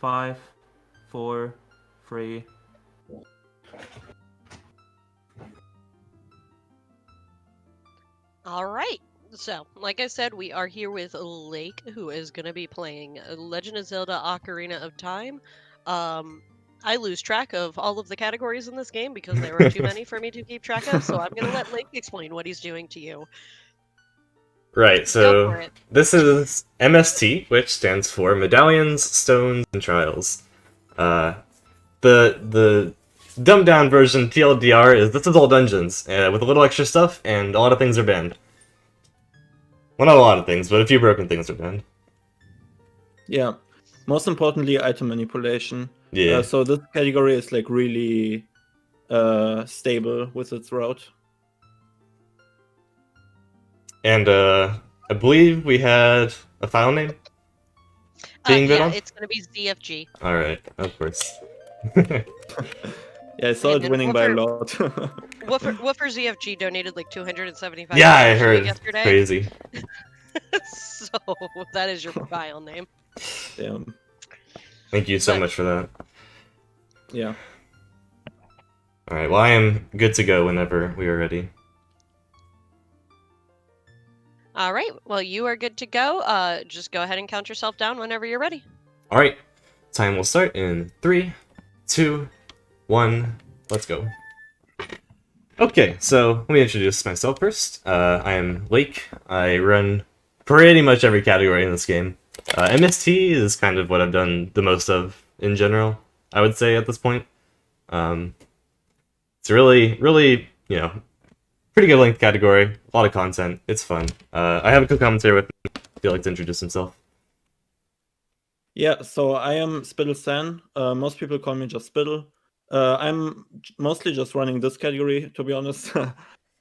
5, 4, 3. All right. So, like I said, we are here with Lake, who is going to be playing Legend of Zelda Ocarina of Time. I lose track of all of the categories in this game because there are too many for me to keep track of, so I'm going to let Lake explain what he's doing to you. Right, Go so for it. this is MST, which stands for Medallions, Stones, and Trials. The dumbed down version, TLDR, is this is all dungeons, with a little extra stuff, and a lot of things are banned. Well, not a lot of things, but a few broken things are banned. Yeah. Most importantly, item manipulation. Yeah. So this category is like really stable with its route. And I believe we had a file name being bid Yeah, on? it's going to be ZFG. Alright, of course. Yeah, I saw And it winning by a lot. Woofer ZFG donated like 275 Yeah, I to it heard. yesterday. Crazy. So that is your file name. Damn. Thank you so much for that. Yeah. Alright, well I am good to go whenever we are ready. All right. Well, you are good to go. Just go ahead and count yourself down whenever you're ready. Alright, time will start in 3, 2, 1, let's go. Okay, so let me introduce myself first. I am Lake. I run pretty much every category in this game. MST is kind of what I've done the most of in general, I would say at this point. It's really, you know, pretty good length category, a lot of content, it's fun. I have a co-commentator with me if you'd like to introduce himself. Yeah, so I am Spittle San. Most people call me just Spittle. I'm mostly just running this category, to be honest.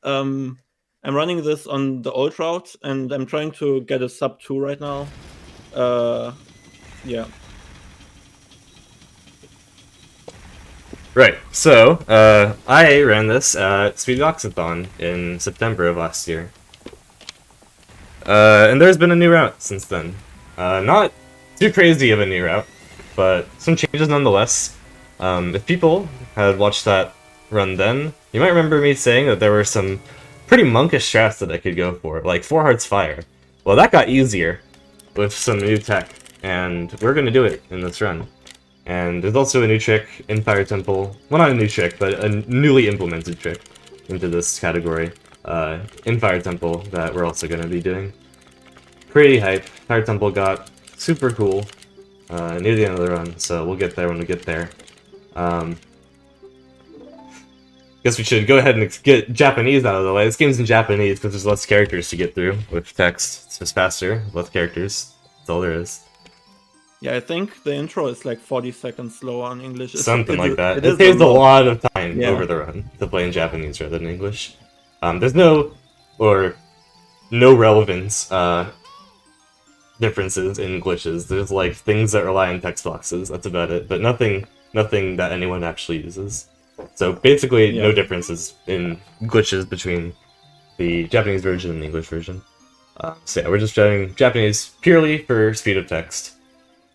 I'm running this on the old route, and I'm trying to get a sub 2 right now. Yeah. Right, so, I ran this at Speed Oxathon in September of last year. And there's been a new route since then. Not too crazy of a new route, but some changes nonetheless. If people had watched that run then, you might remember me saying that there were some pretty monkish strats that I could go for, like 4 Hearts Fire. Well, that got easier with some new tech, and we're gonna do it in this run. And there's also a new trick in Fire Temple, well not a new trick, but a newly implemented trick into this category in Fire Temple that we're also gonna be doing. Pretty hype. Fire Temple got super cool near the end of the run, so we'll get there when we get there. Guess we should go ahead and get Japanese out of the way. This game's in Japanese because there's less characters to get through with text. It's just faster, less characters. That's all there is. Yeah, I think the intro is like 40 seconds slower on English. Something like that. It It saves a lot of time Yeah. over the run to play in Japanese rather than English. There's no relevance differences in glitches. There's like things that rely on text boxes. That's about it. But nothing that anyone actually uses. So basically, no differences in glitches between the Japanese version and the English version. So yeah, we're just trying Japanese purely for speed of text.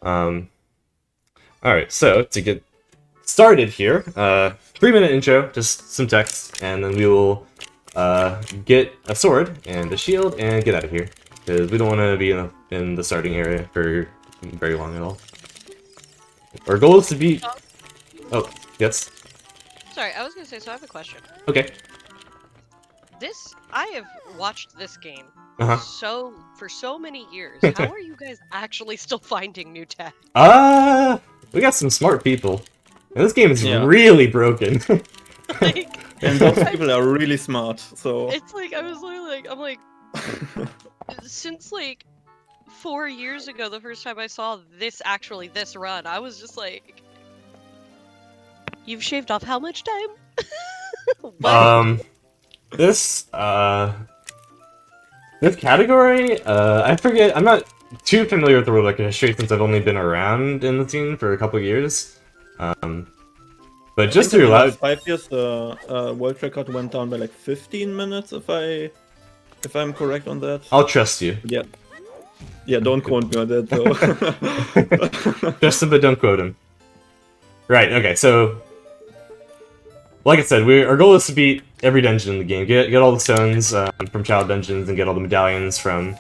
Alright, so to get started here, 3-minute intro, just some text, and then we will get a sword and a shield and get out of here. Because we don't want to be in the starting area for very long at all. Our goal is to be... Oh, yes? Sorry, I was going to say, so I have a question. Okay. I have watched this game for so many years. How are you guys actually still finding new tech? We got some smart people. And this game is really broken. Like, and those people are really smart, so... It's like, I was literally like, I'm like, since like 4 years ago, the first time I saw this run, I was just like, you've shaved off how much time? This category, I forget, I'm not too familiar with the World Record history since I've only been around in the scene for a couple years. But just through last 5 years, the world record went down by like 15 minutes, if I'm correct on that. I'll trust you. Yeah. Yeah, don't quote me on that though. Justin, but don't quote him. Right, okay, so... Like I said, our goal is to beat every dungeon in the game. Get all the stones from child dungeons and get all the medallions from...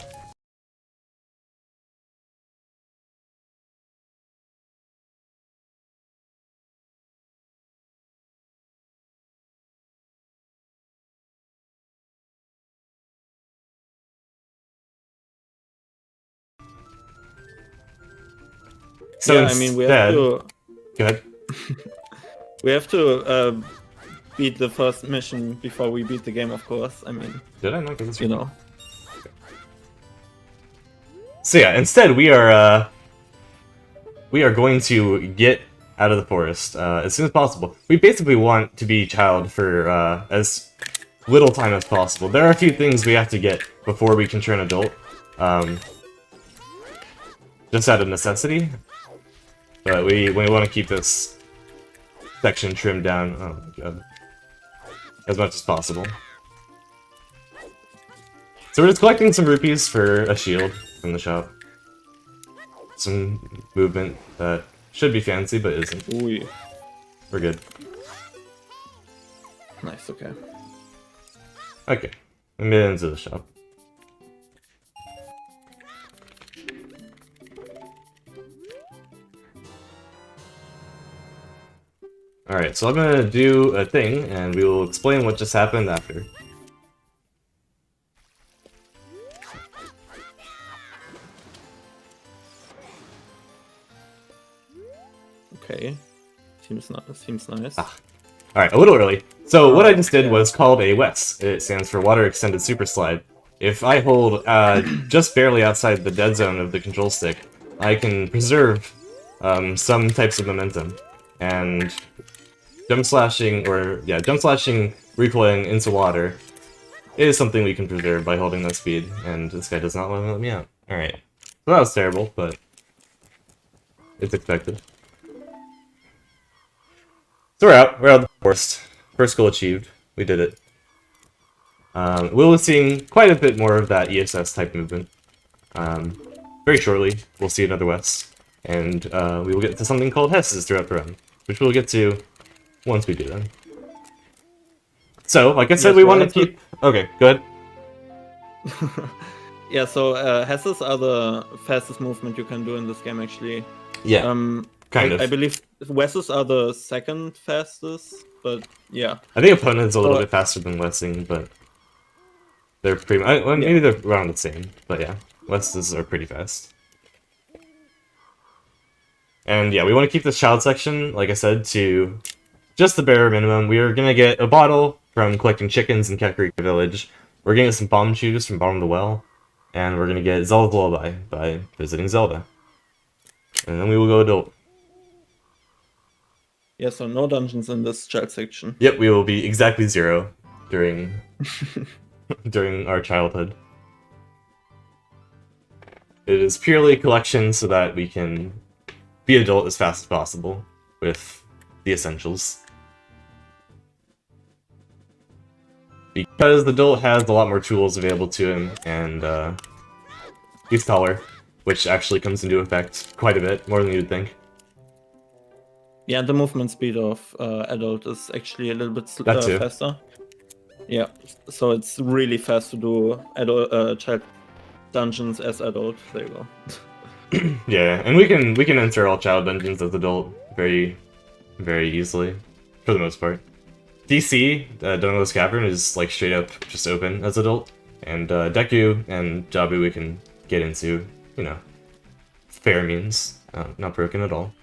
So yeah, I mean, we have to... Go ahead. We have to beat the first mission before we beat the game, of course. I mean... Did I not get this? You know. So yeah, instead we are going to get out of the forest as soon as possible. We basically want to be child for as little time as possible. There are a few things we have to get before we can turn adult, just out of necessity. But we want to keep this section trimmed down. Oh my god, as much as possible. So we're just collecting some rupees for a shield from the shop. Some movement that should be fancy, but isn't. Ooh. We're good. Nice, okay. Okay, we made it into the shop. Alright, so I'm gonna do a thing, and we will explain what just happened after. Okay. Seems nice. Alright, a little early. So what I just did was called a WES. It stands for Water Extended Super Slide. If I hold just barely outside the dead zone of the control stick, I can preserve some types of momentum. And jump slashing, recoiling into water is something we can preserve by holding that speed, and this guy does not want to let me out. Alright. So that was terrible, but it's expected. So we're out of the forest. First goal achieved. We did it. We'll be seeing quite a bit more of that ESS type movement. Very shortly, we'll see another WES, and we will get to something called Hesses throughout the run, which we'll get to once we do them. So, like I said, we want to keep... Okay, go ahead. Yeah, so Hesses are the fastest movement you can do in this game, actually. Yeah, kind of. I believe Wesses are the second fastest, but yeah. I think Opponent's a little bit faster than Wessing, but they're pretty... Well, maybe they're around the same, but yeah. Wesses are pretty fast. And yeah, we want to keep this child section, like I said, to just the bare minimum. We are going to get a bottle from collecting chickens in Kakariko Village. We're going to get some bomb shoes from Bottom of the Well. And we're going to get Zelda's Lullaby by visiting Zelda. And then we will go adult. Yeah, so no dungeons in this child section. Yep, we will be exactly 0 during during our childhood. It is purely a collection so that we can be adult as fast as possible with the essentials. Because the adult has a lot more tools available to him, and he's taller, which actually comes into effect quite a bit, more than you'd think. Yeah, the movement speed of adult is actually a little bit faster. Yeah, so it's really fast to do adult child dungeons as adult. There you go. Yeah, and we can enter all child dungeons as adult very easily, for the most part. DC, Donal's Cavern, is like straight up just open as adult, and Deku and Jabu we can get into, you know, fair means, not broken at all.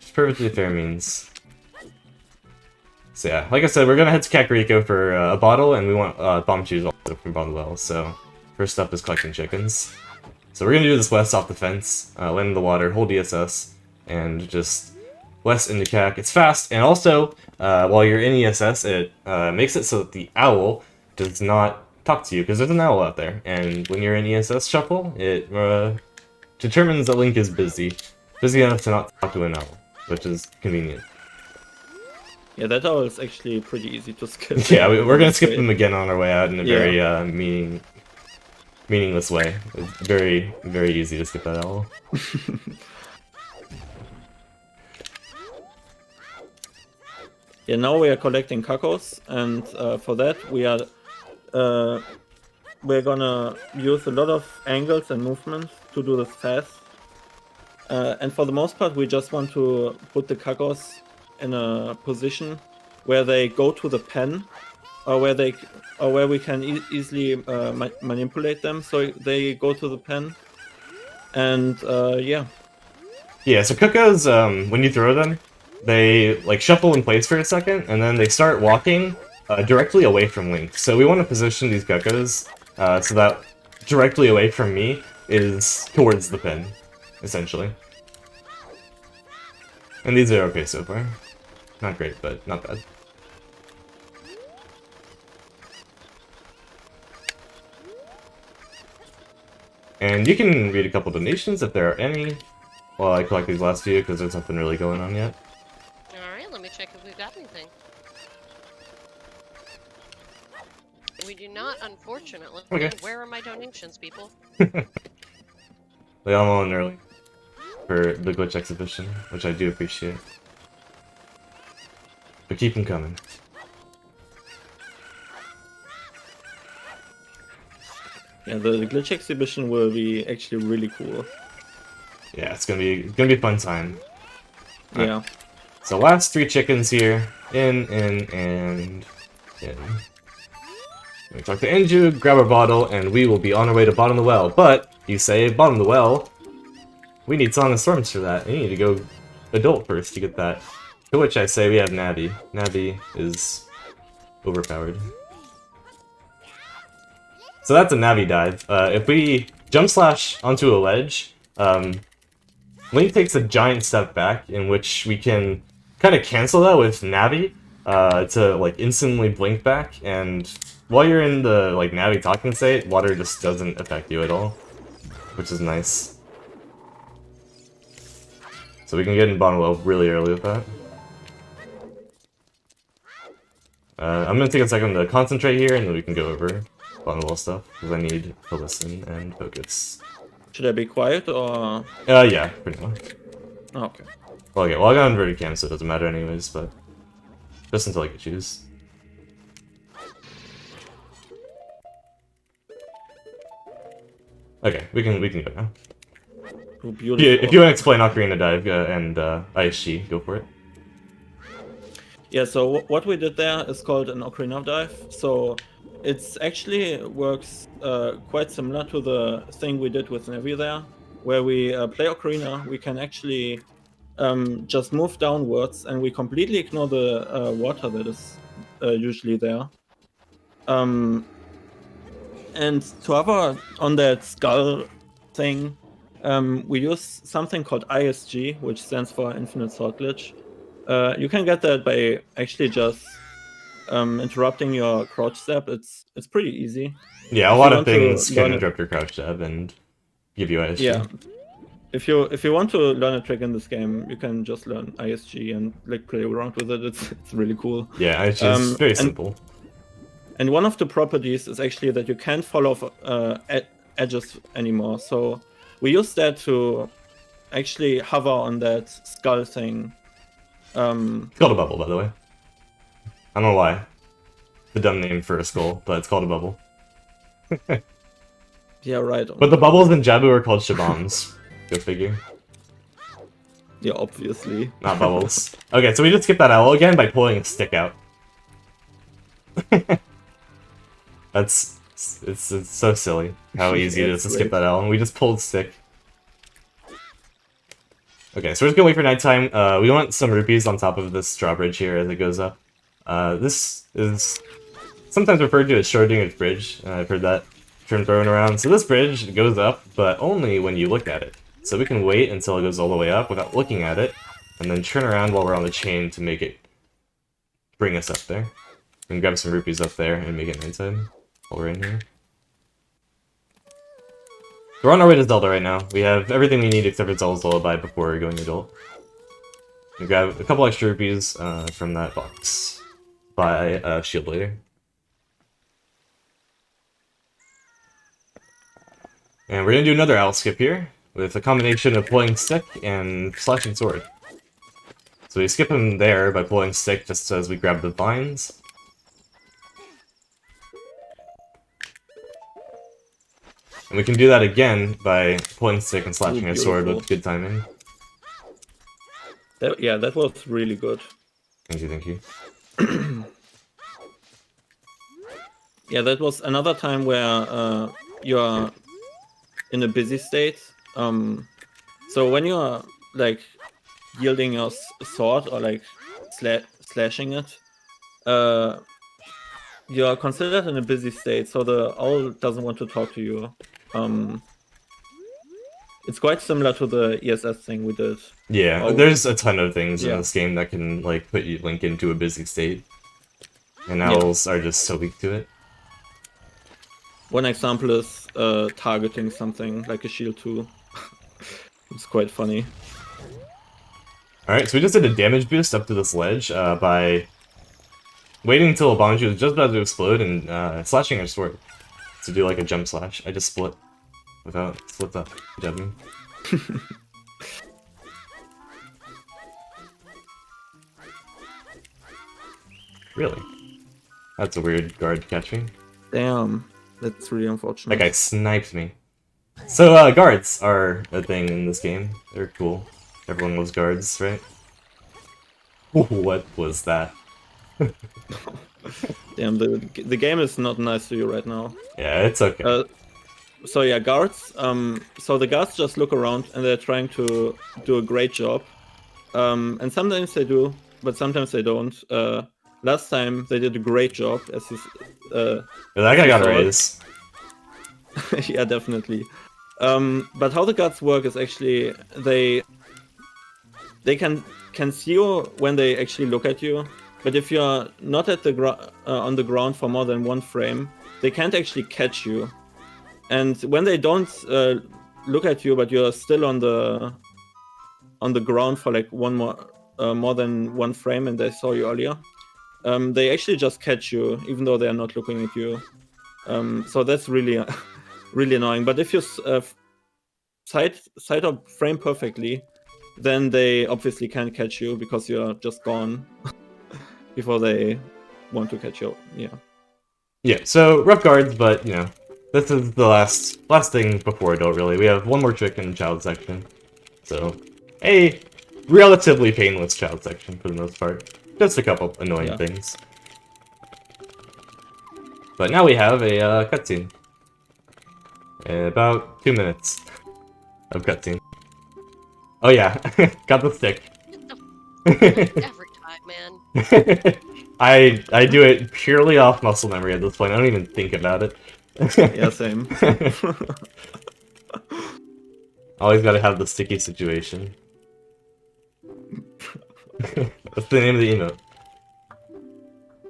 Just perfectly fair means. So yeah, like I said, we're gonna head to Kakariko for a bottle, and we want bomb shoes also from Bottom of the Well. So first up is collecting chickens. So we're gonna do this west off the fence, land in the water, hold ESS, and just west into Kak. It's fast, and also while you're in ESS, it makes it so that the owl does not talk to you, because there's an owl out there. And when you're in ESS shuffle, it determines that Link is busy enough to not talk to an owl, which is convenient. Yeah, that owl is actually pretty easy to skip. Yeah, we're gonna skip them again on our way out in a very meaningless way. It's very, very easy to skip that owl. Yeah, now we are collecting cacos, and for that we're gonna use a lot of angles and movements to do this fast. And for the most part, we just want to put the cacos in a position where they go to the pen, or where we can easily manipulate them, so they go to the pen. And yeah. Yeah, so Cuckoos, when you throw them, they like shuffle in place for a second, and then they start walking directly away from Link. So we want to position these Cuckoos so that directly away from me is towards the pin, essentially. And these are okay so far. Not great, but not bad. And you can read a couple donations if there are any, while I collect these last few, because there's nothing really going on yet. Alright, let me check if we've got anything. We do not, unfortunately. Okay. Where are my donations, people? They all on early for the glitch exhibition, which I do appreciate. But keep them coming. Yeah, the glitch exhibition will be actually really cool. Yeah, it's gonna be a fun time. Yeah. Right. So last 3 chickens here. In, and in. We talk to Anju, grab our bottle, and we will be on our way to bottom the well. But, you say, bottom the well, we need Song of Storms for that. You need to go adult first to get that. To which I say we have Navi. Navi is overpowered. So that's a Navi dive. If we jump slash onto a ledge, Link takes a giant step back, in which we can kind of cancel that with Navi to like instantly blink back, and while you're in the like Navi talking state, water just doesn't affect you at all, which is nice. So we can get in bottom well really early with that. I'm gonna take a second to concentrate here, and then we can go over bottom well stuff, because I need to listen and focus. Should I be quiet or? Yeah, pretty much. Oh, okay. Well, okay, well I got inverted cam, so it doesn't matter anyways, but just until I can choose. Okay, we can go now. Oh, If beautiful. you want to explain Ocarina Dive and ISG, go for it. Yeah, so what we did there is called an Ocarina Dive. So it's actually works quite similar to the thing we did with Navi there, where we play Ocarina. We can actually just move downwards, and we completely ignore the water that is usually there. And to hover on that skull thing, we use something called ISG, which stands for Infinite Sword Glitch. You can get that by actually just interrupting your crouch step. It's pretty easy. Yeah, a If lot you of want to things can learn it- interrupt your crouch jab and give you ISG. Yeah. If you want to learn a trick in this game, you can just learn ISG and like play around with it. It's really cool. Yeah, ISG is very and- simple. And one of the properties is actually that you can't fall off edges anymore. So we use that to actually hover on that skull thing. It's called a bubble, by the way. I don't know why. The dumb name for a skull, but it's called a bubble. Yeah, right. But the bubbles in Jabu are called shaboms. Go figure. Yeah, obviously. Not bubbles. Okay, so we just skip that owl again by pulling a stick out. It's so silly how easy it is to skip that owl, and we just pulled stick. Okay, so we're just gonna wait for nighttime. We want some rupees on top of this drawbridge here as it goes up. This is sometimes referred to as Schrodinger's bridge. I've heard that term thrown around. So this bridge goes up, but only when you look at it. So we can wait until it goes all the way up without looking at it, and then turn around while we're on the chain to make it bring us up there. And grab some rupees up there and make it nighttime while we're in here. We're on our way to Zelda right now. We have everything we need except for Zelda's Lullaby before we're going adult. We grab a couple extra rupees from that box. Buy Shield later. And we're gonna do another owl skip here, with a combination of pulling stick and slashing sword. So we skip him there by pulling stick just as we grab the vines. And we can do that again by pulling stick and slashing our sword with good timing. Yeah, that was really good. Thank you, thank you. Yeah, that was another time where you're in a busy state. So when you're like yielding your sword or like slashing it, you're considered in a busy state, so the owl doesn't want to talk to you. It's quite similar to the ESS thing we did. Yeah, there's a ton of things in this game that can like put you Link into a busy state, and owls are just so weak to it. One example is targeting something like a shield 2. It's quite funny. Alright, so we just did a damage boost up to this ledge by waiting until a bomb was just about to explode and slashing our sword to do like a jump slash. I just split without split up. Good job, me. Really? That's a weird guard catching. Damn, that's really unfortunate. That guy sniped me. So, guards are a thing in this game. They're cool. Everyone loves guards, right? Ooh, what was that? Damn, the game is not nice to you right now. Yeah, it's okay. So yeah, guards. So the guards just look around and they're trying to do a great job. And sometimes they do, but sometimes they don't. Last time they did a great job, as you. Yeah, that guy got a raise. Yeah, definitely. But how the guards work is actually they can see you when they actually look at you. But if you're not at the on the ground for more than one frame, they can't actually catch you. And when they don't look at you, but you're still on the ground for like more than one frame, and they saw you earlier, they actually just catch you, even though they are not looking at you. So that's really really annoying. But if you sight up frame perfectly, then they obviously can't catch you because you're just gone before they want to catch you. Yeah. Yeah. So rough guards, but you know, this is the last thing before adult. Really, we have one more trick in the child section. So a relatively painless child section for the most part. Just a couple annoying things. But now we have a cutscene. About 2 minutes of cutscene. Oh yeah, got the stick. Every time, man. I do it purely off muscle memory at this point. I don't even think about it. Yeah, same. Always gotta have the sticky situation. What's the name of the emote?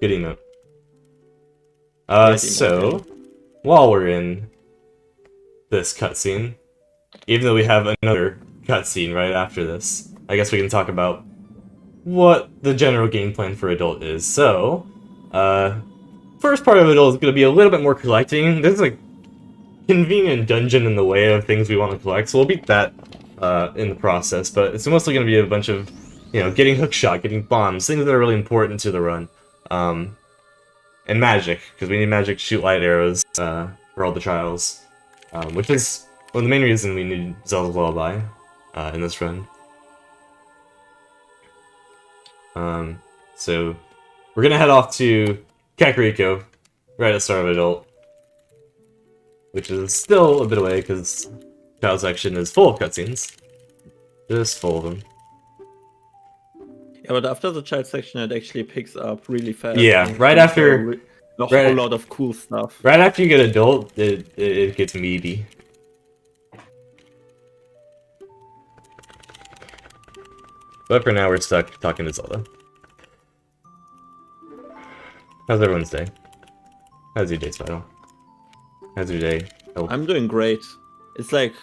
Good emote. So, while we're in this cutscene, even though we have another cutscene right after this, I guess we can talk about what the general game plan for adult is. So, first part of adult is going to be a little bit more collecting. There's a convenient dungeon in the way of things we want to collect, so we'll beat that in the process, but it's mostly going to be a bunch of, you know, getting hookshot, getting bombs, things that are really important to the run. And magic, because we need magic to shoot light arrows for all the trials, which is one of the main reasons we need Zelda's Lullaby in this run. So we're gonna head off to Kakariko right at the start of adult, which is still a bit away because child section is full of cutscenes, just full of them. Yeah, but after the child section, it actually picks up really fast. Yeah, right after a whole lot of cool stuff. Right after you get adult, it gets meaty. But for now, we're stuck talking to Zelda. How's everyone's day? How's your day, Spiral? How's your day? Oh. I'm doing great. It's like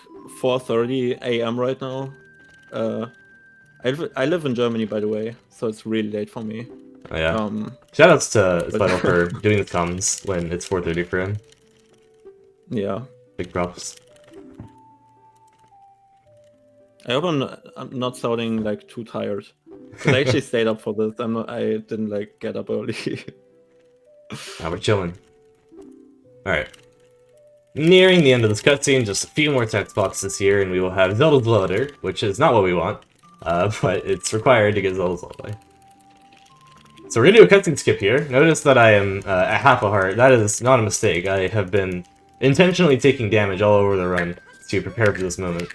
4:30 a.m. right now. I live in Germany, by the way, so it's really late for me. Oh, yeah. Shoutouts to Spiral for doing the comms when it's 4:30 for him. Yeah. Big props. I hope I'm not sounding like too tired. Because I actually stayed up for this. I didn't like get up early. Now we're chilling. Alright. Nearing the end of this cutscene, just a few more text boxes here, and we will have Zelda's Lullaby, which is not what we want, but it's required to get Zelda's Lullaby. So we're gonna do a cutscene skip here. Notice that I am at half a heart. That is not a mistake. I have been intentionally taking damage all over the run to prepare for this moment.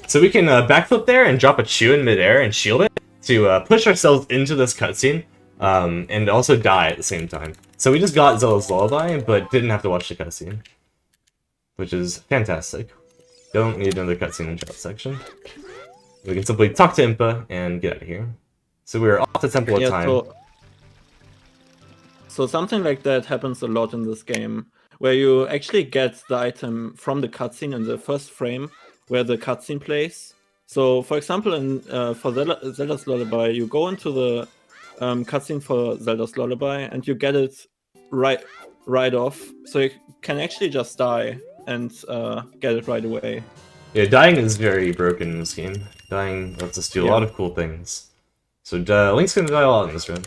So we can backflip there and drop a chew in midair and shield it to push ourselves into this cutscene, and also die at the same time. So we just got Zelda's Lullaby, but didn't have to watch the cutscene, which is fantastic. Don't need another cutscene in chat section. We can simply talk to Impa and get out of here. So we're off the Temple of Time. So something like that happens a lot in this game, where you actually get the item from the cutscene in the first frame where the cutscene plays. So, for example, for Zelda's Lullaby, you go into the cutscene for Zelda's Lullaby and you get it right off, so you can actually just die and get it right away. Yeah, dying is very broken in this game. Dying lets us do a lot of cool things. So Link's gonna die a lot in this run,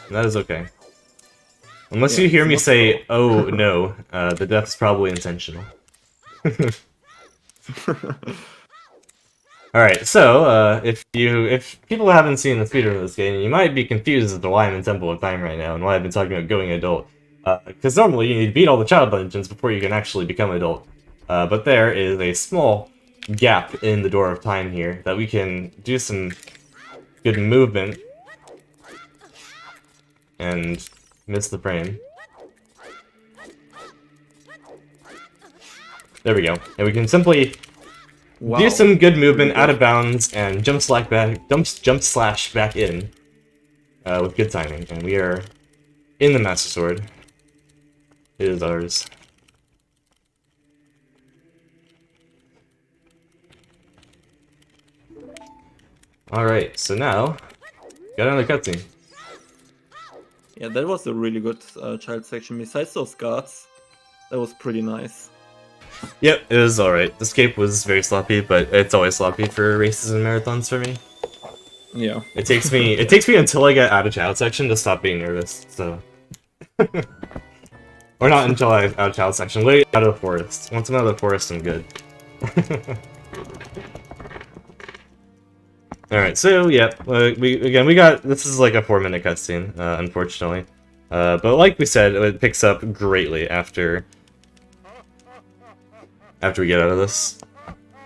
and that is okay. Unless you hear me say, "Oh no," the death's probably intentional. Alright, so, if people haven't seen the speedrun of this game, you might be confused as to why I'm in Temple of Time right now, and why I've been talking about going adult. Because normally you need to beat all the child dungeons before you can actually become adult. But there is a small gap in the Door of Time here, that we can do some good movement, and miss the frame. There we go. And we can simply do some good movement out of bounds and jump slash back in with good timing. And we are in the Master Sword. It is ours. Alright, so now, got another cutscene. Yeah, that was a really good child section. Besides those guards, that was pretty nice. Yep, it was alright. The escape was very sloppy, but it's always sloppy for races and marathons for me. Yeah. It takes me until I get out of child section to stop being nervous, so. Or not until I'm out of child section, wait out of the forest. Once I'm out of the forest, I'm good. Alright, so yeah, we got, this is like a 4-minute cutscene, unfortunately. But like we said, it picks up greatly after we get out of this.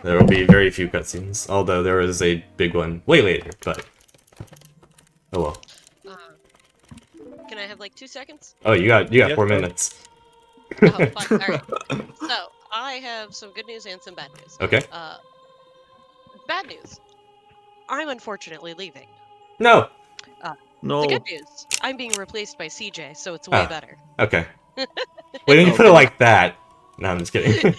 There will be very few cutscenes, although there is a big one way later, but oh well. Can I have like 2 seconds? Oh, you got 4 minutes. Oh, fine. Alright. So, I have some good news and some bad news. Okay. Bad news. I'm unfortunately leaving. No! No. The good news, I'm being replaced by CJ, so it's way better. Okay. Wait, when you put it like that... No, I'm just kidding.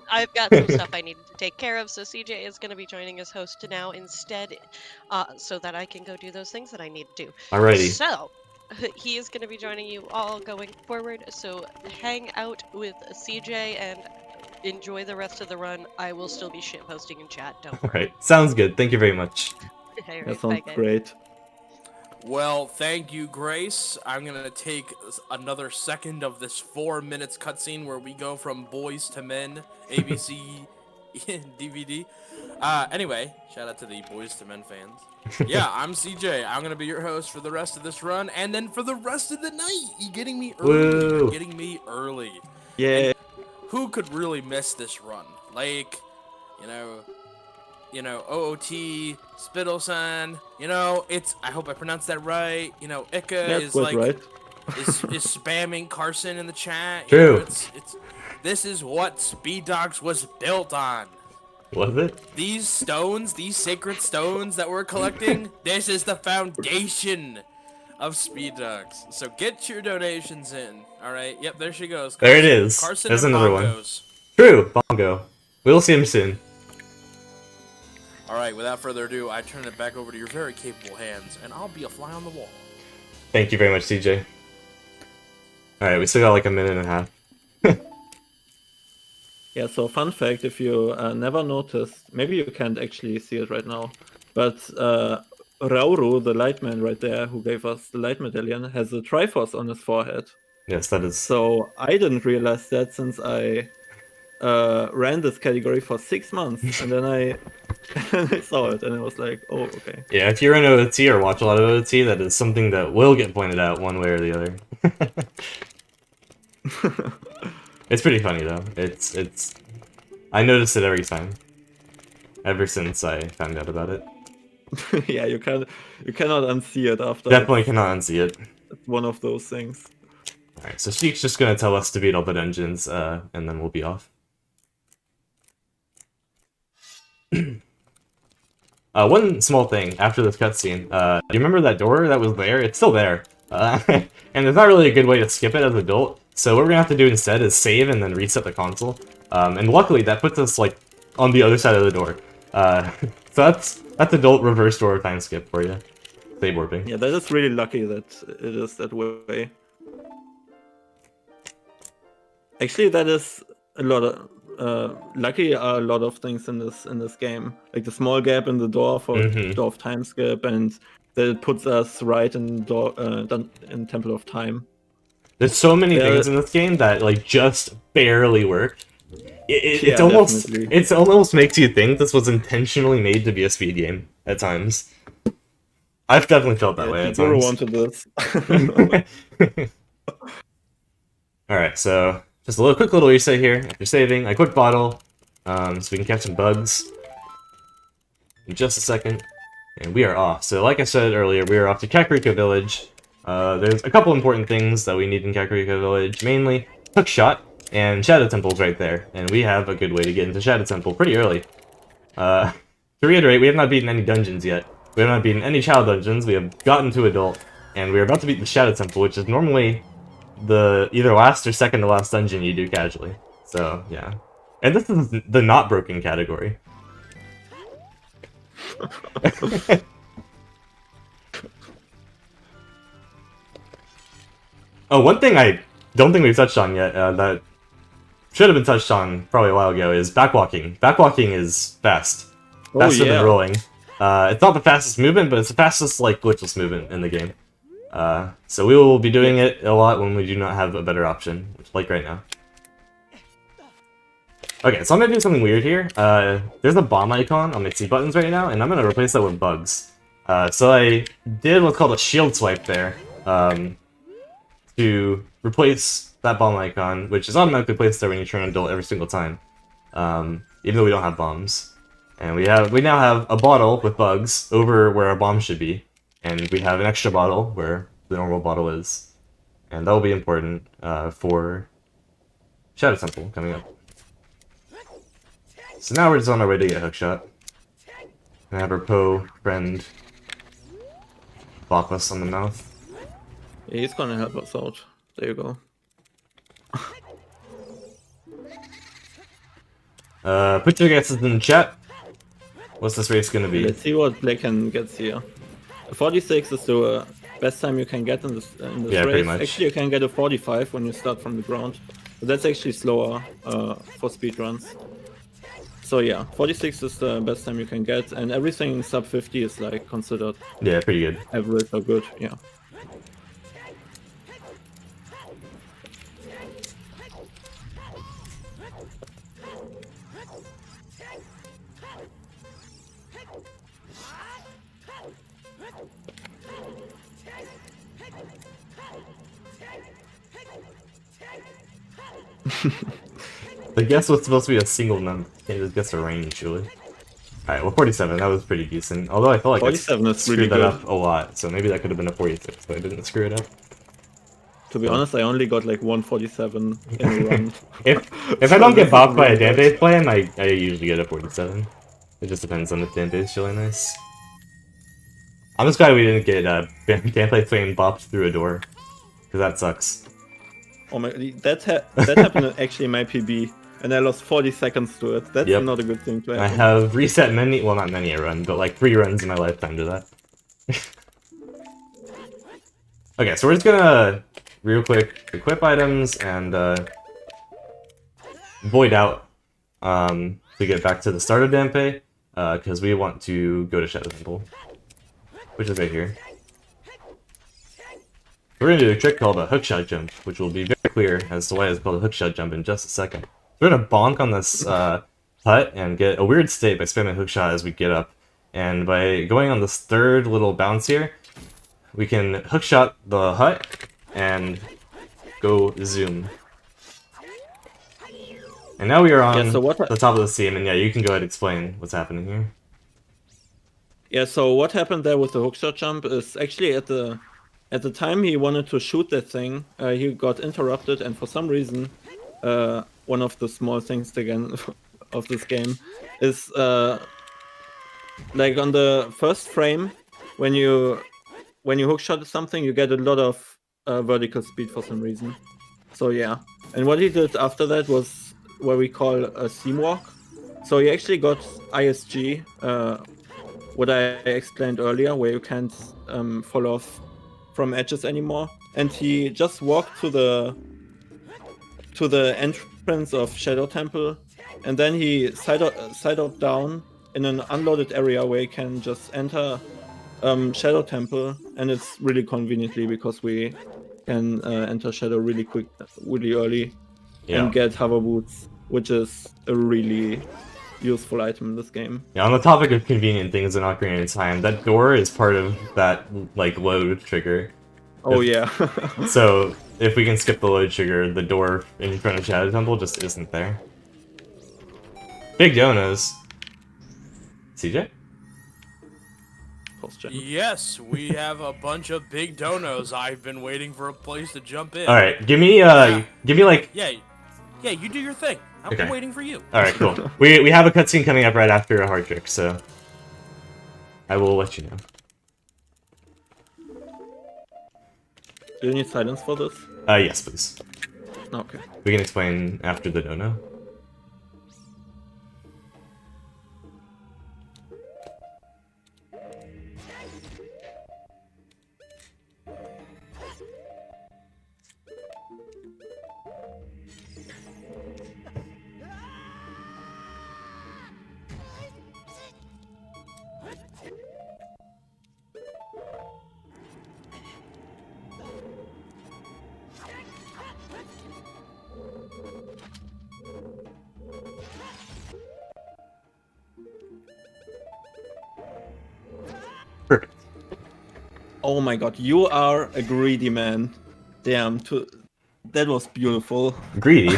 I've got some stuff I needed to take care of, so CJ is going to be joining as host now instead, so that I can go do those things that I need to do. Alrighty. So, he is going to be joining you all going forward, so hang out with CJ and enjoy the rest of the run. I will still be shit posting in chat, don't worry. Alright, sounds good. Thank you very much. Right, That sounds great. Well, thank you, Grace. I'm gonna take another second of this 4 minutes cutscene where we go from boys to men, ABC DVD. Anyway, shout out to the Boys to Men fans. Yeah, I'm CJ. I'm gonna be your host for the rest of this run, and then for the rest of the night. You're getting me early. Woo. You're getting me early. Yeah. And who could really miss this run? Like, OOT, Spittle-san, I hope I pronounced that right. Ika is like, right. is spamming Carson in the chat. True. This is what Speed Dogs was built on. Was it? These stones, these sacred stones that we're collecting, this is the foundation of Speed Dogs. So get your donations in. Alright, yep, there she goes. There it is. Carson There's and another Bongos. one. True, Bongo. We'll see him soon. Alright, without further ado, I turn it back over to your very capable hands, and I'll be a fly on the wall. Thank you very much, CJ. Alright, we still got like a minute and a half. Yeah, so fun fact, if you never noticed, maybe you can't actually see it right now, but Rauru, the Lightman right there, who gave us the Light Medallion, has a Triforce on his forehead. Yes, that is. So I didn't realize that since I ran this category for 6 months, and then I, I saw it, and I was like, oh, okay. Yeah, if you're in OT or watch a lot of OT, that is something that will get pointed out one way or the other. It's pretty funny though. It's. I notice it every time. Ever since I found out about it. Yeah, you cannot unsee it after. Definitely cannot unsee it. It's one of those things. Alright, so Sheik's just gonna tell us to beat all the dungeons, and then we'll be off. One small thing after this cutscene, you remember that door that was there? It's still there. And there's not really a good way to skip it as an adult, so what we're gonna have to do instead is save and then reset the console. And luckily that puts us, like, on the other side of the door. So that's adult reverse door time skip for you. Save warping. Yeah, that is really lucky that it is that way. Actually, that is a lot of lucky are a lot of things in this game, like the small gap in the door for door of time skip, and that it puts us right in in Temple of Time. There's so many things in this game that like just barely work. It almost makes you think this was intentionally made to be a speed game at times. I've definitely felt that way at times. Wanted this. Alright, so just a quick little reset here. After saving, a quick bottle, so we can catch some bugs. In just a second. And we are off. So like I said earlier, we are off to Kakariko Village. There's a couple important things that we need in Kakariko Village. Mainly, Hookshot and Shadow Temple's right there. And we have a good way to get into Shadow Temple pretty early. To reiterate, we have not beaten any dungeons yet. We have not beaten any child dungeons, we have gotten to adult. And we are about to beat the Shadow Temple, which is normally the either last or second to last dungeon you do casually. So, yeah. And this is the not broken category. Oh, one thing I don't think we've touched on yet, that should have been touched on probably a while ago, is backwalking. Backwalking is fast. Faster than rolling. It's not the fastest movement, but it's the fastest, like, glitchless movement in the game. So we will be doing it a lot when we do not have a better option, like right now. Okay, so I'm gonna do something weird here. There's a bomb icon on my C buttons right now, and I'm gonna replace that with bugs. So I did what's called a shield swipe there, to replace that bomb icon, which is automatically placed there when you turn adult every single time, even though we don't have bombs. And we now have a bottle with bugs over where our bomb should be, and we have an extra bottle where the normal bottle is, and that will be important for Shadow Temple coming up. So now we're just on our way to get Hookshot. And have our Poe friend bop us on the mouth. Yeah, he's gonna help us out. There you go. Put your guesses in the chat. What's this race gonna be? Let's see what Blacken gets here. 46 is the best time you can get in this Yeah, race. pretty much. Actually, you can get a 45 when you start from the ground. But that's actually slower for speedruns. So yeah, 46 is the best time you can get, and everything sub 50 is like considered Yeah, pretty good. average or good, yeah. The guess was supposed to be a single number. Can't just guess a range, surely. Alright, well 47, that was pretty decent. Although I felt like 47 I is screwed really that good. up a lot, so maybe that could have been a 46, but I didn't screw it up. To be honest, I only got like 147 in a run. If I don't get bopped by a Dante's plan, I usually get a 47. It just depends on if Dante's really nice. I'm just glad we didn't get Dante's plan bopped through a door, because that sucks. Oh my, that happened actually in my PB, and I lost 40 seconds to it. That's not a good thing to happen. I have reset many, well not many a run, but like 3 runs in my lifetime to that. Okay, so we're just gonna, real quick, equip items and void out to get back to the start of Dampe, because we want to go to Shadow Temple, which is right here. We're going to do a trick called a hookshot jump, which will be very clear as to why it's called a hookshot jump in just a second. We're going to bonk on this hut and get a weird state by spamming hookshot as we get up. And by going on this third little bounce here, we can hookshot the hut and go zoom. And now we are on the top of the scene, and yeah, you can go ahead and explain what's happening here. Yeah, so what happened there with the hookshot jump is actually at the time he wanted to shoot that thing, he got interrupted, and for some reason, one of the small things again of this game is like on the first frame, when you hookshot something, you get a lot of vertical speed for some reason. So yeah, and what he did after that was what we call a seam walk. So he actually got ISG, what I explained earlier, where you can't fall off from edges anymore, and he just walked to the entrance of Shadow Temple, and then he side up down in an unloaded area where you can just enter Shadow Temple, and it's really conveniently because we can enter Shadow really quick, really early, and get hover boots, which is a really useful item in this game. Yeah, on the topic of convenient things in Ocarina of Time, that door is part of that, like, load trigger. Oh, yeah. So, if we can skip the load trigger, the door in front of Shadow Temple just isn't there. Big donos. CJ? Yes, we have a bunch of big donos. I've been waiting for a place to jump in. Alright, give me like... Yeah, you do your thing. I've been waiting for you. Alright, cool. We have a cutscene coming up right after a hard trick, so... I will let you know. Do you need silence for this? Yes, please. Okay. We can explain after the dono. Perfect. Oh my god, you are a greedy man. Damn, that was beautiful. Greedy?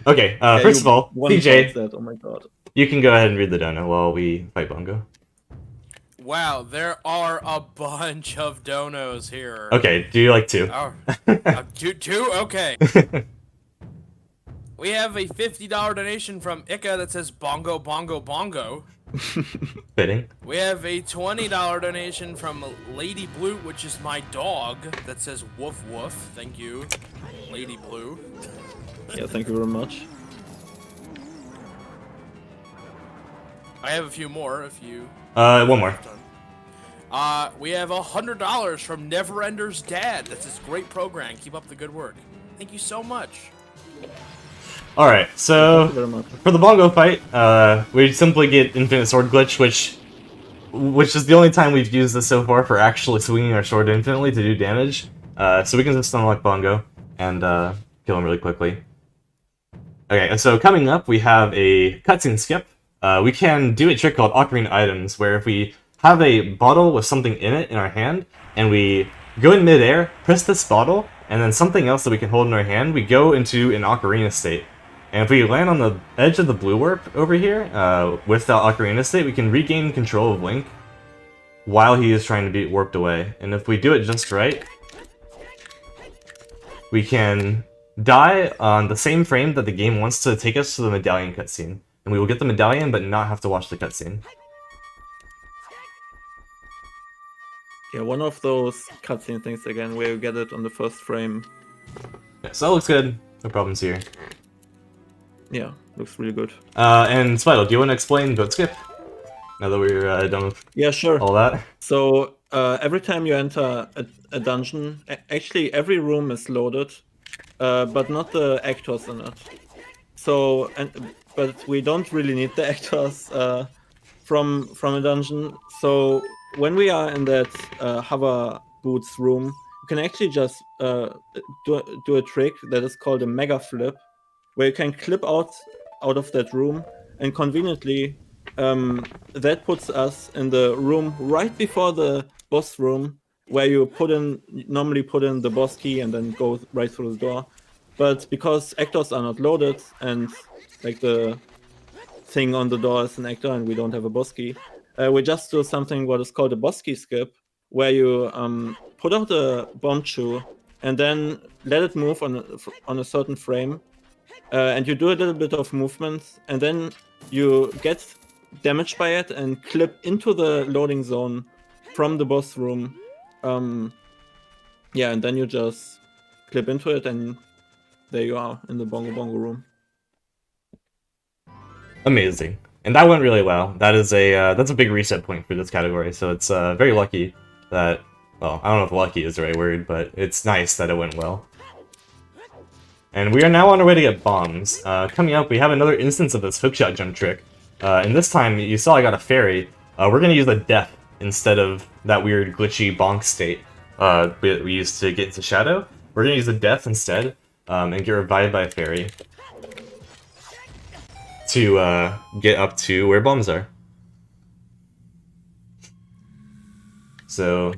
Okay, first of all, CJ, oh my god. You can go ahead and read the dono while we fight Bongo. Wow, there are a bunch of donos here. Okay, do you like two? Oh, two? Okay. We have a $50 donation from Ika that says bongo, bongo, bongo. Fitting. We have a $20 donation from Lady Blue, which is my dog, that says woof woof. Thank you, Lady Blue. Yeah, thank you very much. I have a few more if you... One more. We have $100 from Neverender's dad. That says great program. Keep up the good work. Thank you so much. Alright, so for the Bongo fight, we simply get Infinite Sword Glitch, which is the only time we've used this so far for actually swinging our sword infinitely to do damage. So we can just unlock Bongo and kill him really quickly. Okay, so coming up, we have a cutscene skip. We can do a trick called Ocarina Items, where if we have a bottle with something in it in our hand, and we go in midair, press this bottle, and then something else that we can hold in our hand, we go into an Ocarina state. And if we land on the edge of the blue warp over here, with the Ocarina state, we can regain control of Link while he is trying to be warped away. And if we do it just right, we can die on the same frame that the game wants to take us to the medallion cutscene. And we will get the medallion, but not have to watch the cutscene. Yeah, one of those cutscene things again, where you get it on the first frame. Yeah, so that looks good. No problems here. Yeah, looks really good. And Spital, do you want to explain Goat Skip? Now that we're done with all that. So, every time you enter a dungeon, actually every room is loaded, but not the actors in it. but we don't really need the actors from a dungeon. So when we are in that hover boots room, you can actually just do a trick that is called a mega flip, where you can clip out of that room, and conveniently that puts us in the room right before the boss room, where you normally put in the boss key and then go right through the door. But because actors are not loaded and like the thing on the door is an actor and we don't have a boss key, we just do something what is called a boss key skip, where you put out the bomb chew and then let it move on a certain frame, and you do a little bit of movement, and then you get damaged by it and clip into the loading zone from the boss room. Yeah, and then you just clip into it, and there you are in the Bongo Bongo room. Amazing. And that went really well. That is that's a big reset point for this category, so it's very lucky that, well, I don't know if lucky is the right word, but it's nice that it went well. And we are now on our way to get bombs. Coming up, we have another instance of this hookshot jump trick. And this time, you saw I got a fairy. We're going to use a death instead of that weird glitchy bonk state we used to get into Shadow. We're going to use a death instead, and get revived by a fairy to get up to where bombs are. So,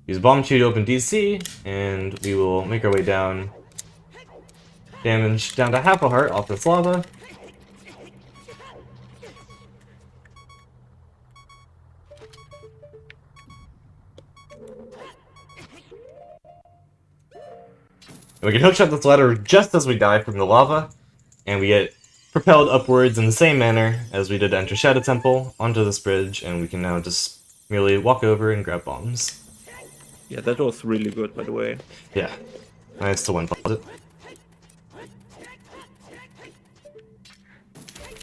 use Bomb Chew to open DC, and we will make our way down. Damage down to half a heart off this lava. And we can hookshot this ladder just as we die from the lava, and we get propelled upwards in the same manner as we did to enter Shadow Temple onto this bridge, and we can now just merely walk over and grab bombs. Yeah, that was really good, by the way. Yeah, I still went pause it.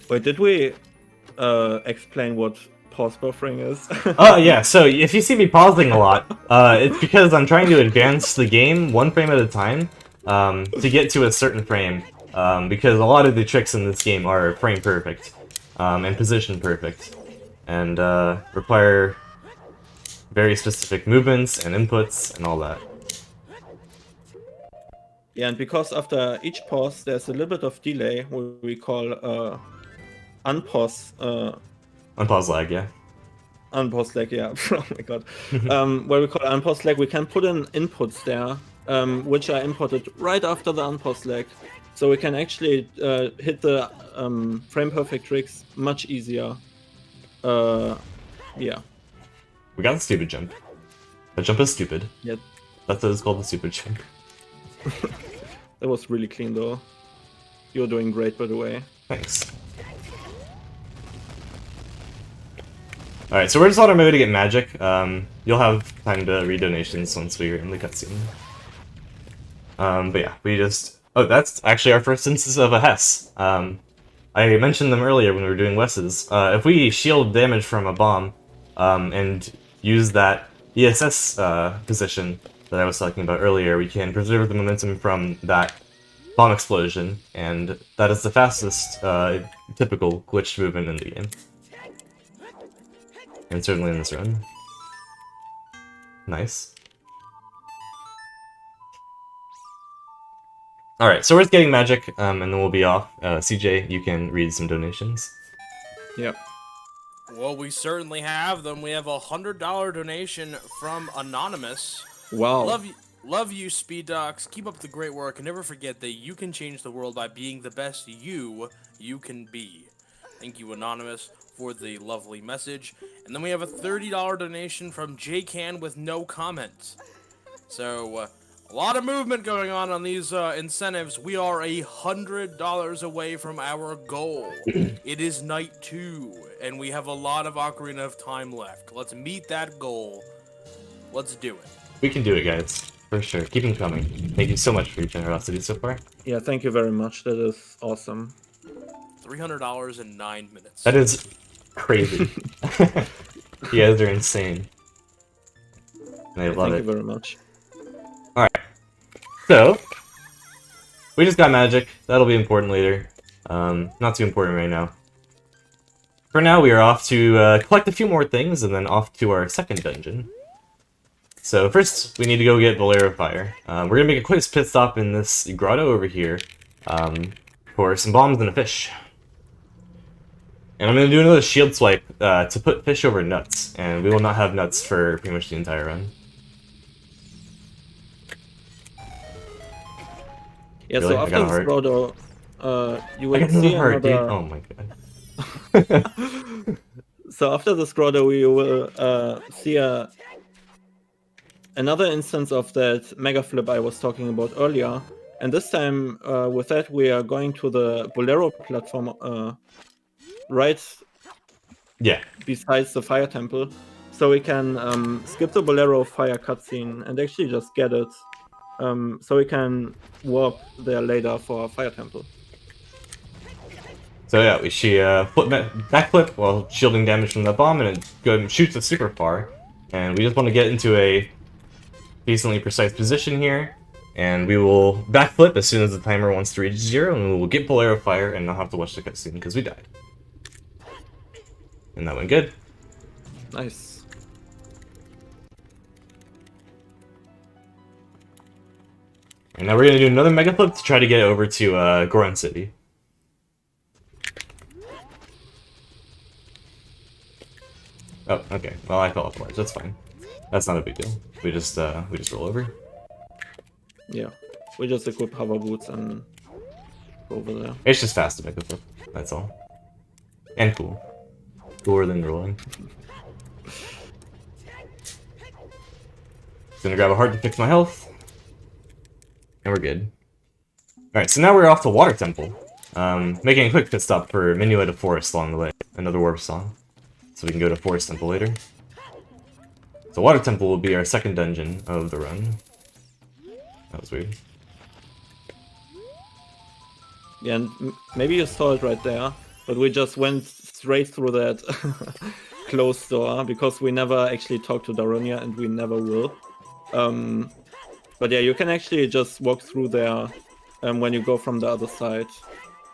Wait, did we explain what pause buffering is? Oh yeah, so if you see me pausing a lot, it's because I'm trying to advance the game one frame at a time to get to a certain frame, because a lot of the tricks in this game are frame perfect and position perfect, and require very specific movements and inputs and all that. Yeah, and because after each pause there's a little bit of delay, what we call unpause. Unpause lag, yeah. Unpause lag, yeah. Oh my god. What we call unpause lag, we can put in inputs there, which are imported right after the unpause lag. So we can actually hit the frame perfect tricks much easier. Yeah. We got the stupid jump. The jump is stupid. Yep. That's what it's called, the stupid jump. That was really clean though. You're doing great, by the way. Thanks. Alright, so we're just on our way to get magic. You'll have time to read donations once we're in the cutscene. But yeah, we just... Oh, that's actually our first instance of a Hess. I mentioned them earlier when we were doing Wes's. If we shield damage from a bomb, and use that ESS position that I was talking about earlier, we can preserve the momentum from that bomb explosion, and that is the fastest typical glitched movement in the game. And certainly in this run. Nice. Alright, so we're just getting magic, and then we'll be off. CJ, you can read some donations. Yep. Well, we certainly have them. We have a $100 donation from Anonymous. Wow. Love you, Speed Docs. Keep up the great work, and never forget that you can change the world by being the best you can be. Thank you, Anonymous, for the lovely message. And then we have a $30 donation from JCan with no comments. So, a lot of movement going on these incentives. We are $100 away from our goal. It is night 2, and we have a lot of Ocarina of Time left. Let's meet that goal. Let's do it. We can do it, guys. For sure. Keep them coming. Thank you so much for your generosity so far. Yeah, thank you very much. That is awesome. $300 in 9 minutes. That is crazy. You guys are insane. And I love it. Thank you very much. Alright. So, we just got magic. That'll be important later. Not too important right now. For now, we are off to collect a few more things, and then off to our second dungeon. So first, we need to go get Bolero Fire. We're gonna make a quick pit stop in this grotto over here for some bombs and a fish. And I'm gonna do another shield swipe to put fish over nuts, and we will not have nuts for pretty much the entire run. Yeah, Really? so I after got a this heart. grotto, you I will got see another heart, dude. another... Oh my god. So after this grotto, we will see another instance of that mega flip I was talking about earlier. And this time, with that, we are going to the Bolero platform right Yeah. besides the Fire Temple. So we can skip the Bolero Fire cutscene and actually just get it. So we can warp there later for Fire Temple. So yeah, she backflip while shielding damage from the bomb, and it shoots it super far. And we just want to get into a decently precise position here, and we will backflip as soon as the timer wants to reach 0, and we will get Bolero Fire and not have to watch the cutscene because we died. And that went good. Nice. And now we're gonna do another mega flip to try to get over to Goron City. Oh, okay. Well, I fell off the ledge. That's fine. That's not a big deal. We just roll over. Yeah. We just equip hover boots and go over there. It's just fast to make a flip. That's all. And cool. Cooler than rolling. Gonna grab a heart to fix my health. And we're good. Alright, so now we're off to Water Temple. Making a quick pit stop for Minuet of Forest along the way. Another warp song. So we can go to Forest Temple later. So Water Temple will be our second dungeon of the run. That was weird. Yeah, and maybe you saw it right there, but we just went straight through that closed door because we never actually talked to Daronia and we never will. But yeah, you can actually just walk through there when you go from the other side.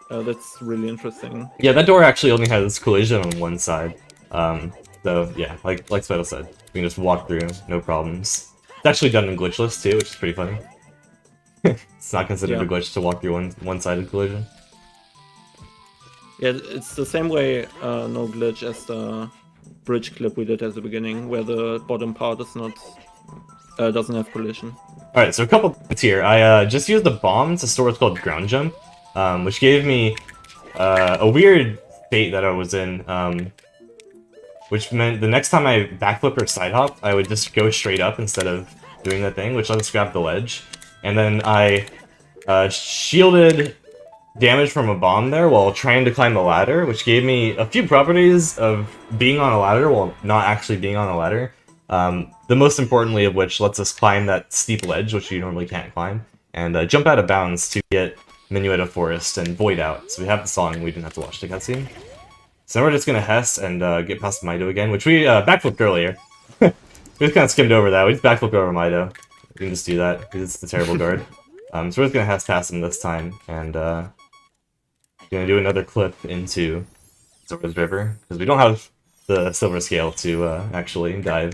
That's really interesting. Yeah, that door actually only has collision on one side. So yeah, like Spital said, we can just walk through, no problems. It's actually done in glitchless too, which is pretty funny. It's not considered a glitch to walk through one-sided collision. Yeah, it's the same way, no glitch as the bridge clip we did at the beginning, where the bottom part is not doesn't have collision. Alright, so a couple things here. I just used the bomb to store what's called ground jump, which gave me a weird state that I was in, which meant the next time I backflip or side hop, I would just go straight up instead of doing the thing, which lets us grab the ledge. And then I shielded damage from a bomb there while trying to climb the ladder, which gave me a few properties of being on a ladder while not actually being on a ladder. The most importantly of which lets us climb that steep ledge, which you normally can't climb, and jump out of bounds to get Minuet of Forest and Void out. So we have the song, we didn't have to watch the cutscene. So now we're just gonna Hess and get past Mido again, which we backflipped earlier. We just kind of skimmed over that. We just backflipped over Mido. We can just do that, because it's the terrible guard. So we're just gonna Hess past him this time, and gonna do another clip into Zora's River, because we don't have the silver scale to actually dive.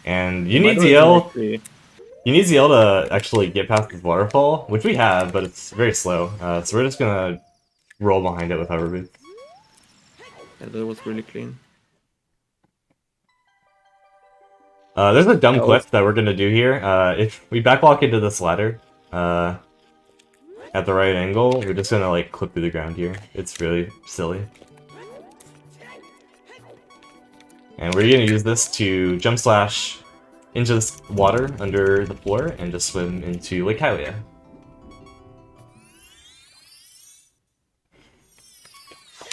And you need ZL. You need ZL to actually get past this waterfall, which we have, but it's very slow. So we're just gonna roll behind it with hover boots. Yeah, that was really clean. There's a dumb clip that we're gonna do here. If we backwalk into this ladder at the right angle, we're just gonna like clip through the ground here. It's really silly. And we're gonna use this to jump slash into this water under the floor and just swim into Lake Hylia.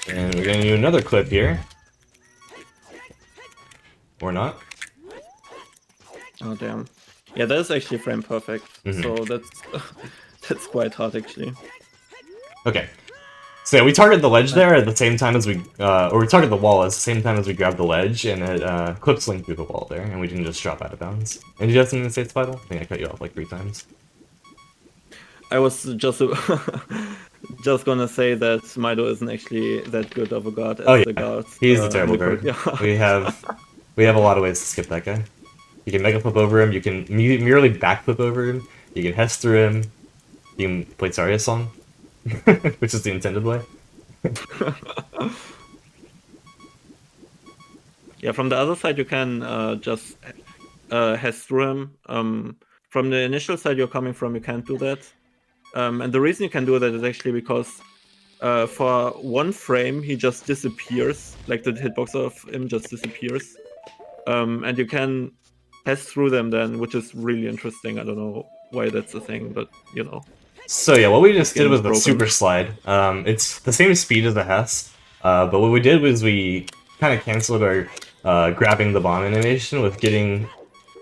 And we're gonna do another clip here. Or not. Oh damn. Yeah, that is actually frame perfect. So that's quite hard actually. Okay. So yeah, we target the ledge there at the same time as we, or we target the wall at the same time as we grab the ledge, and it clips Link through the wall there, and we can just drop out of bounds. And did you have something to say, Spital? I think I cut you off like 3 times. I was just just gonna say that Mido isn't actually that good of a guard as Oh, the yeah. guards. He's a in terrible the guard. Yeah. We have a lot of ways to skip that guy. You can Mega Flip over him, you can merely backflip over him, you can Hess through him, you can play Zarya's song, which is the intended way. Yeah, from the other side you can just Hess through him. From the initial side you're coming from, you can't do that. And the reason you can do that is actually because for one frame he just disappears, like the hitbox of him just disappears. And you can pass through them then, which is really interesting. I don't know why that's a thing, but you know. So yeah, what we just did game was is the broken. super slide. It's the same speed as the Hess, but what we did was we kind of canceled our grabbing the bomb animation with getting,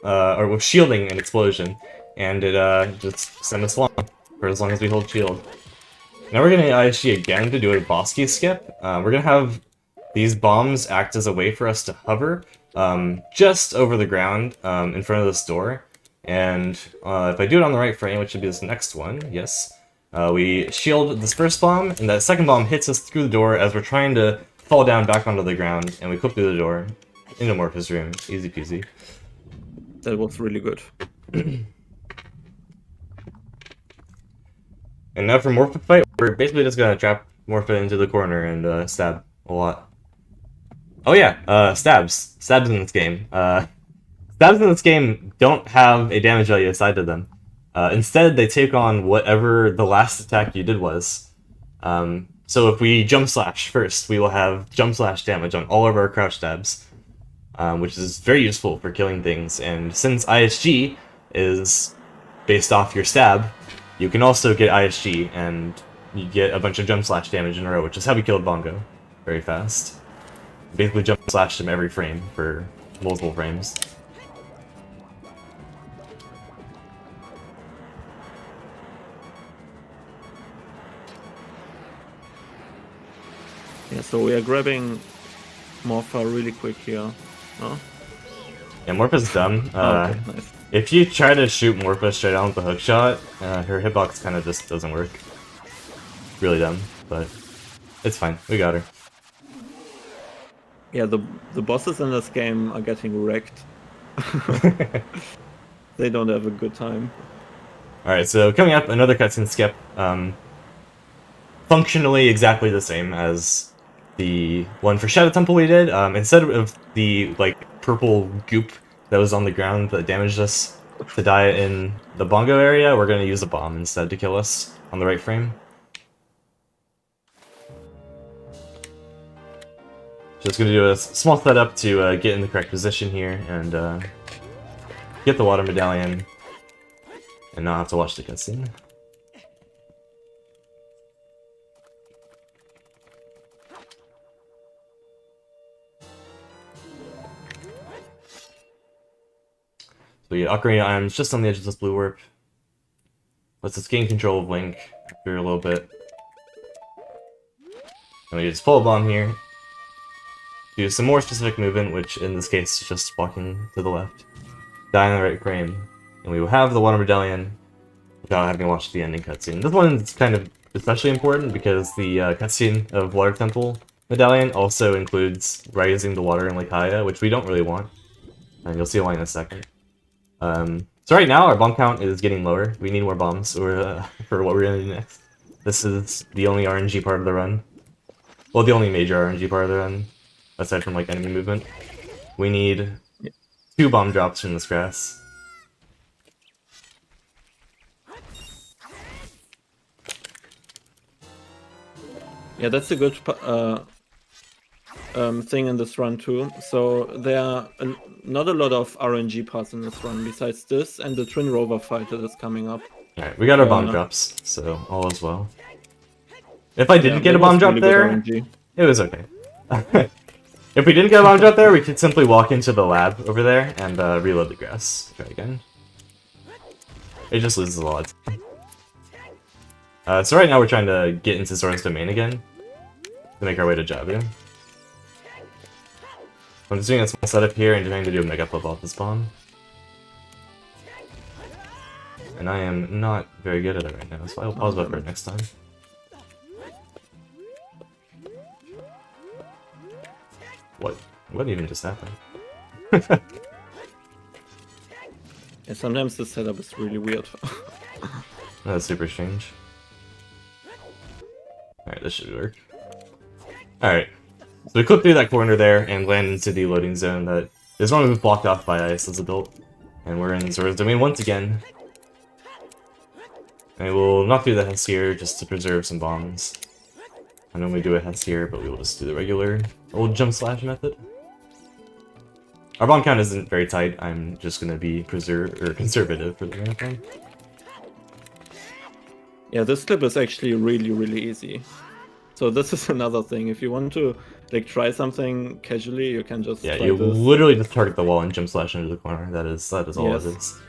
or with shielding an explosion, and it just sent us long for as long as we hold shield. Now we're gonna ISG again to do a boss key skip. We're gonna have these bombs act as a way for us to hover just over the ground in front of this door. And if I do it on the right frame, which should be this next one, yes, we shield this first bomb, and that second bomb hits us through the door as we're trying to fall down back onto the ground, and we clip through the door into Morpheus' room. Easy peasy. That was really good. And now for Morpha fight, we're basically just gonna trap Morpha into the corner and stab a lot. Oh yeah, stabs. Stabs in this game. Stabs in this game don't have a damage value assigned to them. Instead, they take on whatever the last attack you did was. So if we jump slash first, we will have jump slash damage on all of our crouch stabs, which is very useful for killing things. And since ISG is based off your stab, you can also get ISG, and you get a bunch of jump slash damage in a row, which is how we killed Bongo very fast. Basically jump slashed him every frame for multiple frames. Yeah, so we are grabbing Morpha really quick here. No? Yeah, Morpha's dumb. Okay, nice. If you try to shoot Morpha straight on with a hook shot, her hitbox kind of just doesn't work. Really dumb, but it's fine. We got her. Yeah, the bosses in this game are getting wrecked. They don't have a good time. Alright, so coming up, another cutscene skip. Functionally exactly the same as the one for Shadow Temple we did. Instead of the purple goop that was on the ground that damaged us to die in the bongo area, we're going to use a bomb instead to kill us on the right frame. Just going to do a small setup to get in the correct position here and get the water medallion and not have to watch the cutscene. So we get Ocarina Items just on the edge of this blue warp. Let's just gain control of Link after a little bit. And we just pull a bomb here. Do some more specific movement, which in this case is just walking to the left. Die in the right frame. And we will have the Water Medallion without having watched the ending cutscene. This one's kind of especially important because the cutscene of Water Temple Medallion also includes rising the water in Lake Hylia, which we don't really want. And you'll see why in a second. So right now our bomb count is getting lower. We need more bombs for what we're gonna do next. This is the only RNG part of the run. Well, the only major RNG part of the run, aside from enemy movement. We need 2 bomb drops from this grass. Yeah, that's a good thing in this run too. So there are not a lot of RNG parts in this run besides this and the Twin Rover fight that is coming up. Alright, we got our bomb drops, so all is well. If I didn't get a bomb drop really there, it was okay. If we didn't get a bomb drop there, we could simply walk into the lab over there and reload the grass. Try again. It just loses a lot of time. So right now we're trying to get into Zora's Domain again to make our way to Jabu. I'm just doing a small setup here and trying to do a mega flip off this bomb. and I am not very good at it right now, so I'll pause that for next time. What even just happened? Yeah, sometimes the setup is really weird. That's super strange. Alright, this should work. Alright. So we clip through that corner there and land into the loading zone that is normally blocked off by ice as adult. And we're in Zora's Domain once again. And we'll knock through the Hess here just to preserve some bombs. I normally do a Hess here, but we will just do the regular old jump slash method. Our bomb count isn't very tight, I'm just gonna be conservative for the marathon. Yeah, this clip is actually really easy. So this is another thing. If you want to like try something casually, you can just Yeah, try you this. literally just target the wall and jump slash into the corner. That is all Yes. it is.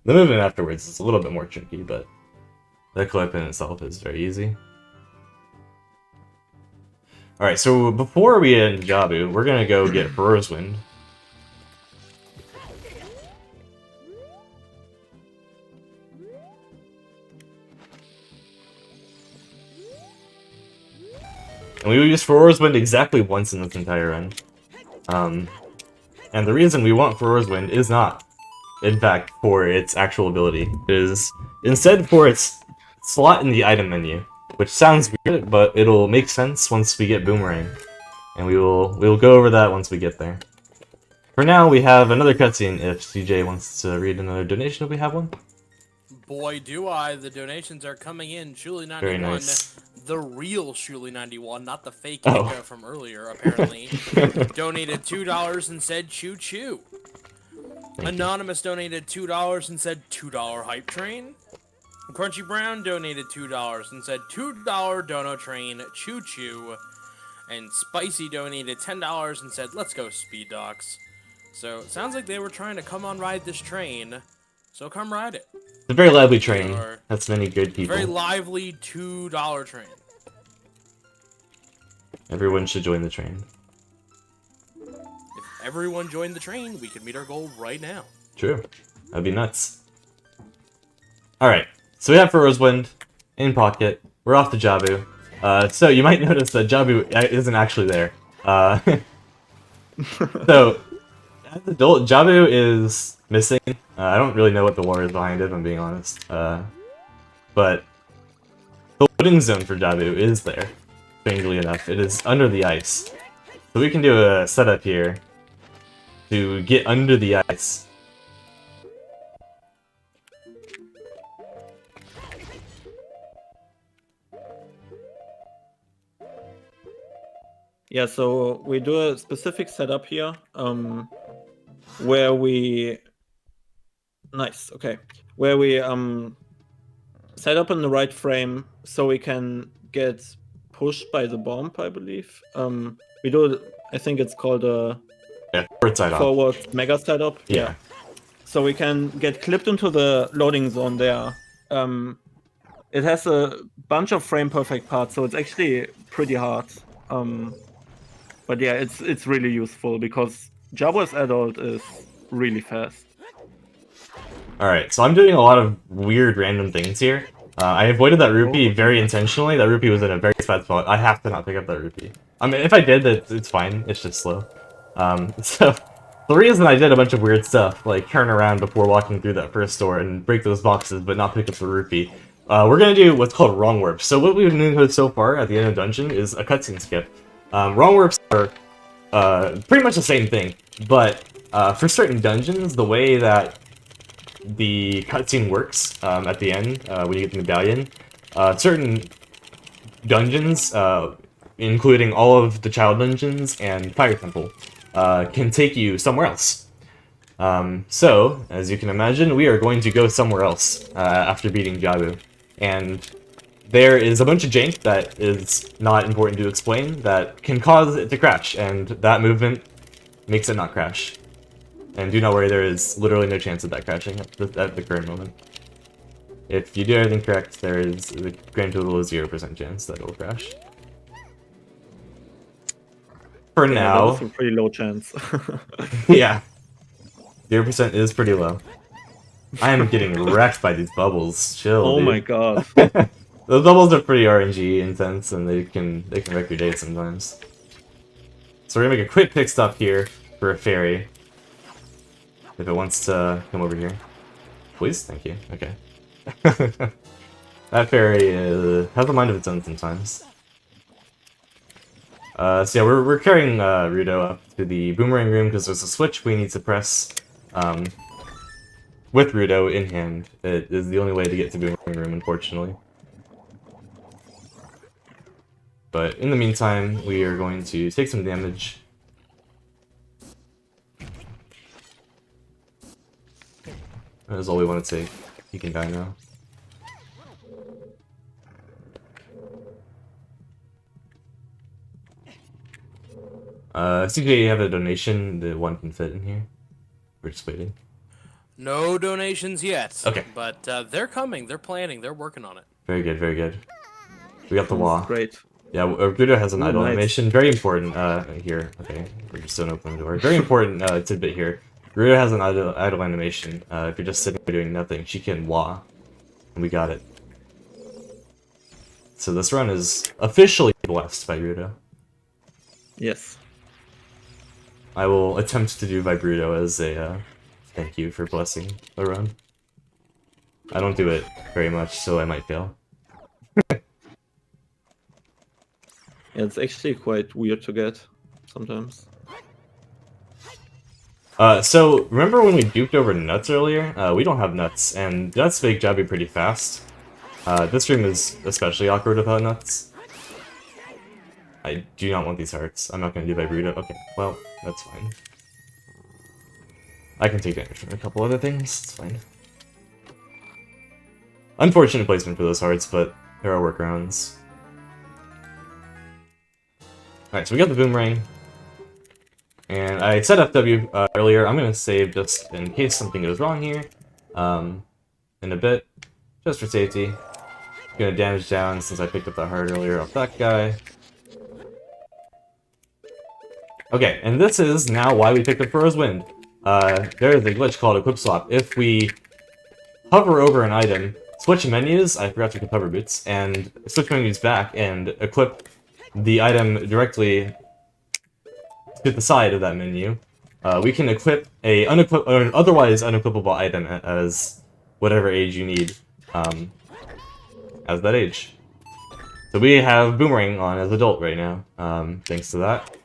The movement afterwards is a little bit more tricky, but the clip in itself is very easy. Alright, so before we get into Jabu, we're gonna go get Burrow's Wind. And we will use Furor's Wind exactly once in this entire run. And the reason we want Furor's Wind is not, in fact, for its actual ability. It is instead for its slot in the item menu, which sounds weird, but it'll make sense once we get Boomerang. And we'll go over that once we get there. For now, we have another cutscene if CJ wants to read another donation if we have one. Boy, do I. The donations are coming in. Shuli91, Very nice. the real Shuli91, not the fake Oh. Ika from earlier, apparently, donated $2 and said choo choo. Anonymous donated $2 and said $2 hype train. Crunchy Brown donated $2 and said $2 dono train choo choo. And Spicy donated $10 and said let's go speed docs. So it sounds like they were trying to come on ride this train. So come ride it. It's a very lively train. Or- That's many good people. Very lively $2 train. Everyone should join the train. If everyone joined the train, we could meet our goal right now. True. That'd be nuts. Alright, so we have Furor's Wind in pocket. We're off to Jabu. So you might notice that Jabu isn't actually there. So, as an adult, Jabu is missing. I don't really know what the lore is behind it, if I'm being honest. But the loading zone for Jabu is there, strangely enough. It is under the ice. So we can do a setup here to get under the ice. Yeah, so we do a specific setup here, where we... Nice, okay. Where we set up in the right frame so we can get pushed by the bomb, I believe. We do, I think it's called a Yeah, forward side off. forward mega setup. Yeah. So we can get clipped into the loading zone there. It has a bunch of frame perfect parts, so it's actually pretty hard. But yeah, it's really useful because Jabu as adult is really fast. Alright, so I'm doing a lot of weird random things here. I avoided that rupee very intentionally. That rupee was in a very bad spot. I have to not pick up that rupee. I mean, if I did, it's fine. It's just slow. So, the reason I did a bunch of weird stuff, like turn around before walking through that first door and break those boxes but not pick up the rupee, we're going to do what's called wrong warps. So what we've been doing so far at the end of the dungeon is a cutscene skip. Wrong warps are pretty much the same thing, but for certain dungeons, the way that the cutscene works at the end, when you get the medallion, certain dungeons, including all of the child dungeons and Fire Temple, can take you somewhere else. So, as you can imagine, we are going to go somewhere else after beating Jabu. And there is a bunch of jank that is not important to explain that can cause it to crash, and that movement makes it not crash. And do not worry, there is literally no chance of that crashing at the current moment. If you do everything correct, there is a grand total of 0% chance that it will crash. For Yeah, now, that is a pretty low chance. yeah, 0% is pretty low. I am getting wrecked by these bubbles. Chill, Oh dude. my god. Those bubbles are pretty RNG intense, and they can wreck your day sometimes. So we're gonna make a quick pit stop here for a fairy. If it wants to come over here. Please? Thank you. Okay. That fairy has a mind of its own sometimes. So yeah, we're carrying Rudo up to the boomerang room because there's a switch we need to press with Rudo in hand. It is the only way to get to boomerang room, unfortunately. But in the meantime, we are going to take some damage. That is all we want to take. He can die now. CJ, you have a donation that one can fit in here? We're just waiting. No donations yet. Okay. But they're coming. They're planning. They're working on it. Very good, very good. We got the wall. Great. Yeah, Guido has an Ooh, idle nice. animation. Very important here. Okay, we're just don't open the door. Very important tidbit here. Guido has an idle animation. If you're just sitting there doing nothing, she can wah. And we got it. So this run is officially blessed by Guido. Yes. I will attempt to do Vibruto as a thank you for blessing a run. I don't do it very much, so I might fail. Yeah, it's actually quite weird to get sometimes. So remember when we duped over nuts earlier? We don't have nuts, and nuts make Jabby pretty fast. This room is especially awkward without nuts. I do not want these hearts. I'm not going to do Vibruto. Okay, well, that's fine. I can take damage from a couple other things. It's fine. Unfortunate placement for those hearts, but there are workarounds. Alright, so we got the boomerang. And I set FW earlier. I'm going to save just in case something goes wrong here. In a bit. Just for safety. Gonna damage down since I picked up that heart earlier off that guy. Okay, and this is now why we picked up Furrow's Wind. There is a glitch called Equip Swap. If we hover over an item, switch menus, I forgot to equip hover boots, and switch menus back and equip the item directly to the side of that menu, we can equip an otherwise unequipable item as whatever age you need as that age. So we have Boomerang on as adult right now, thanks to that.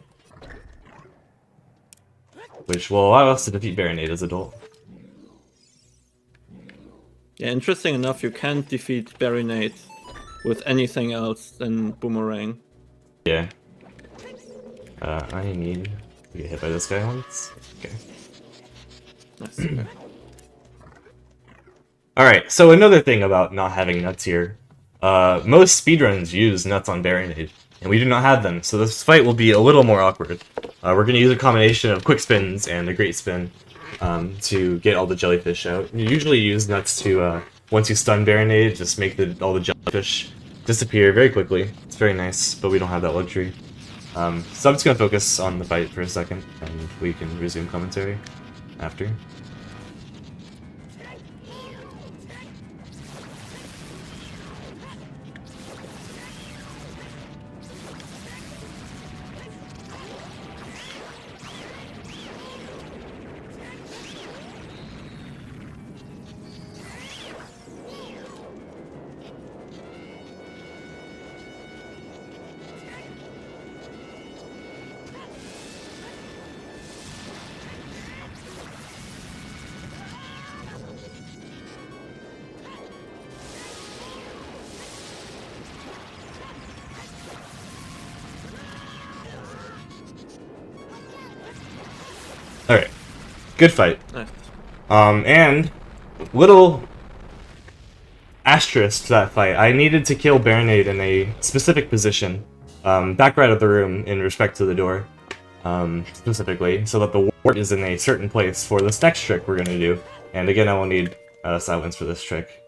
Which will allow us to defeat Baronade as adult. Yeah, interesting enough, you can't defeat Baronade with anything else than Boomerang. Yeah. I need to get hit by this guy once. Okay. Nice. Okay. Alright, so another thing about not having nuts here. Most speedruns use nuts on Baronade, and we do not have them, so this fight will be a little more awkward. We're going to use a combination of quick spins and a great spin to get all the jellyfish out. You usually use nuts to, once you stun Baronade, just make all the jellyfish disappear very quickly. It's very nice, but we don't have that luxury. So I'm just going to focus on the fight for a second, and we can resume commentary after. Alright. Good fight. Nice. And little asterisk to that fight. I needed to kill Baronade in a specific position, back right of the room in respect to the door, specifically, so that the ward is in a certain place for this next trick we're gonna do. And again, I will need silence for this trick,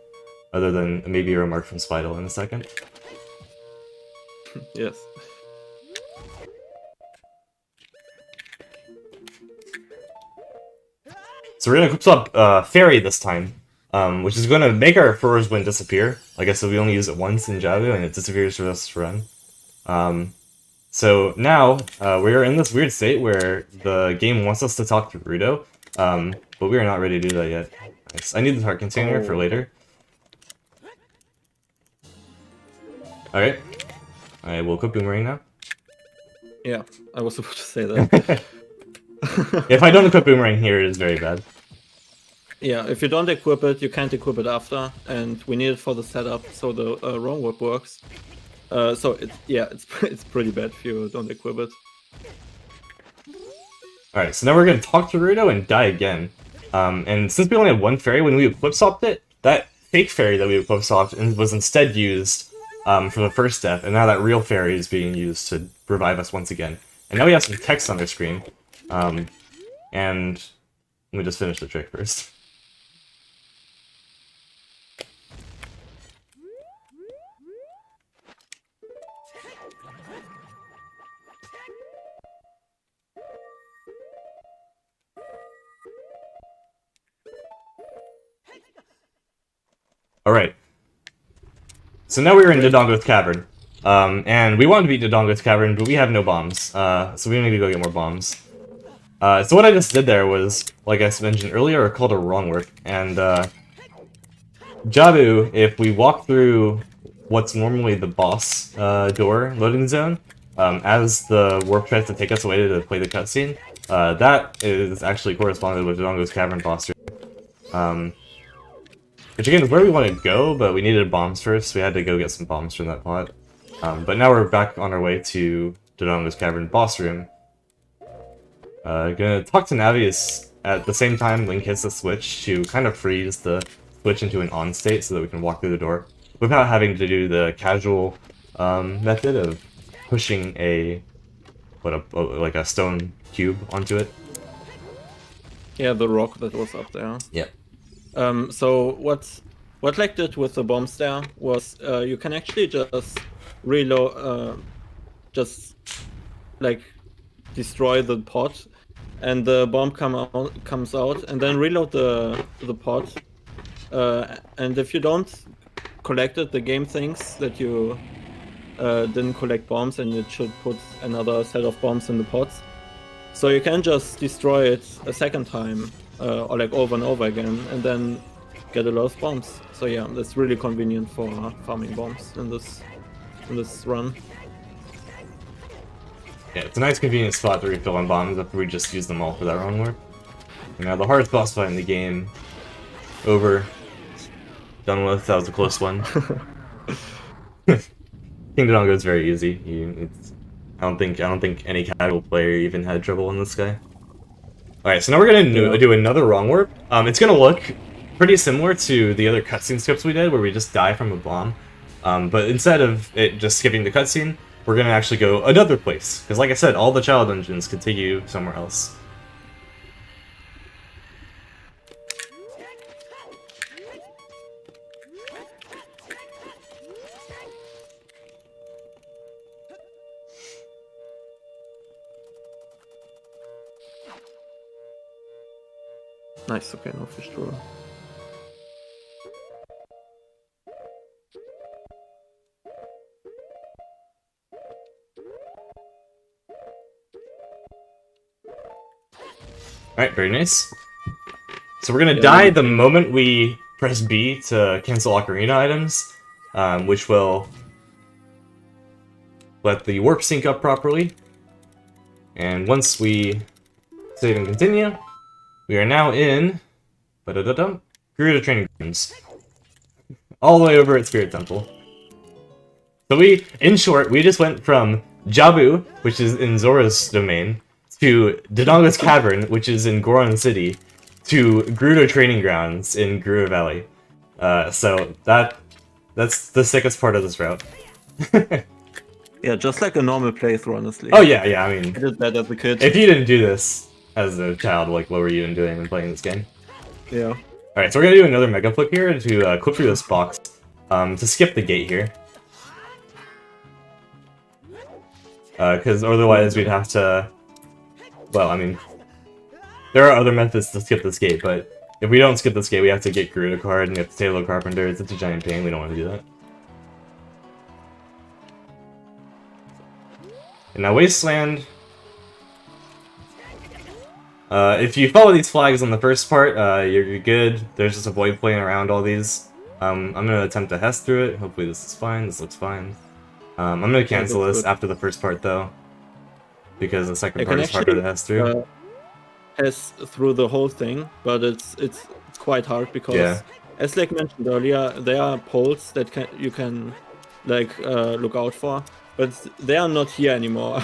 other than maybe a remark from Spidle in a second. Yes. So we're gonna equip up Fairy this time. which is going to make our Furor's Wind disappear. Like I said, we only use it once in Jabu, and it disappears for this run. So now, we're in this weird state where the game wants us to talk to Rudo, but we are not ready to do that yet. Nice. I need the heart container for later. Alright. I will equip Boomerang now. Yeah, I was about to say that. If I don't equip Boomerang here, it is very bad. Yeah, if you don't equip it, you can't equip it after, and we need it for the setup so the wrong whip works. So it's pretty bad if you don't equip it. Alright, so now we're going to talk to Rudo and die again. And since we only had one fairy, when we equip swapped it, that fake fairy that we equip swapped was instead used for the first step, and now that real fairy is being used to revive us once again. And now we have some text on our screen. And let me just finish the trick first. Alright. So now we're in Dodongo's Cavern. And we want to beat Dodongo's Cavern, but we have no bombs. So we need to go get more bombs. So what I just did there was, like I mentioned earlier, called a wrong work. And Jabu, if we walk through what's normally the boss door loading zone, as the warp tries to take us away to play the cutscene, that is actually corresponded with Dodongo's Cavern boss room. Which again is where we want to go, but we needed bombs first, so we had to go get some bombs from that pot. But now we're back on our way to Dodongo's Cavern boss room. Gonna talk to Navius at the same time Link hits the switch to kind of freeze the switch into an on state so that we can walk through the door without having to do the casual method of pushing like a stone cube onto it. Yeah, the rock that was up there. Yep. So what Lek did with the bombs there was you can actually just reload, just like destroy the pot, and the bomb comes out, and then reload the pot. And if you don't collect it, the game thinks that you didn't collect bombs, and it should put another set of bombs in the pots. So you can just destroy it a second time. Or like over and over again, and then get a lot of bombs. So yeah, that's really convenient for farming bombs in this run. Yeah, it's a nice convenient spot to refill on bombs after we just use them all for that wrong warp. And now the hardest boss fight in the game, over, done with. That was a close one. King Dodongo is very easy. I don't think any casual player even had trouble in this guy. Alright, so now we're gonna do another wrong warp. It's gonna look pretty similar to the other cutscene skips we did, where we just die from a bomb. But instead of it just skipping the cutscene, we're gonna actually go another place. Because like I said, all the child dungeons could take you somewhere else. Nice, okay, no fish drawer. Alright, very nice. So we're gonna die the moment we press B to cancel Ocarina items, which will let the warp sync up properly. And once we save and continue, we are now in Gerudo Training Grounds. All the way over at Spirit Temple. So in short, we just went from Jabu, which is in Zora's domain, to Dodongo's Cavern, which is in Goron City, to Gerudo Training Grounds in Gerudo Valley. So that's the sickest part of this route. Yeah, just like a normal playthrough, honestly. Oh yeah, I mean, I did that as a kid. if you didn't do this as a child, like, what were you even doing when playing this game? Yeah. Alright, so we're gonna do another Mega Flip here to clip through this box, to skip the gate here. Because otherwise we'd have to... Well, I mean, there are other methods to skip this gate, but if we don't skip this gate, we have to get Gerudo card and we have to Taylor Carpenter. It's a giant pain. We don't want to do that. And now Wasteland. If you follow these flags on the first part, you're good. There's just avoid playing around all these. I'm gonna attempt to Hess through it. Hopefully this is fine. This looks fine. I'm gonna cancel this after the first part though, because the second part is harder to Hess through. Hess through the whole thing, but it's quite hard because, as like mentioned earlier, there are poles that you can like look out for. But they are not here anymore.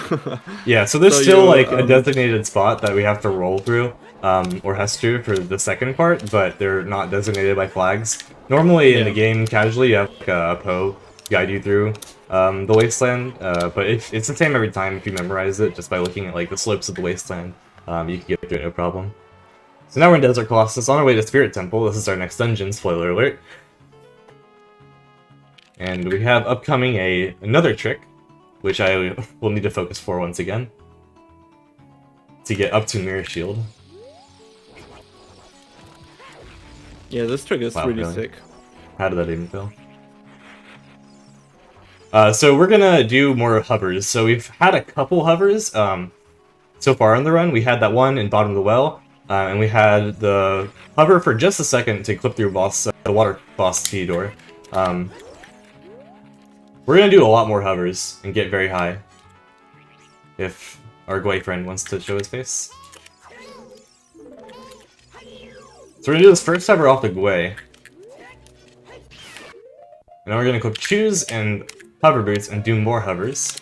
Yeah, so there's still like a designated spot that we have to roll through, or Hess through for the second part, but they're not designated by flags. Normally in the game, casually, you have like, a Poe guide you through the wasteland, but it's the same every time if you memorize it, just by looking at like the slopes of the wasteland. You can get through it no problem. So now we're in Desert Colossus, on our way to Spirit Temple. This is our next dungeon, spoiler alert. And we have upcoming another trick, which I will need to focus for once again, to get up to Mirror Shield. Yeah, this trick is really sick. How did that even fail? So we're gonna do more hovers. So we've had a couple hovers so far on the run. We had that one in bottom of the well, and we had the hover for just a second to clip through the water boss T door. We're gonna do a lot more hovers and get very high, if our Gwei friend wants to show his face. So we're gonna do this first hover off the Gwei. And then we're gonna click choose and hover boots and do more hovers.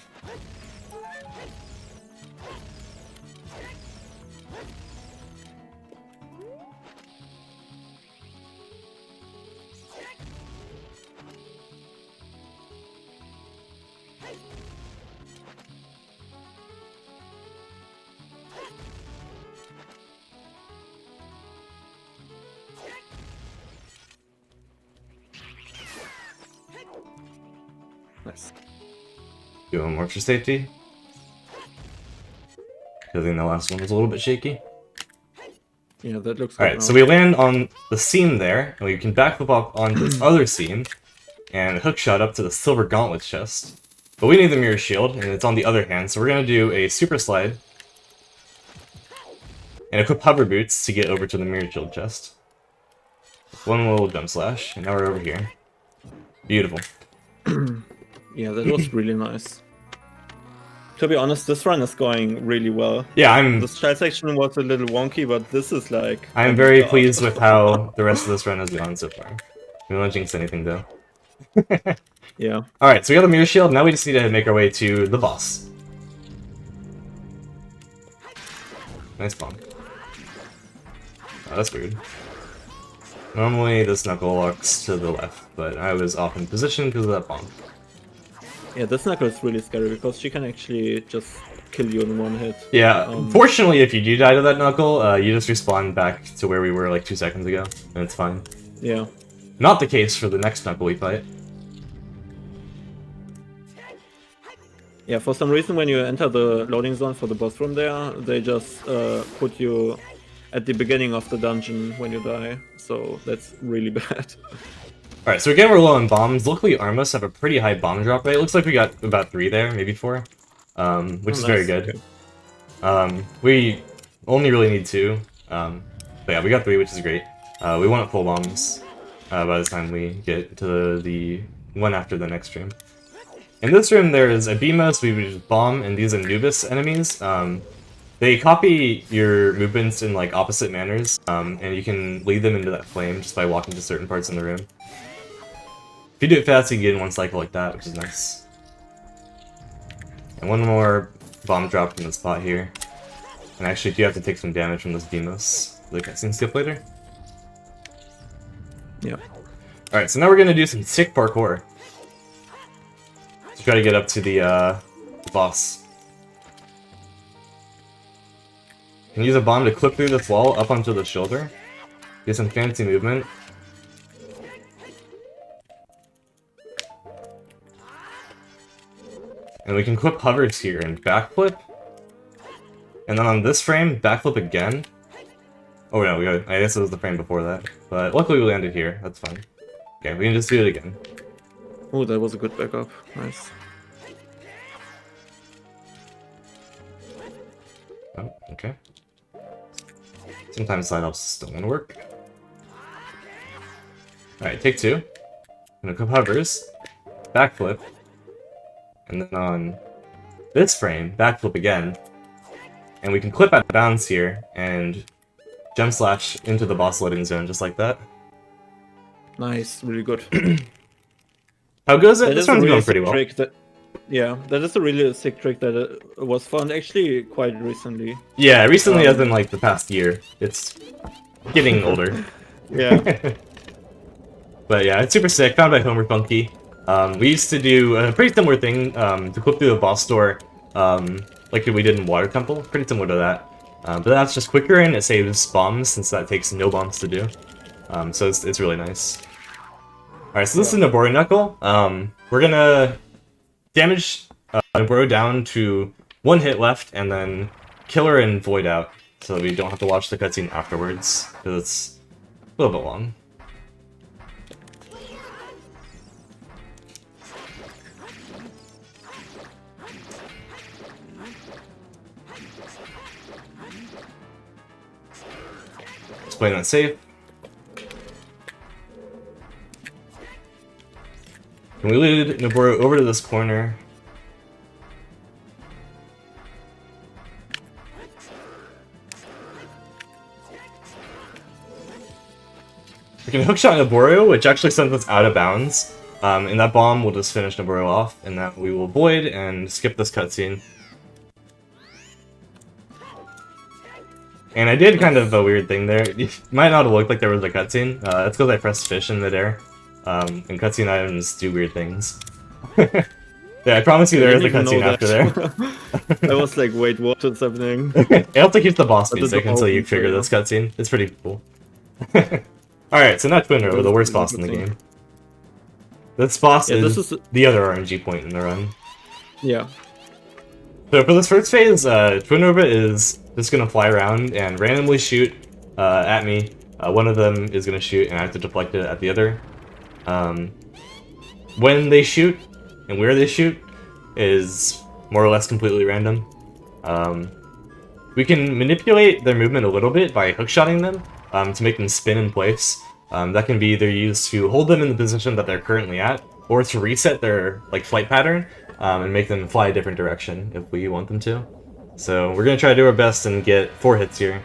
Nice. Do one more for safety. I think the last one was a little bit shaky. Yeah, that looks good. Alright, so we land on the seam there, and we can backflip up onto this other seam, and hookshot up to the Silver Gauntlet chest. But we need the Mirror Shield, and it's on the other hand, so we're gonna do a Super Slide, and equip Hover Boots to get over to the Mirror Shield chest. One little jump slash, and now we're over here. Beautiful. Yeah, that was really nice. To be honest, this run is going really well. Yeah, This child section was a little wonky, but this is like... I'm very pleased with how the rest of this run has gone so far. We won't jinx anything though. Yeah. Alright, so we got the Mirror Shield, now we just need to make our way to the boss. Nice bomb. Oh, that's weird. Normally this knuckle locks to the left, but I was off in position because of that bomb. Yeah, this knuckle is really scary because she can actually just kill you in one hit. Yeah, fortunately if you do die to that knuckle, you just respawn back to where we were like 2 seconds ago, and it's fine. Yeah. Not the case for the next knuckle we fight. Yeah, for some reason when you enter the loading zone for the boss room there, they just put you at the beginning of the dungeon when you die, so that's really bad. Alright, so again we're low on bombs. Luckily Armos have a pretty high bomb drop rate. Looks like we got about 3 there, maybe 4. Which is very good. Okay. We only really need 2. But yeah, we got 3, which is great. We want full bombs by the time we get to the one after the next room. In this room there is a Beamos, we would just bomb, and these Anubis enemies. They copy your movements in like opposite manners, and you can lead them into that flame just by walking to certain parts in the room. If you do it fast, you can get in one cycle like that, which is nice. And one more bomb drop from the spot here. And actually, you do have to take some damage from this Demos. The cutscene skip later. Yeah. Alright, so now we're gonna do some sick parkour. To try to get up to the boss. You can use a bomb to clip through this wall up onto the shoulder. Get some fancy movement. And we can clip hovers here and backflip. And then on this frame, backflip again. Oh no, I guess it was the frame before that. But luckily we landed here. That's fine. Okay, we can just do it again. Oh, that was a good backup. Nice. Oh, okay. Sometimes side ups still want to work. Alright, take two. Gonna go hovers, backflip, and then on this frame, backflip again. And we can clip out of bounds here and jump slash into the boss loading zone just like that. Nice, really good. How goes it? That This is a one's really going pretty sick well. trick that, yeah, that is a really sick trick that was found actually quite recently. Yeah, recently as in like the past year. It's getting older. Yeah. But yeah, it's super sick, found by Homer Funky. We used to do a pretty similar thing to clip through the boss door, like we did in Water Temple, pretty similar to that. But that's just quicker and it saves bombs since that takes no bombs to do. So it's really nice. Alright, so this is Noboro Knuckle. We're gonna damage Noboro down to 1 hit left and then kill her and void out so that we don't have to watch the cutscene afterwards, because it's a little bit long. Just playing that safe. And we lead Noboro over to this corner. We can hookshot Noboro, which actually sends us out of bounds. And that bomb will just finish Noboro off, and that we will void and skip this cutscene. And I did kind of a weird thing there. It might not have looked like there was a cutscene. That's because I pressed fish in midair. And cutscene items do weird things. Yeah, I promise you there is a cutscene after there. I was like, wait, what is happening? You have to keep the boss But the music door until you opens, trigger yeah. this cutscene. It's pretty cool. Alright, so not Twin Rover, the worst boss in the game. This boss Yeah, is, this is- the other RNG point in the run. Yeah. So for this first phase, Twin Rover is just gonna fly around and randomly shoot at me. One of them is gonna shoot and I have to deflect it at the other. When they shoot and where they shoot is more or less completely random. We can manipulate their movement a little bit by hookshotting them to make them spin in place. That can be either used to hold them in the position that they're currently at, or to reset their flight pattern and make them fly a different direction if we want them to. So we're gonna try to do our best and get 4 hits here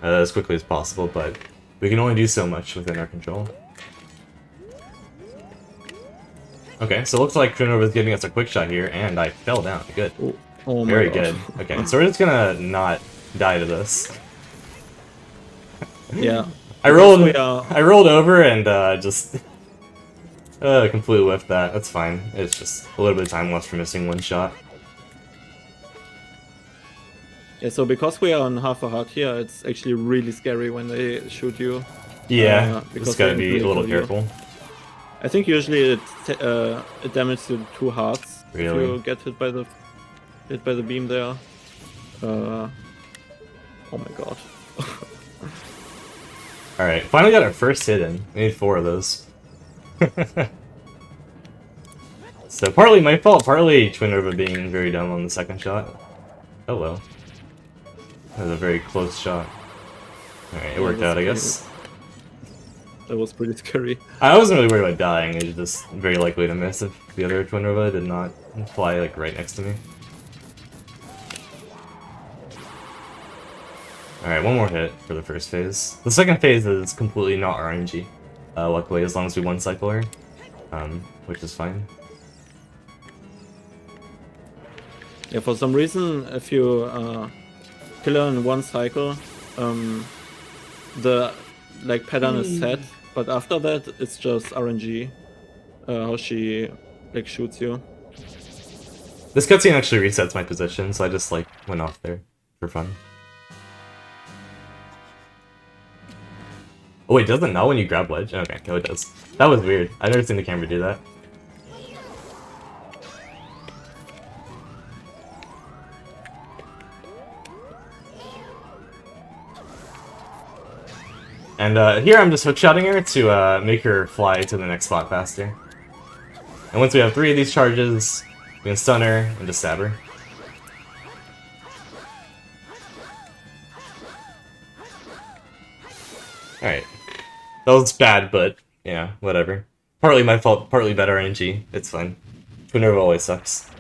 as quickly as possible, but we can only do so much within our control. Okay, so it looks like Trinova is giving us a quick shot here, and I fell down. Good. Oh my Very God. good. Okay, so we're just gonna not die to this. Yeah. I rolled we are- I rolled over and just completely whiffed that. That's fine. It's just a little bit of time left for missing 1 shot. Yeah, so because we are on half a heart here, it's actually really scary when they shoot you. Yeah, because just gotta they be a little kill you. careful. I think usually it damages you 2 hearts Really? if you get hit by the beam there. Oh my God. Alright, finally got our first hit in. We need 4 of those. So partly my fault, partly Twin Nova being very dumb on the second shot. Oh well. That was a very close shot. Alright, it worked that's out, I pretty- guess. That was pretty scary. I wasn't really worried about dying, it was just very likely to miss if the other Twin Nova did not fly right next to me. Alright, 1 more hit for the first phase. The second phase is completely not RNG, luckily, as long as we one-cycle her, which is fine. Yeah, for some reason, if you kill her in 1 cycle, the pattern is set, but after that it's just RNG how she shoots you. This cutscene actually resets my position, so I just went off there for fun. Oh wait, does it not when you grab ledge? Okay, no it does. That was weird. I've never seen the camera do that. And here I'm just hookshotting her to make her fly to the next spot faster. And once we have 3 of these charges, we can stun her and just stab her. Alright. That was bad, but, yeah, whatever. Partly my fault, partly bad RNG. It's fine. Minerva always sucks.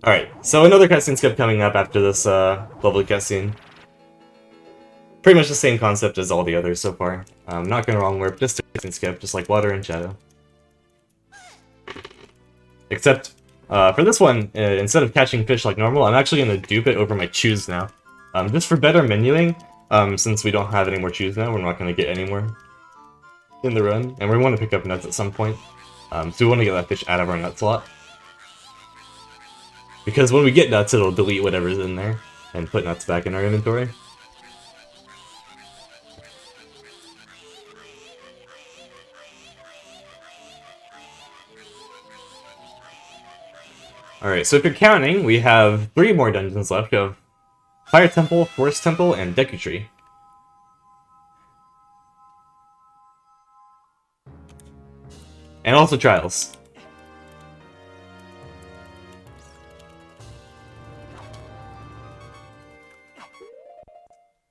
Alright, so another cutscene skip coming up after this lovely cutscene. Pretty much the same concept as all the others so far. Not gonna wrong warp, just a cutscene skip, just like Water and Shadow. Except, for this one, instead of catching fish like normal, I'm actually gonna dupe it over my choose now. Just for better menuing, since we don't have any more choose now, we're not gonna get any more in the run, and we want to pick up nuts at some point. So we want to get that fish out of our nut slot. Because when we get nuts, it'll delete whatever's in there, and put nuts back in our inventory. Alright, so if you're counting, we have 3 more dungeons left. We have Fire Temple, Forest Temple, and Deku Tree. And also Trials.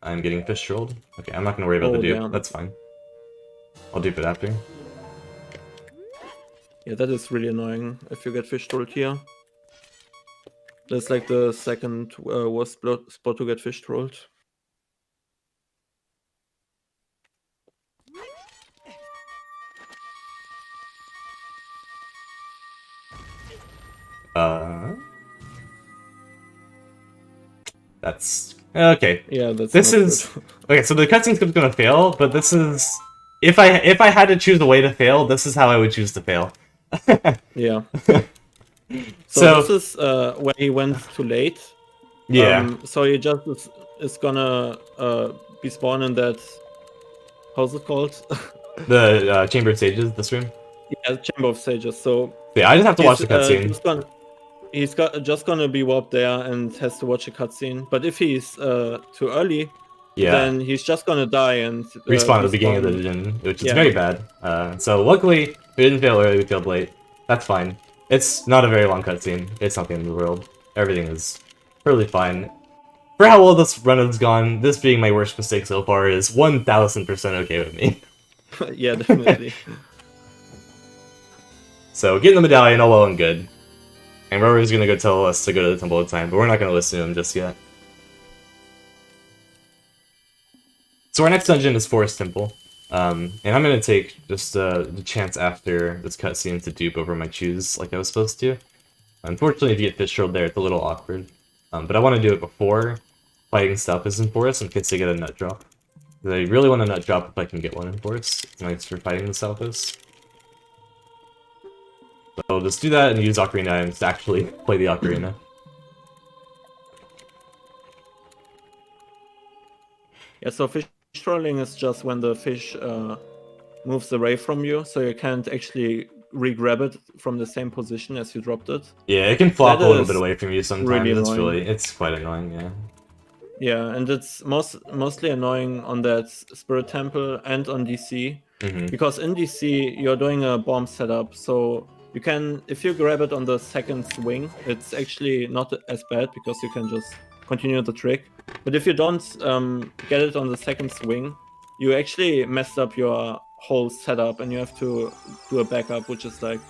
I'm getting fish trolled. Okay, I'm not gonna worry about the dupe. Damn. That's fine. I'll dupe it after. Yeah, that is really annoying if you get fish trolled here. That's like the second worst spot to get fish trolled. That's okay. Yeah, that's This not is good. okay. So the cutscene's gonna fail, but this is if I had to choose a way to fail, this is how I would choose to fail. Yeah. So this is when he went too late. yeah, So he just is gonna be spawned in that. How's it called? the Chamber of Sages, this room. Yeah, Chamber of Sages. So Yeah, I just have to watch the cutscene. just gonna be warped there and has to watch a cutscene. But if he's too early, Yeah, then he's just gonna die and respawn at the despawn. beginning of the dungeon, which is Yeah. very bad. So luckily, we didn't fail early, we failed late. That's fine. It's not a very long cutscene. It's not the end of the world. Everything is perfectly fine. For how well this run has gone, this being my worst mistake so far is 1000% okay with me. Yeah, definitely. So getting the medallion, all well and good. And Rory's gonna go tell us to go to the Temple of Time, but we're not gonna listen to him just yet. So our next dungeon is Forest Temple. And I'm gonna take just the chance after this cutscene to dupe over my choose like I was supposed to. Unfortunately, if you get fish trolled there, it's a little awkward. But I want to do it before fighting Stalfus in Forest in case I get a nut drop. I really want a nut drop if I can get one in Forest. It's nice for fighting the Stalfus. So I'll just do that and use Ocarina items to actually play the Ocarina. Yeah, so fish trolling is just when the fish moves away from you, so you can't actually re-grab it from the same position as you dropped it. Yeah, it can flop That a little is bit away from you sometimes. really It's annoying. quite annoying, yeah. Yeah, and it's mostly annoying on that Spirit Temple and on DC, Hmm. because in DC you're doing a bomb setup, so you can, if you grab it on the second swing, it's actually not as bad because you can just continue the trick. But if you don't get it on the second swing, you actually messed up your whole setup and you have to do a backup, which is like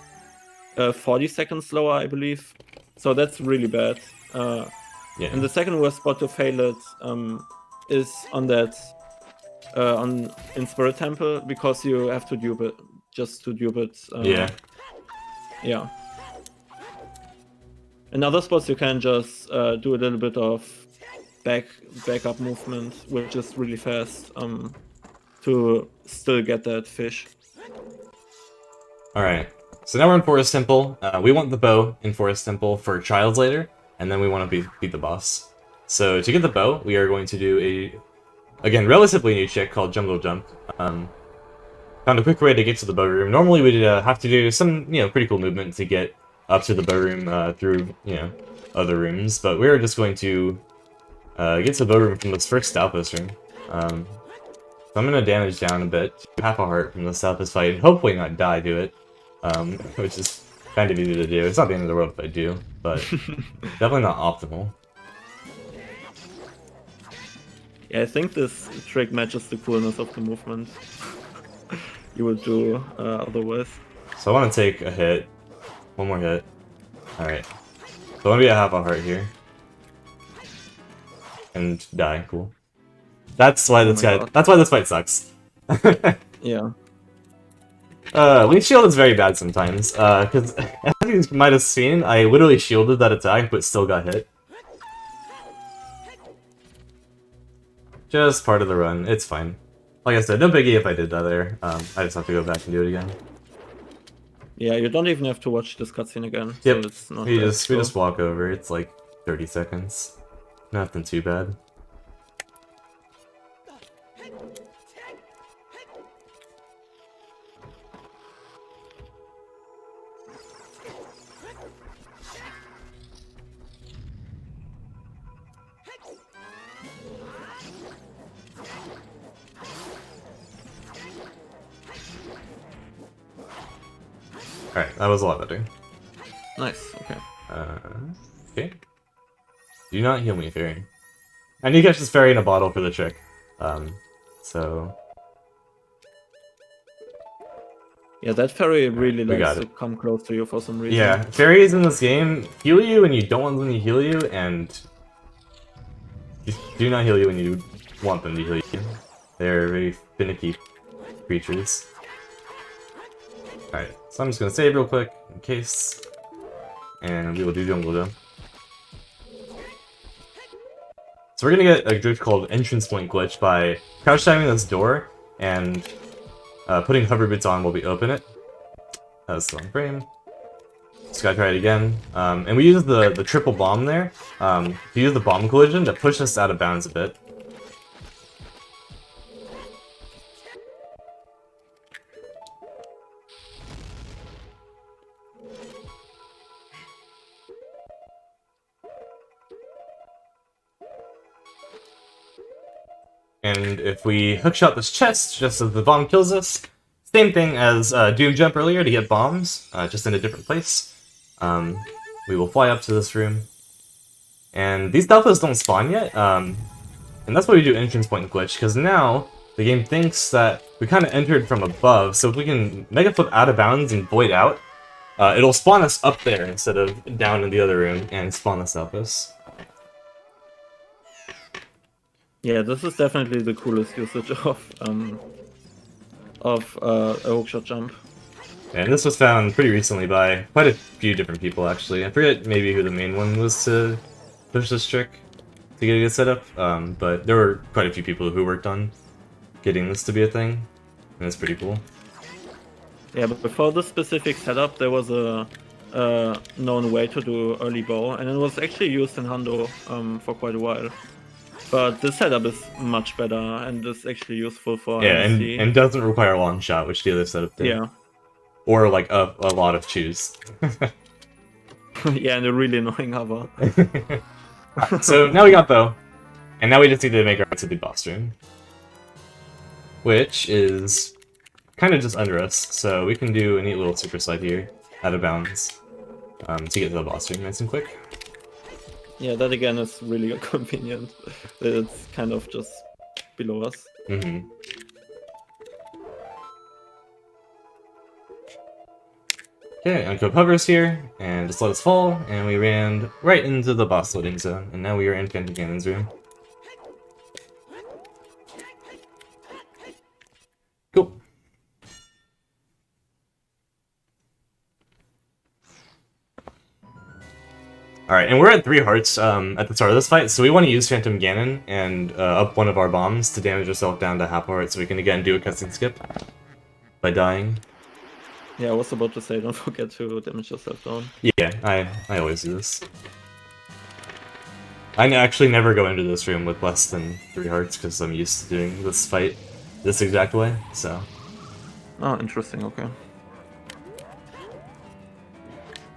40 seconds slower, I believe. So that's really bad. Yeah. And the second worst spot to fail it is on that in Spirit Temple, because you have to dupe it just to dupe it. Yeah. Yeah. In other spots you can just do a little bit of backup movement, which is really fast to still get that fish. Alright, so now we're in Forest Temple. We want the bow in Forest Temple for trials later, and then we want to beat the boss. So to get the bow, we are going to do a, again, relatively new trick called Jungle Jump. Found a quick way to get to the bow room. Normally we'd have to do some, pretty cool movement to get up to the bow room through, other rooms, but we're just going to get to the bow room from this first Stalfus room. So I'm gonna damage down a bit, half a heart from the Southwest fight, and hopefully not die to it, which is kind of easy to do. It's not the end of the world if I do, but definitely not optimal. Yeah, I think this trick matches the coolness of the movement you would do otherwise. So I want to take a hit, one more hit. Alright, so I want to be at half a heart here. And die, cool. That's why this guy. God. That's why this fight sucks. Yeah. Leech shield is very bad sometimes. Because as you might have seen, I literally shielded that attack, but still got hit. Just part of the run. It's fine. Like I said, no biggie if I did that there. I just have to go back and do it again. Yeah, you don't even have to watch this cutscene again. Yep. So it's not We that just slow. walk over. It's like 30 seconds. Nothing too bad. Alright, that was a lot better. Nice, okay. Okay. Do not heal me, fairy. I need to catch this fairy in a bottle for the trick. So... Yeah, that fairy really we likes got to come close to you for some reason. yeah, fairies in this game heal you when you don't want them to heal you, and just do not heal you when you want them to heal you. They're very finicky creatures. Alright, so I'm just gonna save real quick, in case, and we will do jungle jump. So we're gonna get a glitch called Entrance Point Glitch by crouch timing this door and putting hover boots on while we open it. That's the wrong frame. Just gotta try it again. And we use the triple bomb there. To use the bomb collision to push us out of bounds a bit. And if we hookshot this chest, just as the bomb kills us, same thing as Doom Jump earlier to get bombs, just in a different place. We will fly up to this room. And these Deltas don't spawn yet, and that's why we do Entrance Point Glitch, because now the game thinks that we kind of entered from above, so if we can Mega Flip out of bounds and void out, it'll spawn us up there instead of down in the other room and spawn us Deltas. Yeah, this is definitely the coolest usage of a hookshot jump. And this was found pretty recently by quite a few different people, actually. I forget maybe who the main one was to push this trick to get it set up, but there were quite a few people who worked on getting this to be a thing, and it's pretty cool. Yeah, but before this specific setup, there was a known way to do early bow, and it was actually used in Hando for quite a while. But this setup is much better, and is actually useful for Yeah, MST. and doesn't require a long shot, which the other setup did. Yeah. Or like a lot of chews. Yeah, and a really annoying hover. So now we got bow, and now we just need to make our way to the boss room, which is kind of just under us. So we can do a neat little super slide here, out of bounds, to get to the boss room nice and quick. Yeah, that again is really convenient. It's kind of just below us. Mm-hmm. Okay, uncode hovers here, and just let us fall, and we ran right into the boss loading zone, and now we are in Phantom Cannon's room. Cool. Alright, and we're at 3 hearts at the start of this fight, so we want to use Phantom Ganon and up one of our bombs to damage ourselves down to half a heart so we can again do a cutscene skip by dying. Yeah, I was about to say, don't forget to damage yourself down. Yeah, I always do this. I actually never go into this room with less than 3 hearts because I'm used to doing this fight this exact way, so... Oh, interesting, okay.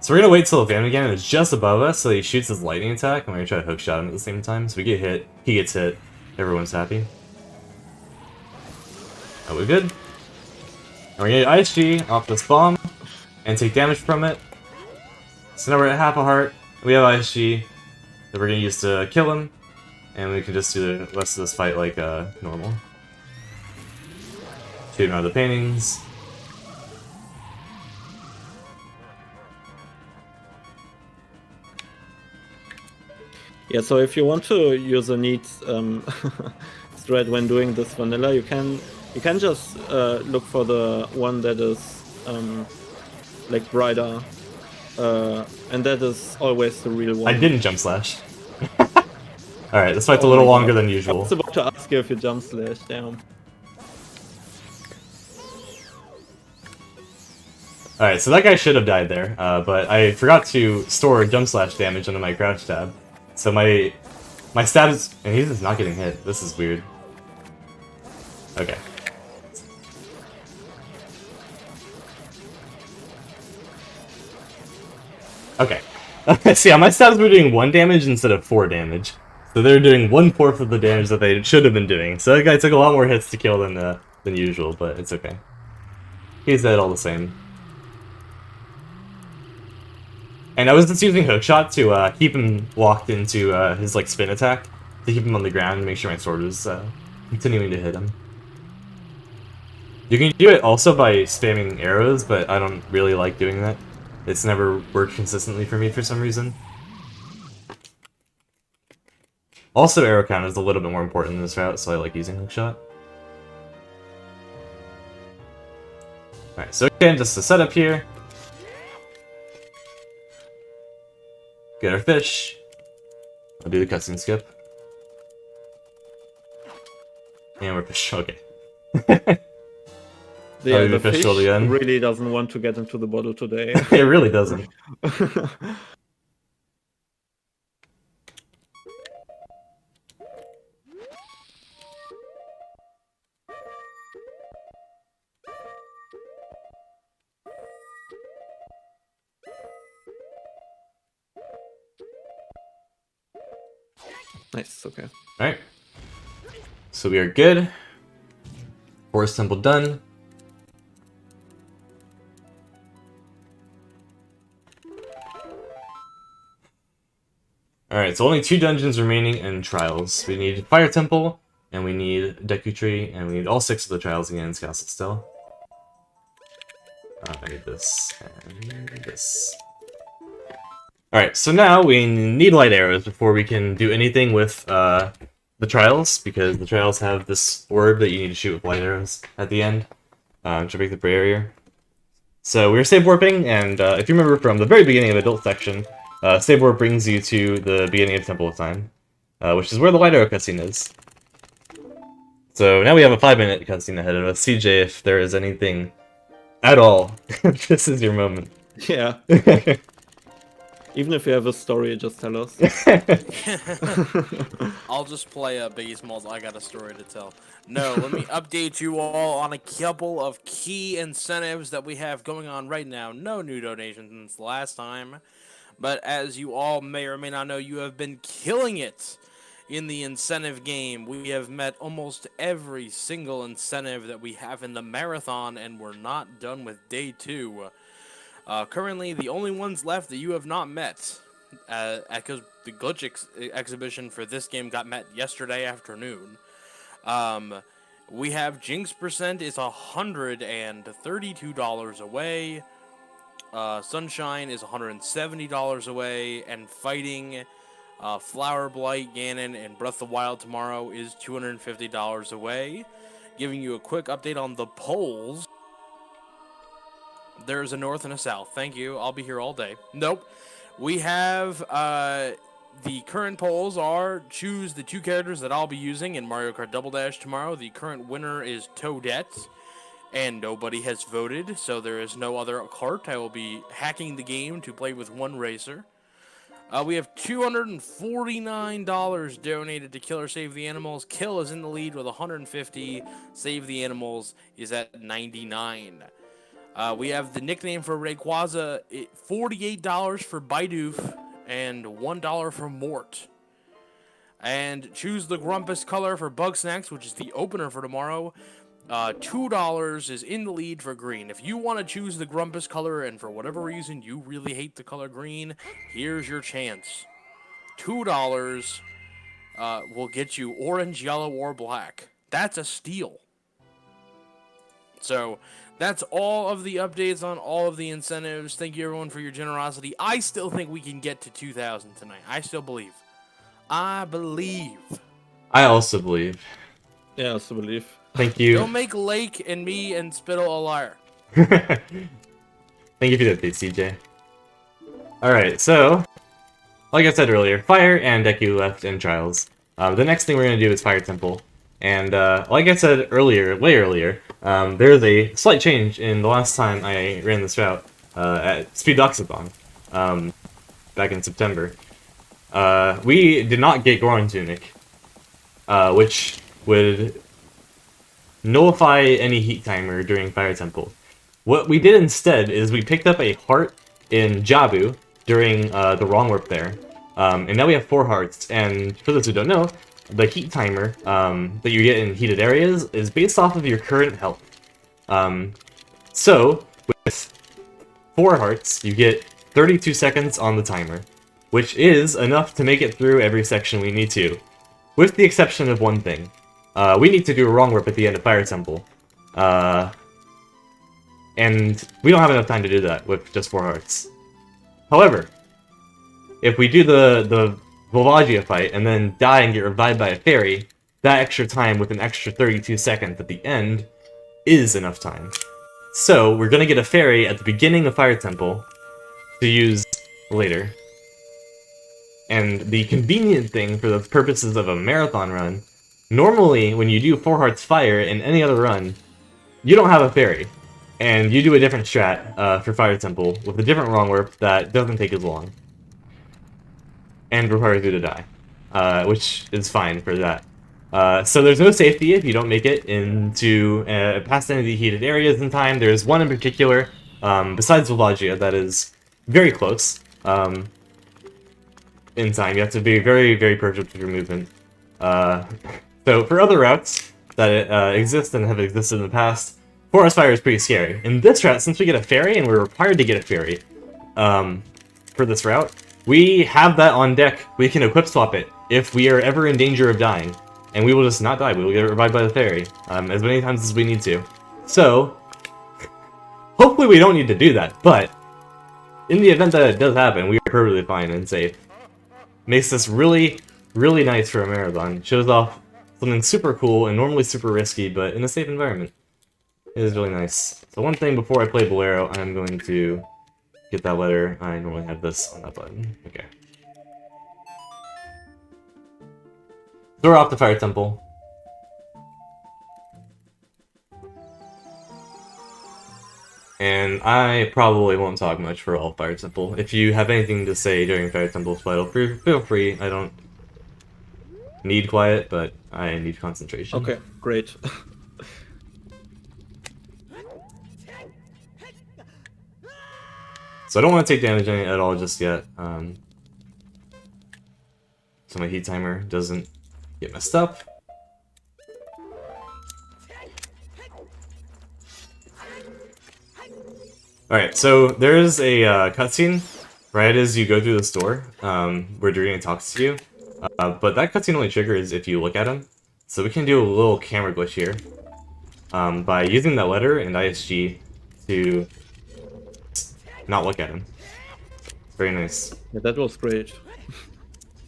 So we're gonna wait till the Phantom Ganon is just above us so he shoots his lightning attack, and we're gonna try to hookshot him at the same time. So we get hit, he gets hit, everyone's happy. Oh, we're good. And we're gonna get ISG off this bomb and take damage from it. So now we're at half a heart. We have ISG that we're gonna use to kill him, and we can just do the rest of this fight like normal. Shoot him out of the paintings. Yeah, so if you want to use a neat thread when doing this vanilla, you can just look for the one that is like brighter, and that is always the real one. I didn't jump slash. Alright, this fight's a little longer than I usual. was about to ask you if you jump slash, damn. Alright, so that guy should have died there, but I forgot to store jump slash damage under my crouch tab. So my stab is... and he's just not getting hit. This is weird. Okay. Okay. See, my stabs were doing 1 damage instead of 4 damage. So they're doing 1/4 of the damage that they should have been doing. So that guy took a lot more hits to kill than usual, but it's okay. He's dead all the same. And I was just using hookshot to keep him locked into his like spin attack, to keep him on the ground and make sure my sword was continuing to hit him. You can do it also by spamming arrows, but I don't really like doing that. It's never worked consistently for me for some reason. Also, arrow count is a little bit more important in this route, so I like using hookshot. Alright, so again, just to set up here. Get our fish. I'll do the cutscene skip. And we're fish. Okay. The fish fish rolled again. really doesn't want to get into the bottle today. It really doesn't. Nice, okay. Alright. So we are good. Forest Temple done. Alright, so only 2 dungeons remaining in Trials. We need Fire Temple, and we need Deku Tree, and we need all 6 of the Trials again in Castle still. I need this, and this. Alright, so now we need light arrows before we can do anything with the Trials, because the Trials have this orb that you need to shoot with light arrows at the end to break the barrier. So we were save warping, and if you remember from the very beginning of Adult Section, save warp brings you to the beginning of Temple of Time, which is where the light arrow cutscene is. So now we have a 5-minute cutscene ahead of us. CJ, if there is anything at all, this is your moment. Yeah. Even if you have a story, just tell us. I'll just play Biggie Smalls. I got a story to tell. No, let me update you all on a couple of key incentives that we have going on right now. No new donations since last time. But as you all may or may not know, you have been killing it in the incentive game. We have met almost every single incentive that we have in the marathon, and we're not done with day 2. Currently, the only ones left that you have not met, because the glitch exhibition for this game got met yesterday afternoon. We have Jinx percent is $132 away. Sunshine is $170 away, and fighting Flower Blight, Ganon, and Breath of the Wild tomorrow is $250 away. Giving you a quick update on the polls. There's a north and a south. Thank you. I'll be here all day. Nope. We have the current polls are choose the 2 characters that I'll be using in Mario Kart Double Dash tomorrow. The current winner is Toadette, and nobody has voted, so there is no other cart. I will be hacking the game to play with 1 racer. We have $249 donated to Kill or Save the Animals. Kill is in the lead with $150. Save the Animals is at $99. We have the nickname for Rayquaza, $48 for Bidoof, and $1 for Mort. And choose the Grumpus color for Bug Snacks, which is the opener for tomorrow. $2 is in the lead for green. If you want to choose the Grumpus color and for whatever reason you really hate the color green, here's your chance. $2 will get you orange, yellow, or black. That's a steal. So that's all of the updates on all of the incentives. Thank you everyone for your generosity. I still think we can get to 2,000 tonight. I still believe. I believe. I also believe. Yeah, I also believe. Thank you. Don't make Lake and me and Spittle a liar. Thank you for the update, CJ. Alright, so, like I said earlier, Fire and Deku left in Trials. The next thing we're going to do is Fire Temple. And like I said earlier, way earlier, there's a slight change in the last time I ran this route at Speed Doxathon back in September. We did not get Goron Tunic, which would nullify any heat timer during Fire Temple. What we did instead is we picked up a heart in Jabu during the wrong warp there. And now we have 4 hearts, and for those who don't know, the heat timer that you get in heated areas is based off of your current health. So, with 4 hearts, you get 32 seconds on the timer, which is enough to make it through every section we need to, with the exception of one thing. We need to do a wrong warp at the end of Fire Temple. And we don't have enough time to do that with just 4 hearts. However, if we do the Volvagia fight and then die and get revived by a fairy, that extra time with an extra 32 seconds at the end is enough time. So, we're gonna get a fairy at the beginning of Fire Temple to use later. And the convenient thing for the purposes of a marathon run, normally when you do 4 hearts fire in any other run, you don't have a fairy. And you do a different strat for Fire Temple with a different wrong warp that doesn't take as long. And requires you to die, which is fine for that. So there's no safety if you don't make it into past any of the heated areas in time. There's one in particular, besides Volvagia, that is very close in time. You have to be very, very perfect with your movement. So for other routes that exist and have existed in the past, Forest Fire is pretty scary. In this route, since we get a fairy, and we're required to get a fairy for this route, we have that on deck. We can equip swap it if we are ever in danger of dying. And we will just not die. We will get revived by the fairy as many times as we need to. So, hopefully we don't need to do that. But, in the event that it does happen, we are perfectly fine and safe. Makes this really, really nice for a marathon. Shows off something super cool and normally super risky, but in a safe environment. It is really nice. So one thing before I play Bolero, I'm going to get that letter. I normally have this on that button. Okay. So we're off to Fire Temple. And I probably won't talk much for all Fire Temple. If you have anything to say during Fire Temple's fight, feel free. I don't need quiet, but I need concentration. Okay, great. So I don't want to take damage at all just yet. So my heat timer doesn't get messed up. Alright, so there's a cutscene right as you go through the store where Dorina talks to you. But that cutscene only triggers if you look at him. So we can do a little camera glitch here by using that letter and ISG to not look at him. Very nice. Yeah, that was great.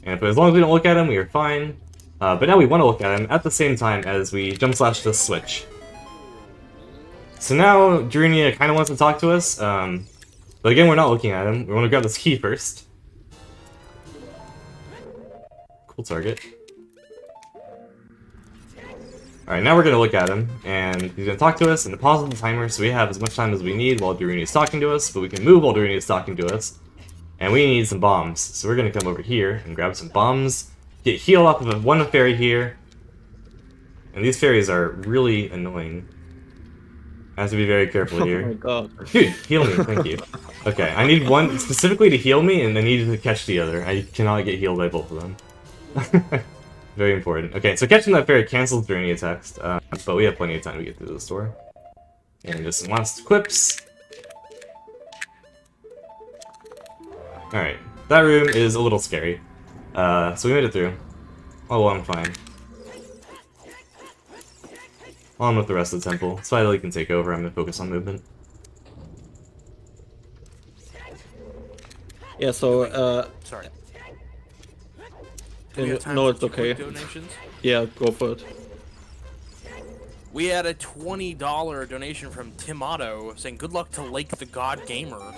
And as long as we don't look at him, we are fine. But now we want to look at him at the same time as we jump slash this switch. So now Dorina kind of wants to talk to us, but again we're not looking at him. We want to grab this key first. Cool target. Alright, now we're going to look at him, and he's going to talk to us and pause the timer so we have as much time as we need while Dorina is talking to us, but we can move while Dorina is talking to us. And we need some bombs, so we're going to come over here and grab some bombs, get heal off of one fairy here, and these fairies are really annoying. I have to be very careful here. Oh my god. Dude, heal me, thank you. Okay, I need one specifically to heal me, and I need to catch the other. I cannot get healed by both of them. very important. Okay, so catching that fairy cancels journey attacks, but we have plenty of time to get through the store. And just some last equips. Alright, that room is a little scary. So we made it through. Oh, well, I'm fine. On with the rest of the temple. Spidey can take over, I'm gonna focus on movement. Yeah, so, Sorry. Do we have time no, for it's 2 okay. quick donations? Yeah, go for it. We had a $20 donation from Tim Otto saying good luck to Lake the God Gamer.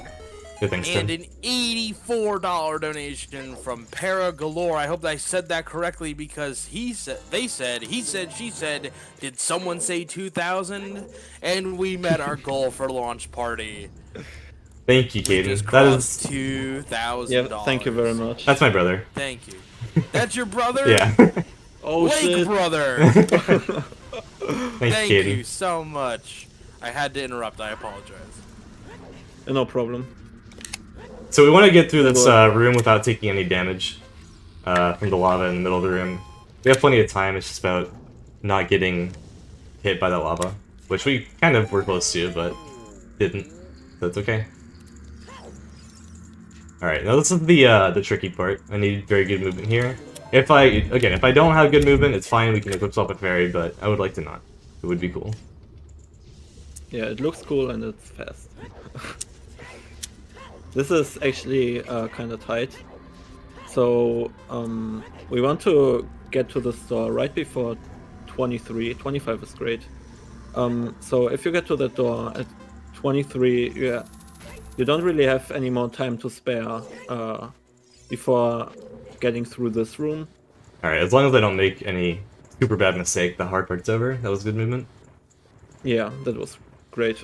Good thanks, Tim. And an $84 donation from Para Galore. I hope I said that correctly because he said, she said, did someone say 2,000? And we met our goal for launch party. Thank you, We Caden. just That crossed is... $2,000. Yeah, thank you very much. That's my brother. Thank you. That's your brother? Yeah. Oh, Lake shit. brother. Thanks, Thank Caden. you so much. I had to interrupt. I apologize. No problem. So we want to get through this room without taking any damage from the lava in the middle of the room. We have plenty of time, it's just about not getting hit by that lava. Which we kind of were close to, but didn't. So it's okay. Alright, now this is the tricky part. I need very good movement here. If I don't have good movement, it's fine, we can equip swap a fairy, but I would like to not. It would be cool. Yeah, it looks cool and it's fast. This is actually kind of tight. So we want to get to the store right before 23. 25 is great. So if you get to the door at 23, you don't really have any more time to spare before getting through this room. Alright, as long as I don't make any super bad mistake, the hard part's over. That was good movement. Yeah, that was great.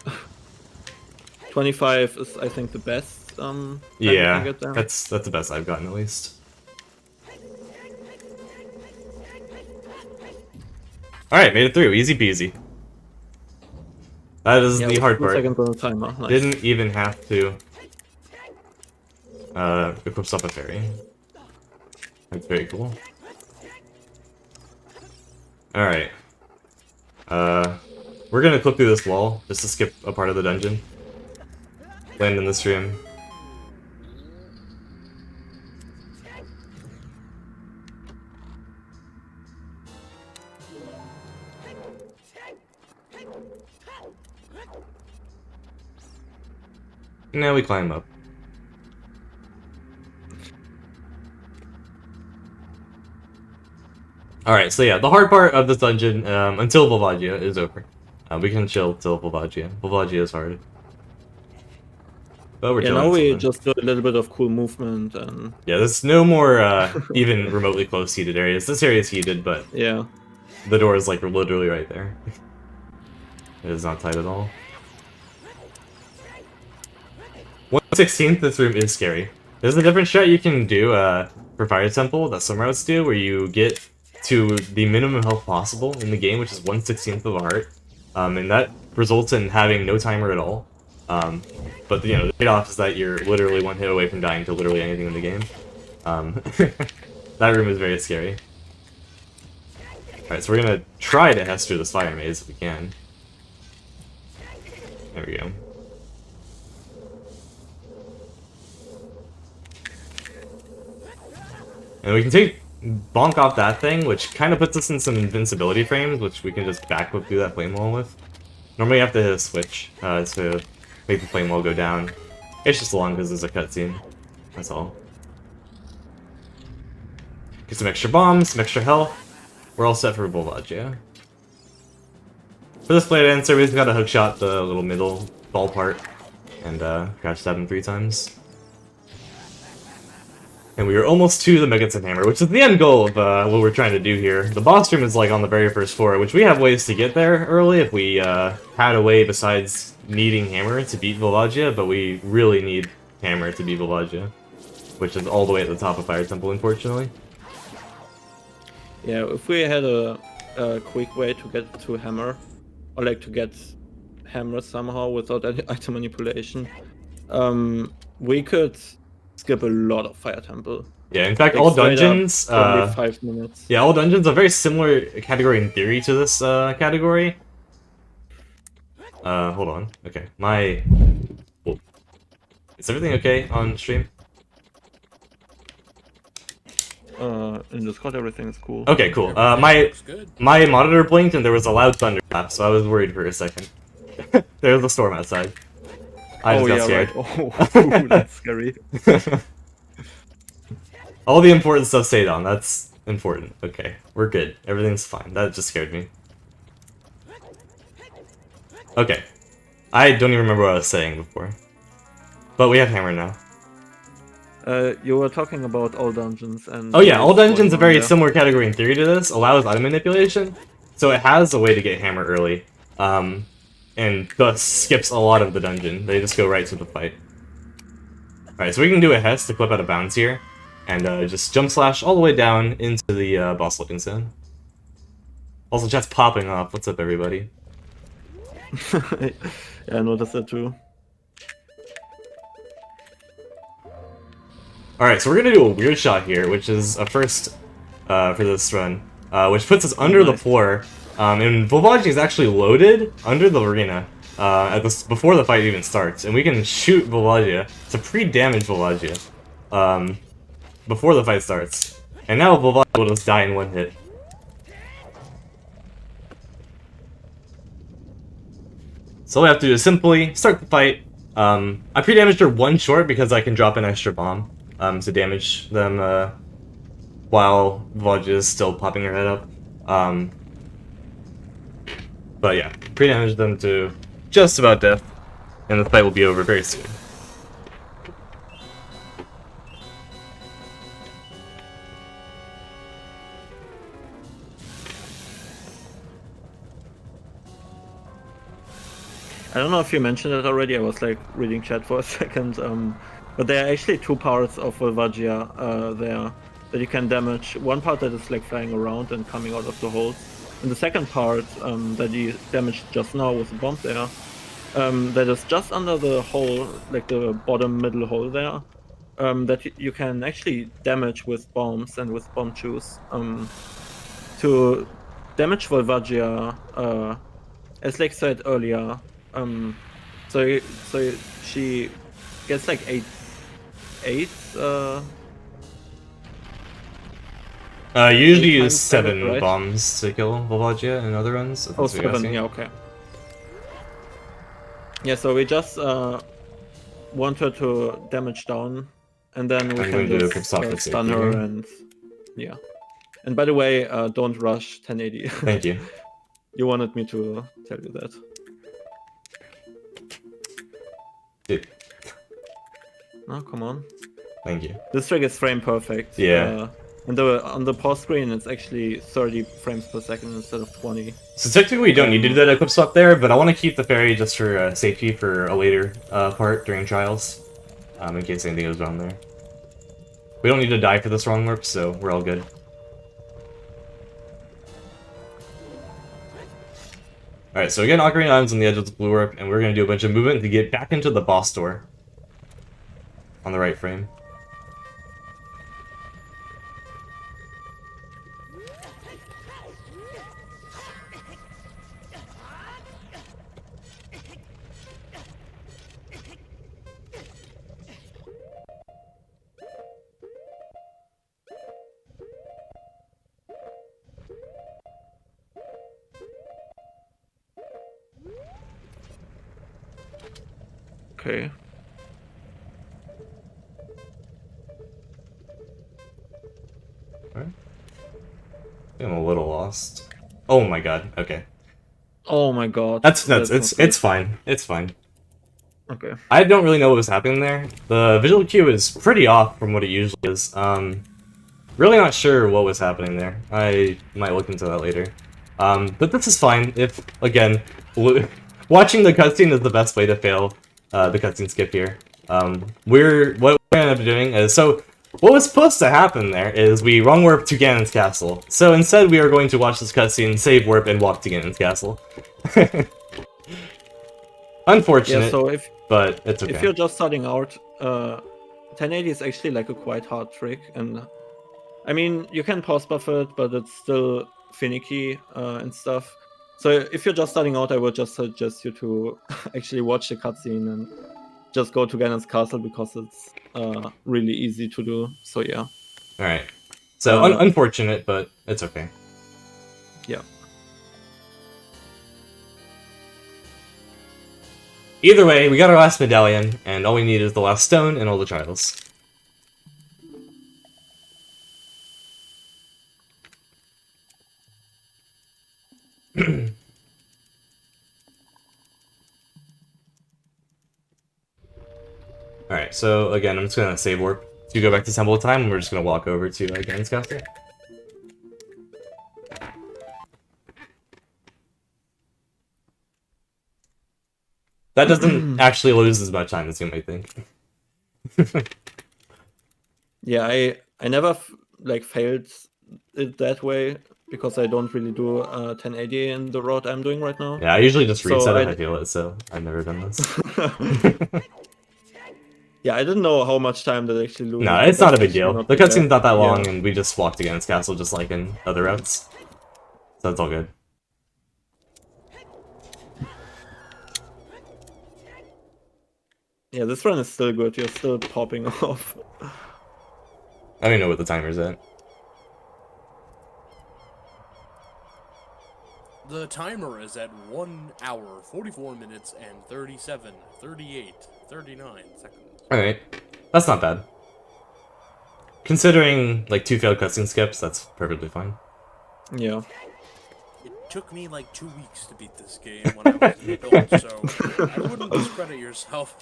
25 is, I think, the best. Time you can Yeah, get there. that's the best I've gotten at least. Alright, made it through. Easy peasy. That is Yeah, the with hard 2 part. seconds on the timer. Nice. Didn't even have to equip up a fairy. That's very cool. Alright. We're gonna clip through this wall just to skip a part of the dungeon. Land in this room. Now we climb up. Alright, so yeah, the hard part of this dungeon, until Volvagia is over. We can chill till Volvagia. Volvagia is hard. But we're Yeah, chilling. now we until then. just do a little bit of cool movement and Yeah, there's no more even remotely close heated areas. This area is heated, but yeah. the door is like literally right there. It is not tight at all. 1/16th, this room is scary. There's a different strat you can do for Fire Temple that some routes do, where you get to the minimum health possible in the game, which is 1/16th of a heart. And that results in having no timer at all. But you know, the trade-off is that you're literally one hit away from dying to literally anything in the game. That room is very scary. Alright, so we're gonna try to Hester this fire maze if we can. There we go. And we can take bonk off that thing, which kind of puts us in some invincibility frames, which we can just backflip through that flame wall with. Normally you have to hit a switch to make the flame wall go down. It's just long because there's a cutscene. That's all. Get some extra bombs, some extra health. We're all set for Volvagia. For this blade answer, we just gotta hookshot the little middle ball part and crouch stab him 3 times. And we are almost to the Megaton Hammer, which is the end goal of what we're trying to do here. The boss room is like on the very first floor, which we have ways to get there early if we had a way besides needing Hammer to beat Volvagia, but we really need Hammer to beat Volvagia, which is all the way at the top of Fire Temple, unfortunately. Yeah, if we had a quick way to get to Hammer, or like to get Hammer somehow without any item manipulation, we could skip a lot of Fire Temple. Yeah, in fact, Like, all straight up, dungeons, probably 5 minutes. yeah, all dungeons are very similar category in theory to this category. Hold on. Okay, oh. Is everything okay on stream? In Discord, everything is cool. Okay, cool. Everything looks good. My monitor blinked and there was a loud thunderclap, so I was worried for a second. There was a storm outside. I just got scared. Right. Oh, that's scary. All the important stuff stayed on. That's important. Okay, we're good. Everything's fine. That just scared me. Okay. I don't even remember what I was saying before. But we have hammer now. You were talking about all dungeons and... Oh yeah, all dungeons are very there. similar category in theory to this. Allows item manipulation. So it has a way to get hammer early. And thus skips a lot of the dungeon. They just go right to the fight. Alright, so we can do a Hess to clip out of bounds here. And just jump slash all the way down into the boss looking zone. Also, chat's popping off. What's up, everybody? Yeah, I noticed that too. Alright, so we're gonna do a weird shot here, which is a first for this run. Which puts us under the floor. And Volvagia is actually loaded under the arena before the fight even starts. And we can shoot Volvagia to pre-damage Volvagia before the fight starts. And now Volvagia will just die in one hit. So all we have to do is simply start the fight. I pre-damaged her one short because I can drop an extra bomb to damage them while Volvagia is still popping her head up. But yeah, pre-damage them to just about death, and the fight will be over very soon. I don't know if you mentioned it already, I was like reading chat for a second, but there are actually two parts of Volvagia there that you can damage. One part that is like flying around and coming out of the holes, and the second part that you damaged just now with the bomb there, that is just under the hole, like the bottom middle hole there, that you can actually damage with bombs and with bomb juice. To damage Volvagia, as like said earlier, so she gets like eight usually times use 7 damage, right? bombs to kill Volvagia in other runs. if Oh, that's what you're 7, asking. yeah, okay. Yeah, so we just want her to damage down, and then we I'm can going to just quick stop the stun safety her, here. and yeah. And by the way, don't rush 1080. Thank you. You wanted me to tell you that. Dude, Oh, come on. thank you. This trick is frame perfect. Yeah. And on the pause screen, it's actually 30 frames per second instead of 20. So technically we don't need to do that equip swap there, but I want to keep the fairy just for safety for a later part during trials, in case anything goes wrong there. We don't need to die for this wrong warp, so we're all good. Alright, so again, Ocarina Island's on the edge of the blue warp, and we're going to do a bunch of movement to get back into the boss door on the right frame. Okay. I'm a little lost. Oh my god, okay. Oh my god. It's not fine. It's fine. good. Okay. I don't really know what was happening there. The visual cue is pretty off from what it usually is. Really not sure what was happening there. I might look into that later. But this is fine if, again, watching the cutscene is the best way to fail the cutscene skip here. What we're gonna end up doing is, so what was supposed to happen there is we wrong warp to Ganon's castle. So instead we are going to watch this cutscene, save warp, and walk to Ganon's castle. Unfortunate, Yeah, so if but it's okay. you're just starting out, 1080 is actually like a quite hard trick, and I mean you can pause buffer it, but it's still finicky and stuff. So if you're just starting out, I would just suggest you to actually watch the cutscene and just go to Ganon's castle because it's really easy to do. So yeah. All right. So unfortunate, but it's okay. Yeah. Either way, we got our last medallion, and all we need is the last stone and all the trials. Alright, so again, I'm just gonna save warp to go back to Temple of Time, and we're just gonna walk over to Ganon's castle. That doesn't actually lose as much time as you might think. Yeah, I never like failed it that way because I don't really do 1080 in the route I'm doing right now. Yeah, I usually just reset So it, I feel it, so I've never done this. Yeah, I didn't know how much time that actually loses. No, it's not a big deal. Not The too cutscene's bad. not that long, Yeah. and we just walked against castle just like in other routes. So that's all good. Yeah, this run is still good. You're still popping off. I don't even know what the timer's at. The timer is at 1 hour, 44 minutes, and 37, 38, 39 seconds. Alright. That's not bad. Considering, like, 2 failed cutscene skips, that's perfectly fine. Yeah. It took me like 2 weeks to beat this game when I was an adult, so I wouldn't discredit yourself.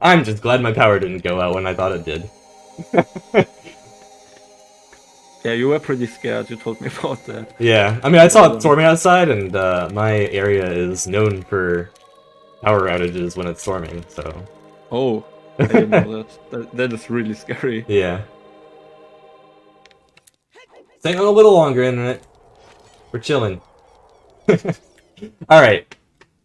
I'm just glad my power didn't go out when I thought it did. Yeah, you were pretty scared. You told me about that. Yeah, I mean, I saw it storming outside, and my area is known for power outages when it's storming, so... Oh, I didn't know that is really scary. Yeah. Staying on a little longer, internet. We're chilling. Alright.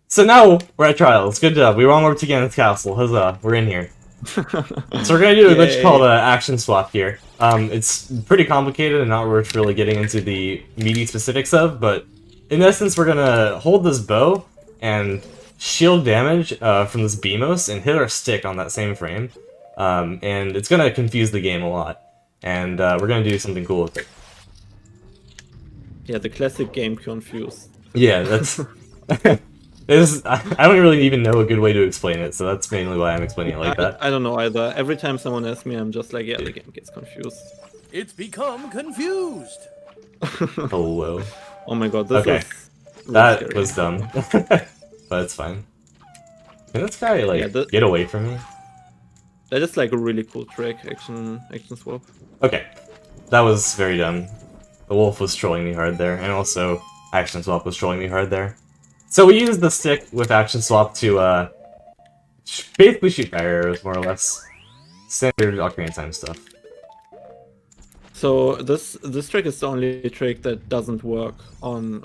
So now we're at trials. Good job. We were on over to Ganon's castle. Huzzah. We're in here. So we're gonna do a glitch called action swap here. It's pretty complicated and not worth really getting into the meaty specifics of, but in essence we're gonna hold this bow and shield damage from this Beamos and hit our stick on that same frame. And it's gonna confuse the game a lot. And we're gonna do something cool with it. Yeah, the classic game confused. Yeah, that's... I don't really even know a good way to explain it, so that's mainly why I'm explaining it like that. I don't know either. Every time someone asks me, I'm just like, yeah, the game gets confused. It's become confused. Hello. Oh my god, this Okay. is really That scary. was dumb. But it's fine. Can this guy, like, Yeah, get away from me? That is like a really cool trick, action swap. Okay. That was very dumb. The wolf was trolling me hard there, and also action swap was trolling me hard there. So we used the stick with action swap to basically shoot fire arrows, more or less. Standard Ocarina Time stuff. So this trick is the only trick that doesn't work on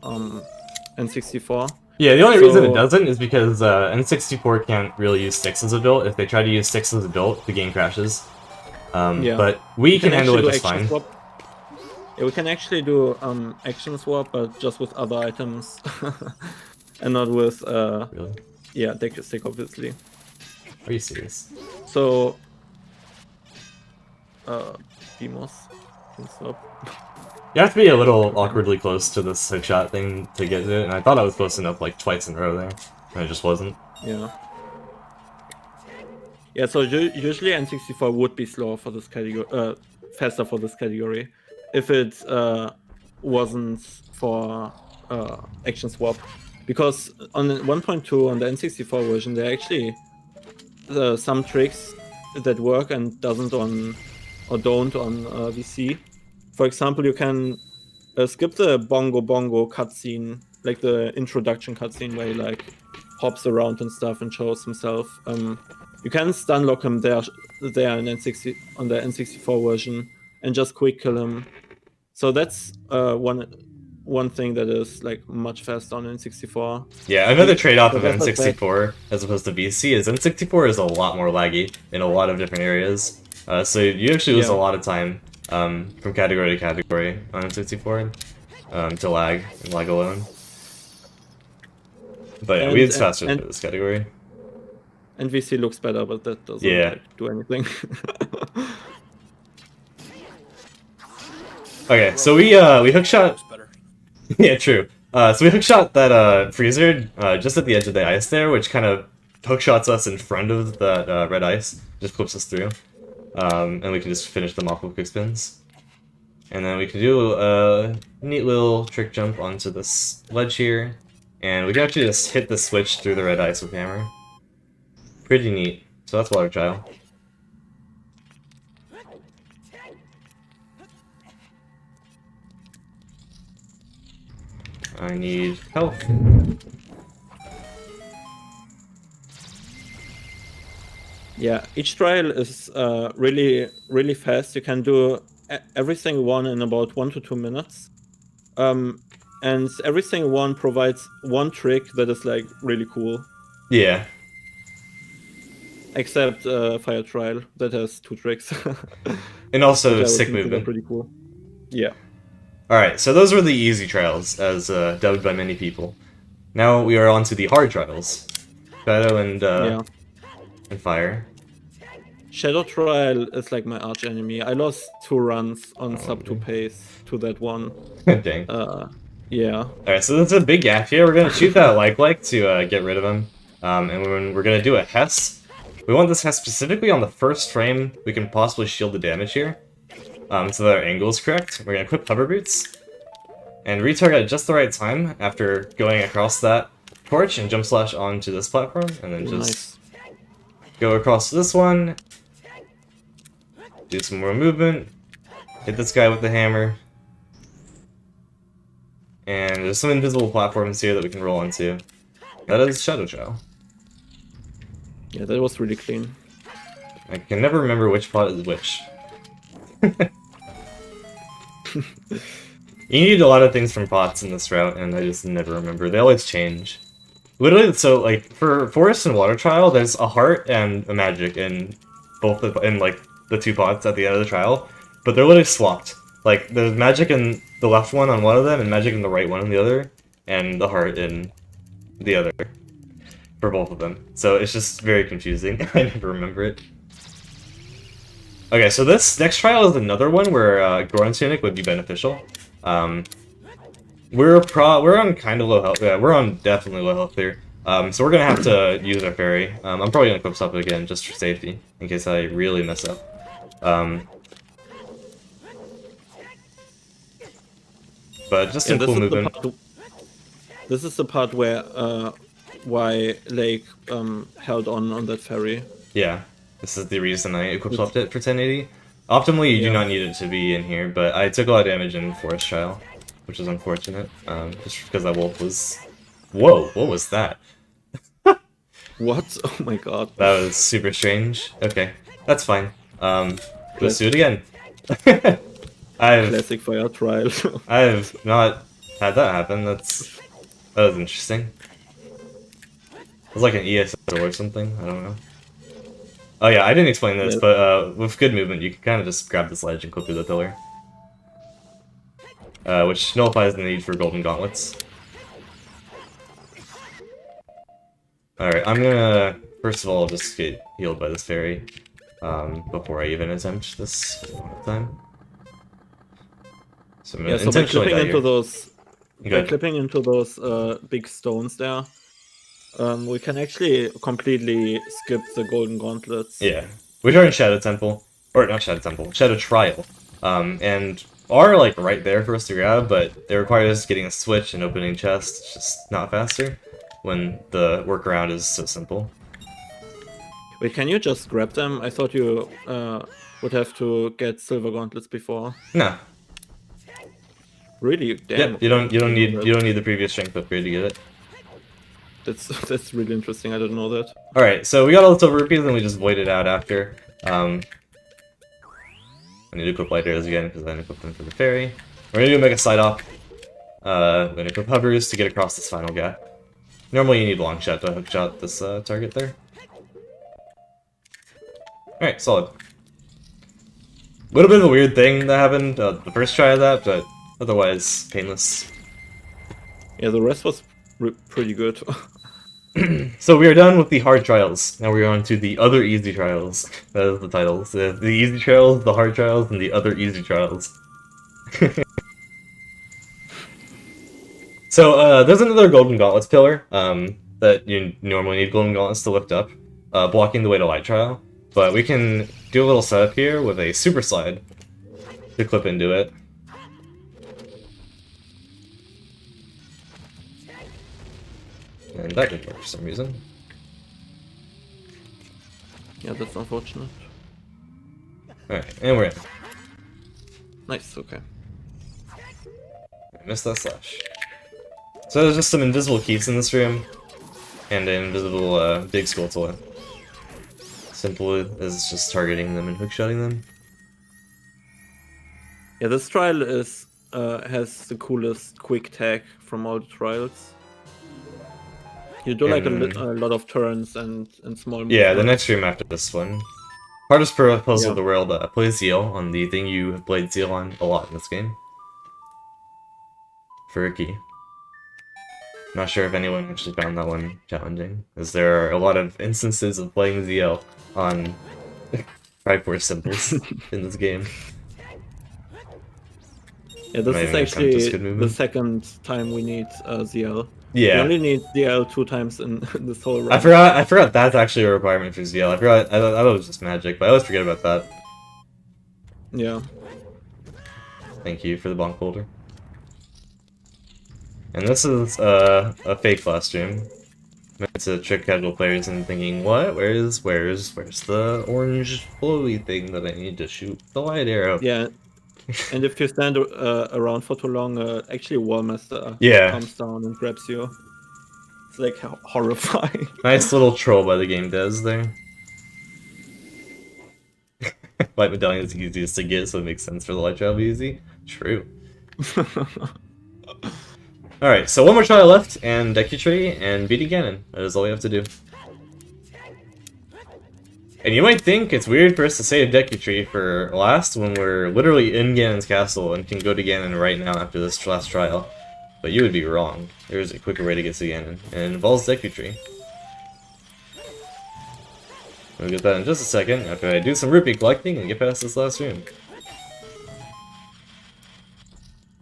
N64. Yeah, the only reason it So- doesn't is because N64 can't really use sticks as a build. If they try to use sticks as a build, the game crashes. Yeah. But we can handle it actually do just action fine. swap. Yeah, we can actually do action swap, but just with other items, and not with Really? yeah, deck stick obviously. Are you serious? So Beamos can swap. You have to be a little awkwardly close to this shot thing to get it, and I thought I was close enough like twice in a row there, and I just wasn't. Yeah. Yeah, so usually N64 would be slower for this category, faster for this category, if it wasn't for action swap, because on 1.2 on the N64 version there are actually some tricks that work and don't on VC. For example, you can skip the bongo cutscene, like the introduction cutscene where he like hops around and stuff and shows himself. You can stun lock him there in on the N64 version and just quick kill him. So that's one one thing that is like much faster on N64. Yeah, another trade-off The of best aspect- N64 as opposed to VC is N64 is a lot more laggy in a lot of different areas. So you actually lose a Yeah. lot of time from category to category on N64 to lag and lag alone. But yeah, And- Weed's faster and- for this category. And VC looks better, but that doesn't Yeah. like, do anything. Okay, so we hookshot. Looks better. Yeah, true. So we hookshot that freezer just at the edge of the ice there, which kind of hookshots us in front of that red ice, just clips us through, and we can just finish them off with quick spins. And then we can do a neat little trick jump onto this ledge here, and we can actually just hit the switch through the red ice with hammer. Pretty neat. So that's water trial. I need health. Yeah, each trial is really fast. You can do every single one in about 1 to 2 minutes. And every single one provides one trick that is like really cool. Yeah. Except Fire Trial that has 2 tricks. And also which I would sick consider movement. Pretty cool. Yeah. Alright, so those were the easy trials, as dubbed by many people. Now we are on to the hard trials. Shadow and Yeah. and Fire. Shadow Trial is like my arch enemy. I lost 2 runs on sub 2 okay. pace to that one. Dang. Yeah. Alright, so there's a big gap here. We're gonna shoot that like to get rid of him. And we're gonna do a Hess. We want this Hess specifically on the first frame we can possibly shield the damage here. So that our angle is correct. We're gonna equip hover boots. And retarget at just the right time after going across that torch and jump slash onto this platform. And then just Nice. go across this one. Do some more movement. Hit this guy with the hammer. And there's some invisible platforms here that we can roll onto. That is Shadow Trial. Yeah, that was really clean. I can never remember which pot is which. You need a lot of things from pots in this route, and I just never remember. They always change. Literally, so like for Forest and Water Trial, there's a heart and a magic in both like the 2 pots at the end of the trial, but they're literally swapped. Like there's magic in the left one on one of them, and magic in the right one on the other, and the heart in the other for both of them. So it's just very confusing. I never remember it. Okay, so this next trial is another one where Goron Tunic would be beneficial. We're on kind of low health. Yeah, we're on definitely low health here. So we're gonna have to use our fairy. I'm probably gonna equip stuff again just for safety in case I really mess up. But just some cool movement. This is the part where why Lake held on that ferry. Yeah, this is the reason I equip swapped it for 1080. Optimally, you do Yeah. not need it to be in here, but I took a lot of damage in Forest Trial, which is unfortunate, just because that wolf was... Whoa, what was that? What? Oh my god. That was super strange. Okay, that's fine. Let's do it again. Classic Fire Trial. I've not had that happen. That was interesting. It was like an ESO or something. I don't know. Oh yeah, I didn't explain this, Yeah. but with good movement, you can kind of just grab this ledge and clip through the pillar, which nullifies the need for golden gauntlets. All right, I'm gonna first of all just get healed by this fairy before I even attempt this time. So I'm gonna Yeah, so by intentionally clipping die into here. those, Go by ahead. clipping into those big stones there, we can actually completely skip the golden gauntlets. Yeah, which are in Shadow Temple, or not Shadow Temple, Shadow Trial, and are like right there for us to grab, but they require us getting a switch and opening chests. It's just not faster when the workaround is so simple. Wait, can you just grab them? I thought you would have to get silver gauntlets before. No, Really? yeah, Damn. you don't need the previous strength upgrade to get it. That's really interesting. I didn't know that. All right, so we got all the silver rupees, and we just void it out after. I need to equip light arrows again because I didn't equip them for the fairy. We're gonna do a mega slide off. and equip hovers to get across this final gap. Normally you need long shot to hookshot this target there. Alright, solid. A little bit of a weird thing that happened the first try of that, but otherwise painless. Yeah, the rest was pretty good. So we are done with the hard trials. Now we're on to the other easy trials. That is the titles. The easy trials, the hard trials, and the other easy trials. So there's another Golden Gauntlets pillar that you normally need Golden Gauntlets to lift up, blocking the way to Light Trial. But we can do a little setup here with a Super Slide to clip into it. And that didn't work for some reason. Yeah, that's unfortunate. Alright, and we're in. Nice, okay. I missed that slash. So there's just some invisible keys in this room, and an invisible big skull tool. Simple as just targeting them and hookshotting them. Yeah, this trial is has the coolest quick tag from all the trials. You do like a lot of turns and small movements. Yeah, the next room after this one. Hardest puzzle Yeah. of the world, play Zeal on the thing you have played Zeal on a lot in this game. For a key. Not sure if anyone actually found that one challenging, as there are a lot of instances of playing Zeal on 5-4 symbols in this game. Yeah, this Might is even attempt actually this good the movement. second time we need ZL. Yeah. We only need ZL 2 times in this whole run. I forgot that's actually a requirement for ZL. I thought it was just magic, but I always forget about that. Yeah. Thank you for the bonk folder. And this is a fake last stream. Meant to trick casual players into thinking, what? Where's the orange flowy thing that I need to shoot the light arrow? Yeah. And if you stand around for too long, actually Wallmaster Yeah. comes down and grabs you. It's like horrifying. Nice little troll by the game devs there. Light medallion is the easiest to get, so it makes sense for the light trial to be easy. True. Alright, so one more trial left, and Deku Tree, and BD Ganon. That is all we have to do. And you might think it's weird for us to save Deku Tree for last when we're literally in Ganon's castle and can go to Ganon right now after this last trial. But you would be wrong. There is a quicker way to get to Ganon, and it involves Deku Tree. We'll get that in just a second after I do some rupee collecting and get past this last room.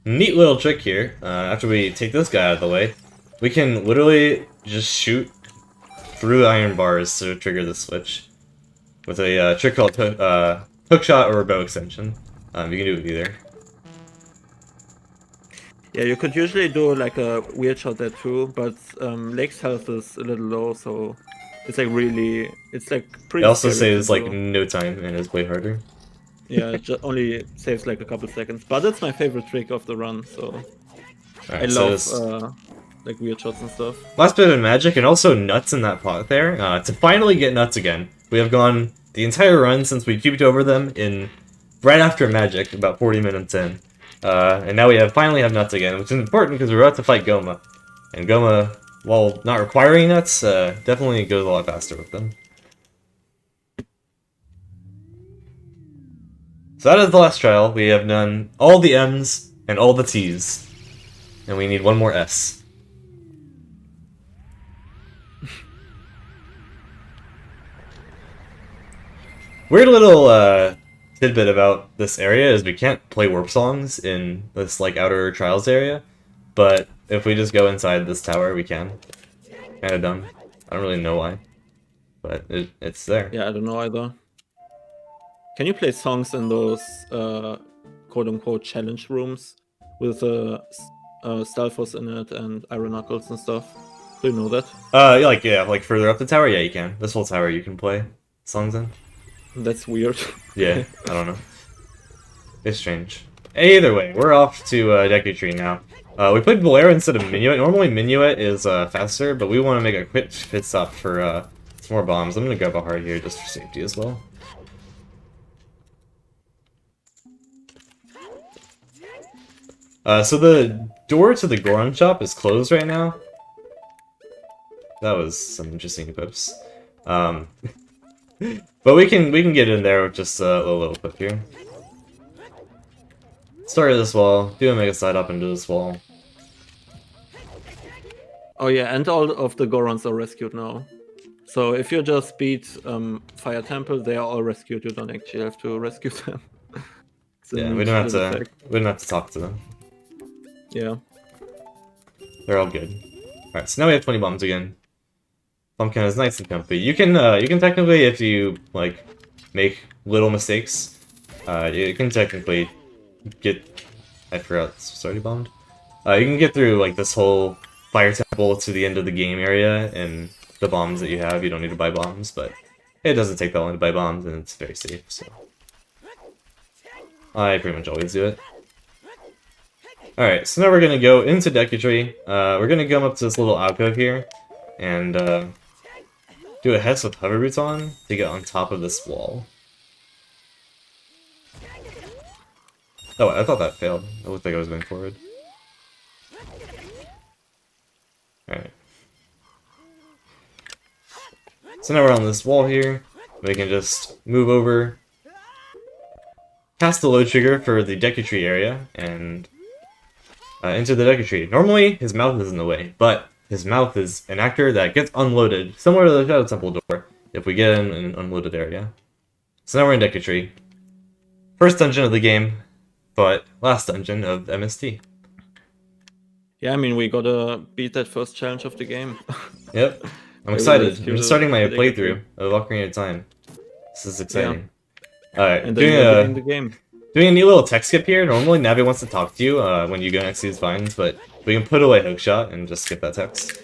Neat little trick here. After we take this guy out of the way, we can literally just shoot through the iron bars to trigger the switch. With a trick called hookshot or bow extension. You can do it either. Yeah, you could usually do like a weird shot there too, but Lake's health is a little low, so it's like really, it's like pretty. It also scary to saves like do. no time and is way harder. Yeah, it only saves like a couple seconds, but it's my favorite trick of the run, so I Alright, so love this like weird shots and stuff. last bit of magic and also nuts in that pot there. To finally get nuts again, we have gone the entire run since we cubed over them in right after magic, about 40 minutes in. And now we finally have nuts again, which is important because we're about to fight Goma. And Goma, while not requiring nuts, definitely goes a lot faster with them. So that is the last trial. We have done all the M's and all the T's. And we need one more S. Weird little tidbit about this area is we can't play warp songs in this like outer trials area, but if we just go inside this tower, we can. Kind of dumb. I don't really know why, but it's there. Yeah, I don't know either. Can you play songs in those quote-unquote challenge rooms with Stalfos in it and Iron Knuckles and stuff? Do you know that? Like further up the tower, yeah, you can. This whole tower you can play songs in. That's weird. Yeah, I don't know. It's strange. Either way, we're off to Deku Tree now. We played Bolero instead of Minuet. Normally Minuet is faster, but we want to make a quick pit stop for some more bombs. I'm gonna grab a heart here just for safety as well. So the door to the Goron shop is closed right now. That was some interesting equips. But we can get in there with just a little clip here. Start at this wall, do a mega slide up into this wall. Oh yeah, and all of the Gorons are rescued now. So if you just beat Fire Temple, they are all rescued. You don't actually have to rescue them. Yeah, we don't have to talk to them. Yeah. They're all good. Alright, so now we have 20 bombs again. Pumpkin is nice and comfy. You can technically, if you like make little mistakes, you can technically get. I forgot. It's already bombed. You can get through like this whole fire temple to the end of the game area, and the bombs that you have, you don't need to buy bombs, but it doesn't take that long to buy bombs, and it's very safe. So I pretty much always do it. Alright, so now we're gonna go into Deku-Tree. We're gonna come up to this little alcove here, and do a Hess with hover boots on to get on top of this wall. Oh, I thought that failed. It looked like I was going forward. Alright. So now we're on this wall here. We can just move over, cast the load trigger for the Deku-Tree area, and into the Deku-Tree. Normally, his mouth is in the way, but his mouth is an actor that gets unloaded, similar to the Shadow Temple door, if we get in an unloaded area. So now we're in Deku-Tree. First dungeon of the game, but last dungeon of MST. Yeah, I mean, we gotta beat that first challenge of the game. Yep. I'm excited. I'm just starting my playthrough of Ocarina of Time. This is exciting. Yeah. Alright, and then you're beating the game. Doing a neat little tech skip here. Normally Navi wants to talk to you when you go next to these vines, but we can put away Hookshot and just skip that text.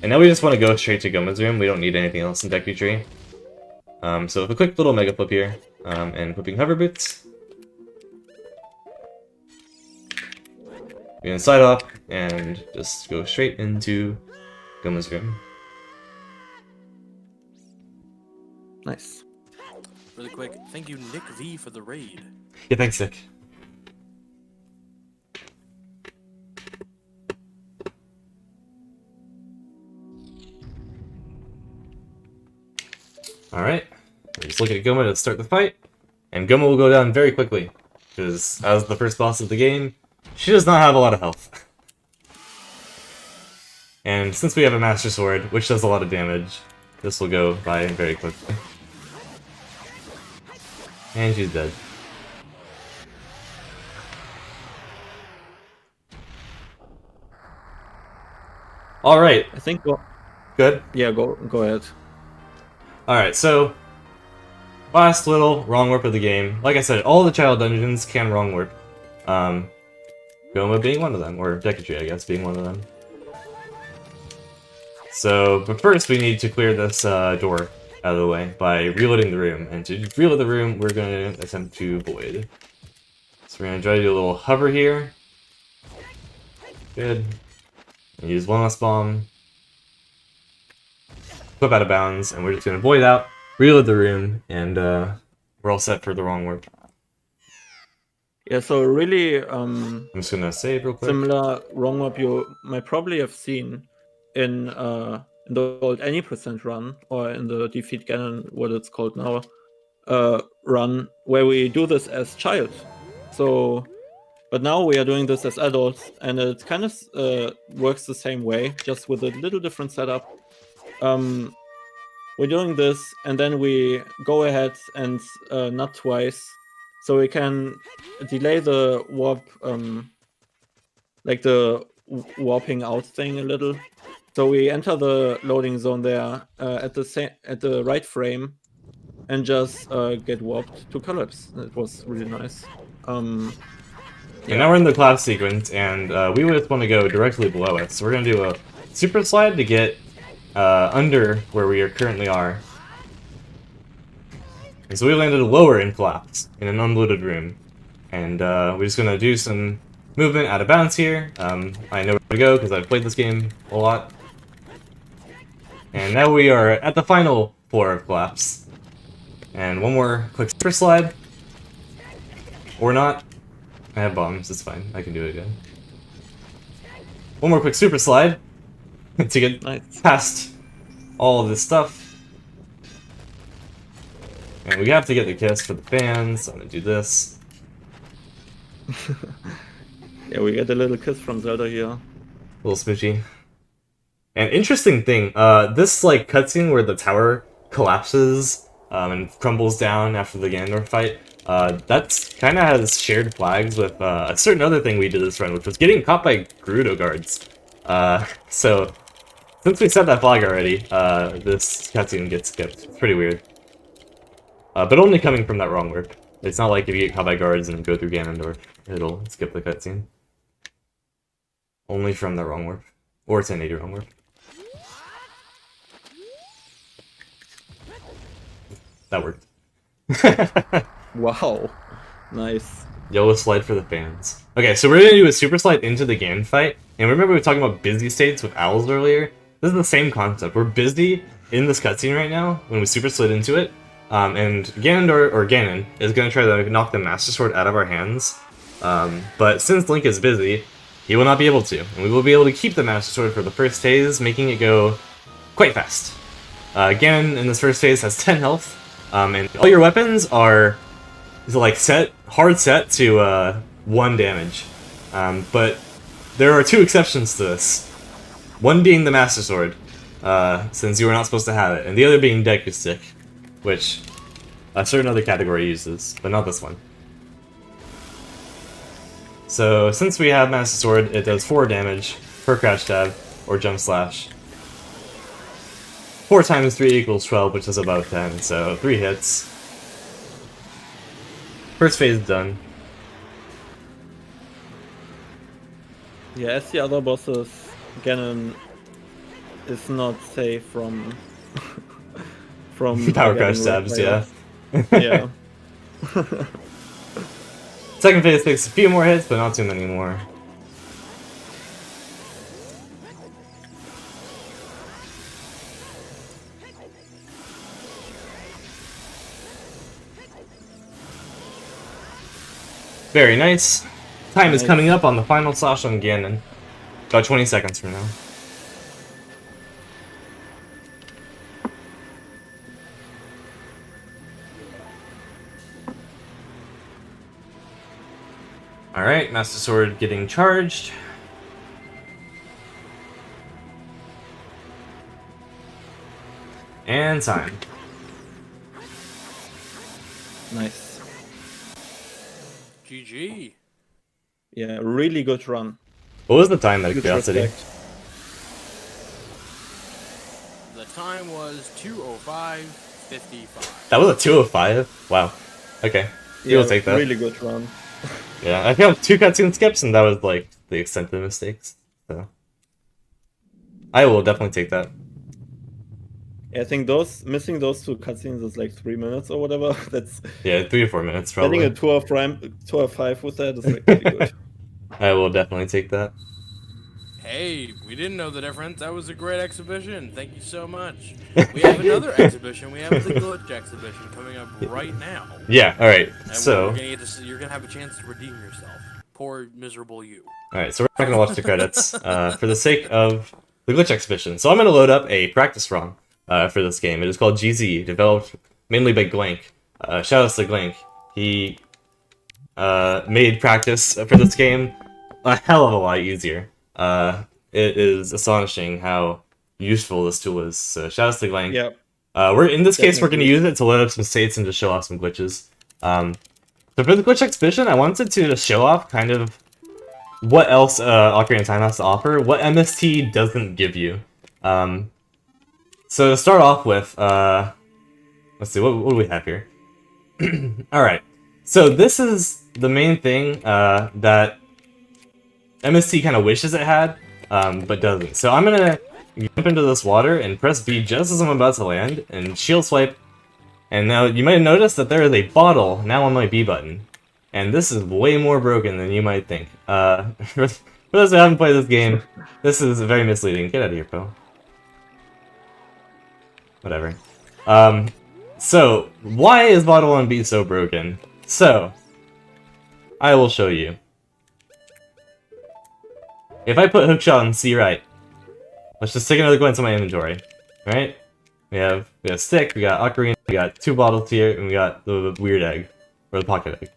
And now we just want to go straight to Goma's room. We don't need anything else in Deku-Tree. So with a quick little mega flip here, and flipping hover boots. We can slide up and just go straight into Goma's room. Nice. Really quick, thank you Nick V for the raid. Yeah, thanks, Nick. Alright, just looking at Goma to start the fight, and Goma will go down very quickly, because as the first boss of the game, she does not have a lot of health. And since we have a Master Sword, which does a lot of damage, this will go by very quickly. And she's dead. Alright. I think. Good? Yeah, go ahead. Alright, so last little wrong warp of the game. Like I said, all the child dungeons can wrong warp. Goma being one of them, or Deku-Tree, I guess, being one of them. So, but first we need to clear this door out of the way by reloading the room. And to reload the room, we're going to attempt to void. So we're going to try to do a little hover here. Good. And use one last bomb. Flip out of bounds, and we're just going to void out, reload the room, and we're all set for the wrong warp. Yeah, so really I'm just going to save real quick. similar wrong warp you might probably have seen in the old any percent run, or in the Defeat Ganon, what it's called now, run, where we do this as child. So, but now we are doing this as adults, and it kind of works the same way, just with a little different setup. We're doing this, and then we go ahead and nut twice, so we can delay the warp, like the warping out thing a little. So we enter the loading zone there at the right frame, and just get warped to Collapse. It was really nice. And now we're in the collapse sequence, and we just want to go directly below it. So we're going to do a super slide to get under where we currently are. And so we landed lower in collapse, in an unloaded room. And we're just going to do some movement out of bounds here. I know where to go because I've played this game a lot. And now we are at the final floor of collapse. And one more quick super slide. Or not. I have bombs, it's fine. I can do it again. One more quick super slide to get Nice. past all of this stuff. And we have to get the kiss for the fans, so I'm gonna do this. Yeah, we get a little kiss from Zelda here. A little smoochy. An interesting thing, this like cutscene where the tower collapses and crumbles down after the Ganondorf fight, that's kind of has shared flags with a certain other thing we did this run, which was getting caught by Gerudo guards. So, since we set that flag already, this cutscene gets skipped. It's pretty weird. But only coming from that wrong warp. It's not like if you get caught by guards and go through Ganondorf, it'll skip the cutscene. Only from the wrong warp. Or 1080 wrong warp. That worked. Wow. Nice. Yellow slide for the fans. Okay, so we're gonna do a super slide into the Ganon fight. And remember we were talking about busy states with owls earlier? This is the same concept. We're busy in this cutscene right now when we super slid into it. And Ganon is gonna try to knock the Master Sword out of our hands. But since Link is busy, he will not be able to. And we will be able to keep the Master Sword for the first phase, making it go quite fast. Ganon in this first phase has 10 health. And all your weapons are like hard set to 1 damage. But there are 2 exceptions to this. One being the Master Sword, since you are not supposed to have it, and the other being Deku Stick, which a certain other category uses, but not this one. So since we have Master Sword, it does 4 damage per crouch stab or jump slash. 4 times 3 equals 12, which is about 10, so 3 hits. First phase done. Yeah, as the other bosses, Ganon is not safe from from Power getting crouch stabs, yeah. Yeah. Second phase takes a few more hits, but not too many more. Very nice. Time is Nice. coming up on the final slash on Ganon. About 20 seconds from now. Alright, Master Sword getting charged. And time. Nice. GG. Yeah, really good run. What was the time out of Good curiosity? respect. The time was 2:05:55. That was a 205? Wow. Okay. Yeah, We'll take that. really good run. Yeah, I found 2 cutscene skips, and that was like the extent of the mistakes. So I will definitely take that. Yeah, I think missing those 2 cutscenes is like 3 minutes or whatever. That's Yeah, 3 or 4 minutes getting probably. a 2 or 5 with that is like really good. I will definitely take that. Hey, we didn't know the difference. That was a great exhibition. Thank you so much. We have another exhibition. We have the glitch exhibition coming up right now. Yeah. All right. And So. we're gonna get to, you're gonna have a chance to redeem yourself. Poor miserable you. All right. So we're not gonna watch the credits for the sake of the glitch exhibition. So I'm gonna load up a practice run for this game. It is called GZ, developed mainly by Glank. Shout out to Glank. He made practice for this game a hell of a lot easier. It is astonishing how useful this tool is. So shout out to Glank. Yeah. We're in this case we're going to Definitely. use it to load up some states and to show off some glitches. So for the glitch exhibition, I wanted to just show off kind of what else Ocarina of Time has to offer, what MST doesn't give you. So to start off with, let's see, what do we have here? All right. So this is the main thing that MST kind of wishes it had, but doesn't. So I'm gonna jump into this water and press B just as I'm about to land, and shield swipe. And now you might have noticed that there is a bottle now on my B button, and this is way more broken than you might think. For those who haven't played this game, this is very misleading. Get out of here, Poe. Whatever. So why is bottle on B so broken? So I will show you. if I put hookshot on C right, let's just take another glance at my inventory. Right? We have stick, we got ocarina, we got 2 bottles here, and we got the weird egg, or the pocket egg.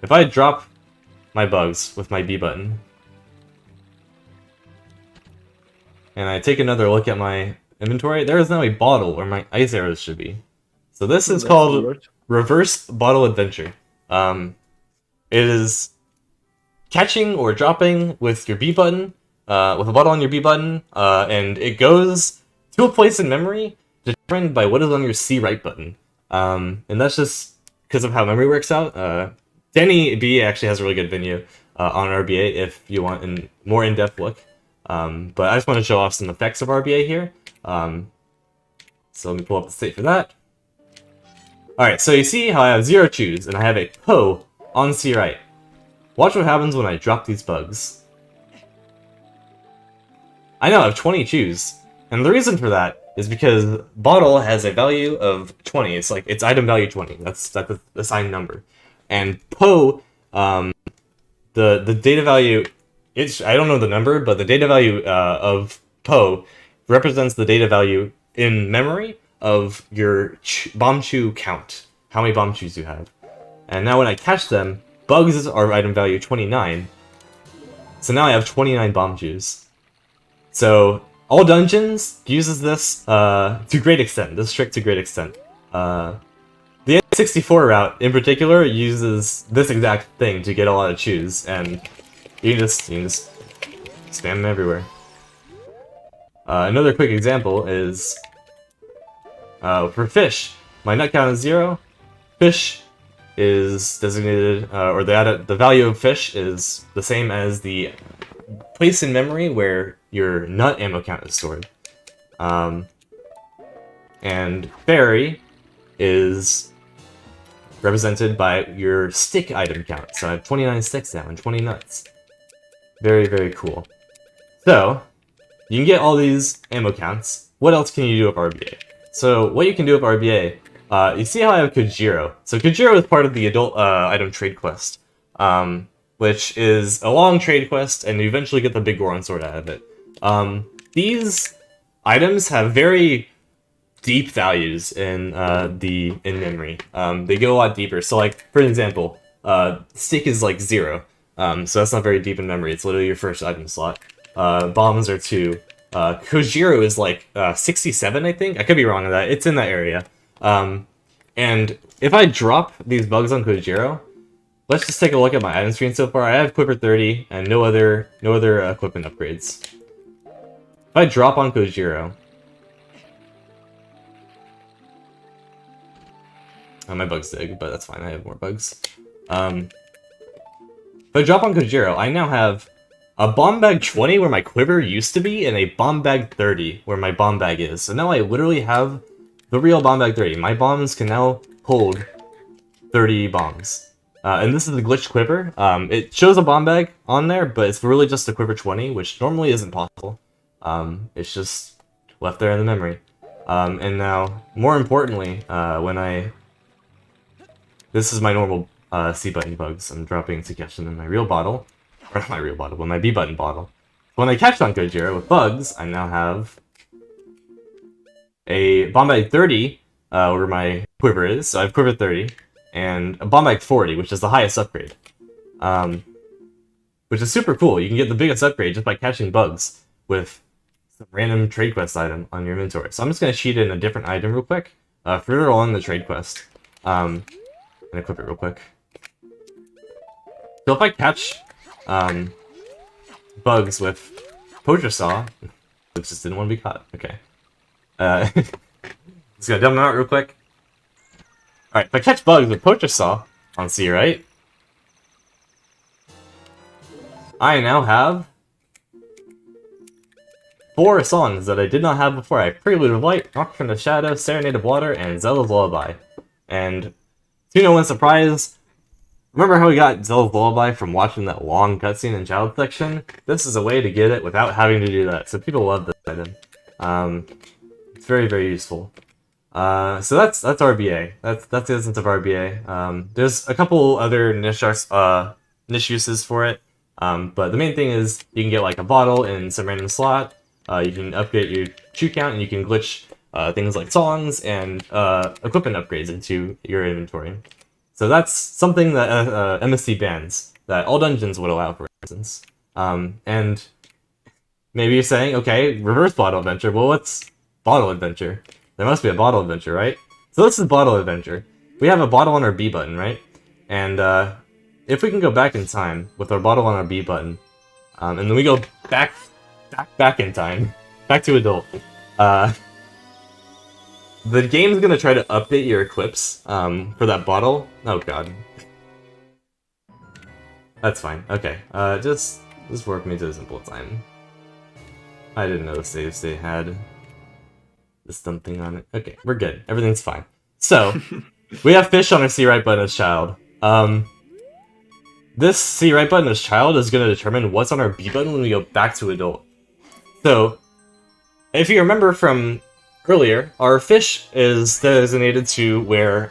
If I drop my bugs with my B button, and I take another look at my inventory, there is now a bottle where my ice arrows should be. So this is called weird. Reverse Bottle Adventure. It is catching or dropping with your B button, with a bottle on your B button, and it goes to a place in memory determined by what is on your C right button. And that's just because of how memory works out. Danny B actually has a really good video on RBA if you want a more in-depth look. But I just want to show off some effects of RBA here. So let me pull up the state for that. Alright, so you see how I have 0 chews, and I have a Poe on C right. Watch what happens when I drop these bugs. I now have 20 chews, and the reason for that is because bottle has a value of 20. It's like its item value 20. That's the assigned number. And Poe, the data value, I don't know the number, but the data value of Poe represents the data value in memory of your bomb chew count. How many bomb chews you have. And now when I catch them, bugs are item value 29. So now I have 29 bomb chews. So all dungeons uses this to great extent. This trick to great extent. The N64 route in particular uses this exact thing to get a lot of chews, and you can just spam them everywhere. Another quick example is for fish. My nut count is 0. Fish is designated, or the value of fish is the same as the place in memory where your nut ammo count is stored. And fairy is represented by your stick item count. So I have 29 sticks now and 20 nuts. Very, very cool. So, you can get all these ammo counts. What else can you do with RBA? So, what you can do with RBA, you see how I have Kojiro. So Kojiro is part of the adult item trade quest, which is a long trade quest, and you eventually get the big Goron sword out of it. These items have very deep values in memory. They go a lot deeper. So, like, for example, stick is like 0. So that's not very deep in memory. It's literally your first item slot. Bombs are 2. Kojiro is like 67, I think. I could be wrong on that. It's in that area. And if I drop these bugs on Kojiro, let's just take a look at my item screen so far. I have Quiver 30 and no other equipment upgrades. If I drop on Kojiro, my bugs dig, but that's fine. I have more bugs. If I drop on Kojiro, I now have a bomb bag 20 where my quiver used to be, and a bomb bag 30 where my bomb bag is. So now I literally have the real bomb bag 30. My bombs can now hold 30 bombs. And this is the glitched quiver. It shows a bomb bag on there, but it's really just a quiver 20, which normally isn't possible. It's just left there in the memory. And now, more importantly, this is my normal C button bugs. I'm dropping to catch them in my real bottle. Or not my real bottle, but my B button bottle. When I catch on Kojiro with bugs, I now have a bomb bag 30, where my quiver is, so I have quiver 30, and a bomb bag 40, which is the highest upgrade. Which is super cool. You can get the biggest upgrade just by catching bugs with some random trade quest item on your inventory. So I'm just going to cheat in a different item real quick, further along the trade quest. And equip it real quick. So if I catch bugs with poacher saw, which just didn't want to be caught. Okay. Just gonna dump them out real quick. Alright, if I catch bugs with poacher saw on C, right? I now have 4 songs that I did not have before. I have Prelude of Light, Nocturne of Shadow, Serenade of Water, and Zelda's Lullaby. And to no one's surprise, remember how we got Zelda's Lullaby from watching that long cutscene in Child section? This is a way to get it without having to do that, so people love this item. It's very, very useful. So that's RBA. That's the essence of RBA. There's a couple other niche uses for it. But the main thing is you can get like a bottle in some random slot. You can upgrade your shoe count, and you can glitch things like songs and equipment upgrades into your inventory. So that's something that MST bans, that all dungeons would allow, for instance. And maybe you're saying, okay, reverse bottle adventure. Well, what's bottle adventure? There must be a bottle adventure, right? So this is bottle adventure. We have a bottle on our B button, right? And if we can go back in time with our bottle on our B button, and then we go back in time, back to adult, the game's gonna try to update your Eclipse for that bottle. Oh god. That's fine. Okay. Just work me to a simple time. I didn't know the save state had this dumb thing on it. Okay, we're good. Everything's fine. So, we have fish on our C right button as child. This C right button as child is gonna determine what's on our B button when we go back to adult. So, if you remember from earlier, our fish is designated to where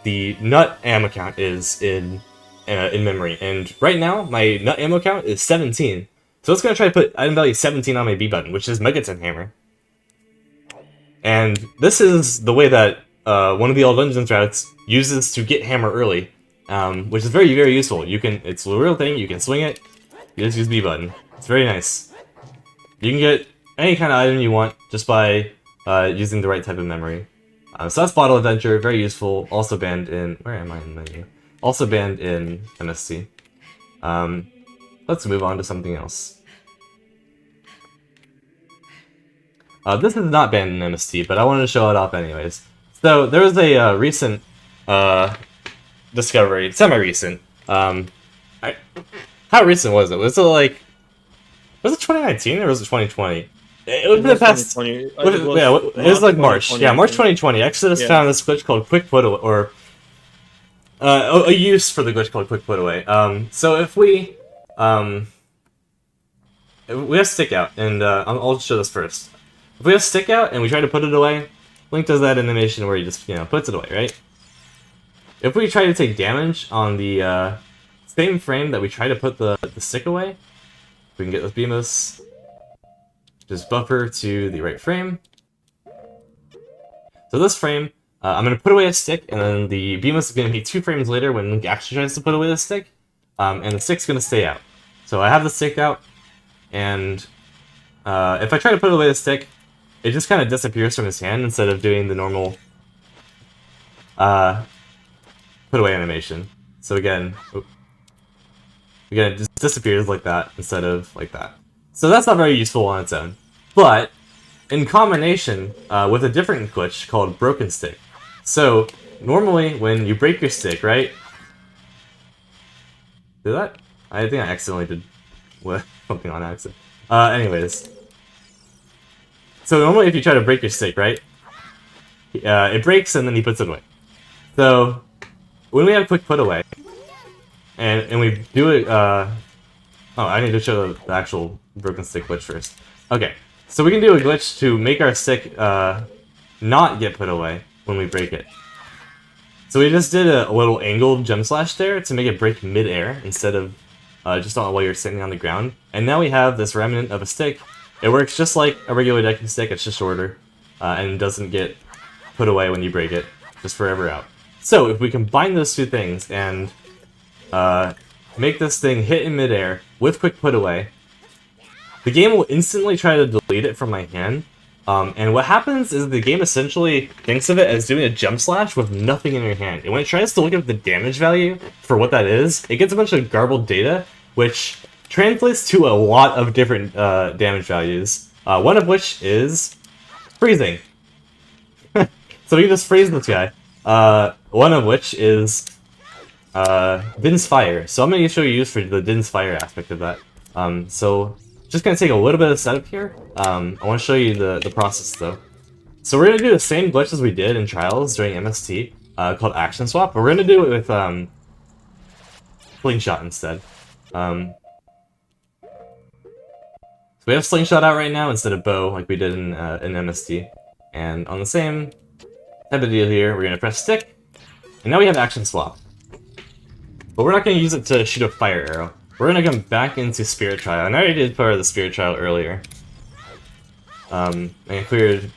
the nut ammo count is in memory, and right now my nut ammo count is 17. So it's gonna try to put item value 17 on my B button, which is Megaton Hammer. And this is the way that one of the All Dungeons routes uses to get hammer early, which is very, very useful. It's a real thing. You can swing it. You just use B button. It's very nice. You can get any kind of item you want just by using the right type of memory. So that's Bottle Adventure, very useful. Also banned in... Where am I in the menu? Also banned in MST. Let's move on to something else. This is not banned in MST, but I wanted to show it off anyways. So there was a recent discovery, semi-recent. How recent was it? Was it like... Was it 2019 or was it 2020? It was the past. It was like March. Yeah, March 2020. Exodus found this glitch called Quick Put Away, or a use for the glitch called Quick Put Away. So if we have stick out, and I'll show this first. If we have stick out and we try to put it away, Link does that animation where he just puts it away, right? If we try to take damage on the same frame that we try to put the stick away, we can get this Beamos. Just buffer to the right frame. So this frame, I'm going to put away a stick, and then the Beamos is going to be 2 frames later when Link actually tries to put away the stick, and the stick's going to stay out. So I have the stick out, and if I try to put away the stick, it just kind of disappears from his hand instead of doing the normal put away animation. So again, it just disappears like that instead of like that. So that's not very useful on its own. But in combination with a different glitch called Broken Stick. So normally when you break your stick, right? Did that? I think I accidentally did something on accident. Anyways. So normally if you try to break your stick, right? It breaks and then he puts it away. So when we have Quick Put Away, and we do it, oh, I need to show the actual Broken Stick glitch first. Okay, so we can do a glitch to make our stick not get put away when we break it. So we just did a little angled gem slash there to make it break mid-air instead of just while you're sitting on the ground. And now we have this remnant of a stick. It works just like a regular decking stick, it's just shorter, and doesn't get put away when you break it, just forever out. So if we combine those two things and make this thing hit in midair with Quick Put Away, the game will instantly try to delete it from my hand. And what happens is the game essentially thinks of it as doing a gem slash with nothing in your hand. And when it tries to look at the damage value for what that is, it gets a bunch of garbled data, which translates to a lot of different damage values. One of which is freezing. So we can just freeze this guy. One of which is Din's Fire. So I'm going to show you use for the Din's Fire aspect of that. So just going to take a little bit of setup here. I want to show you the process though. So we're going to do the same glitch as we did in Trials during MST, called Action Swap, but we're going to do it with Slingshot instead. So we have Slingshot out right now instead of Bow like we did in MST. And on the same type of deal here, we're going to press stick, and now we have Action Swap. But we're not going to use it to shoot a fire arrow. we're gonna come back into Spirit Trial. And I already did part of the Spirit Trial earlier. And I cleared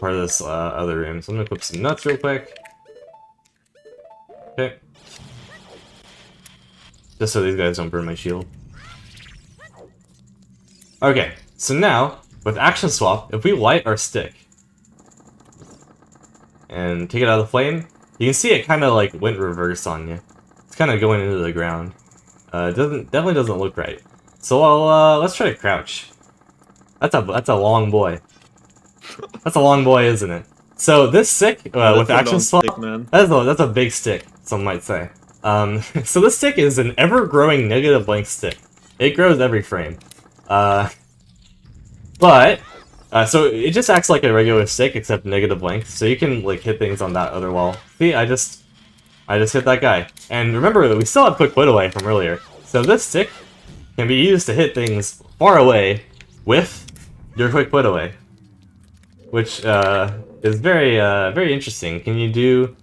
part of this other room. So I'm gonna equip some nuts real quick. Okay. Just so these guys don't burn my shield. Okay, so now, with Action Swap, if we light our stick and take it out of the flame, you can see it kind of like went reverse on you. It's kind of going into the ground. Definitely doesn't look right. So let's try to crouch. That's a long boy. That's a long boy, isn't it? So this stick with Action Swap, that's a big stick, some might say. So this stick is an ever-growing negative length stick. It grows every frame. So it just acts like a regular stick except negative length. So you can like hit things on that other wall. See, I just hit that guy. And remember that we still have quick put away from earlier. So this stick can be used to hit things far away with your quick put away, which is very interesting. Can you do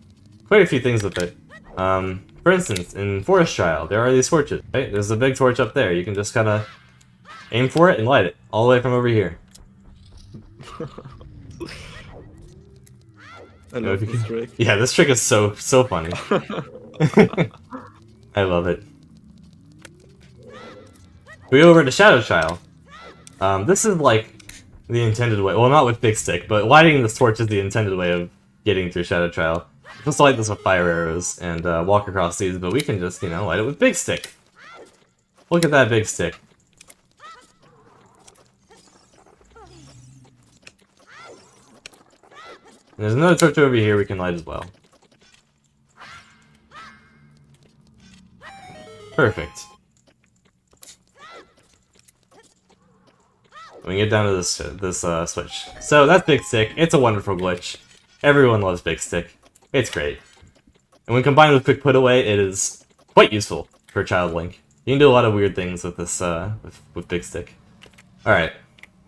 quite a few things with it? For instance, in Forest Trial, there are these torches, right? There's a big torch up there. You can just kind of aim for it and light it all the way from over here. I love this trick. Yeah, this trick is so funny. I love it. We go over to Shadow Trial. This is like the intended way. Well, not with Big Stick, but lighting this torch is the intended way of getting through Shadow Trial. Just light this with fire arrows and walk across these, but we can just, you know, light it with Big Stick. Look at that Big Stick. And there's another torch over here we can light as well. Perfect. We can get down to this switch. So that's Big Stick. It's a wonderful glitch. Everyone loves Big Stick. It's great. And when combined with Quick Put Away, it is quite useful for Child Link. You can do a lot of weird things with this with Big Stick. Alright.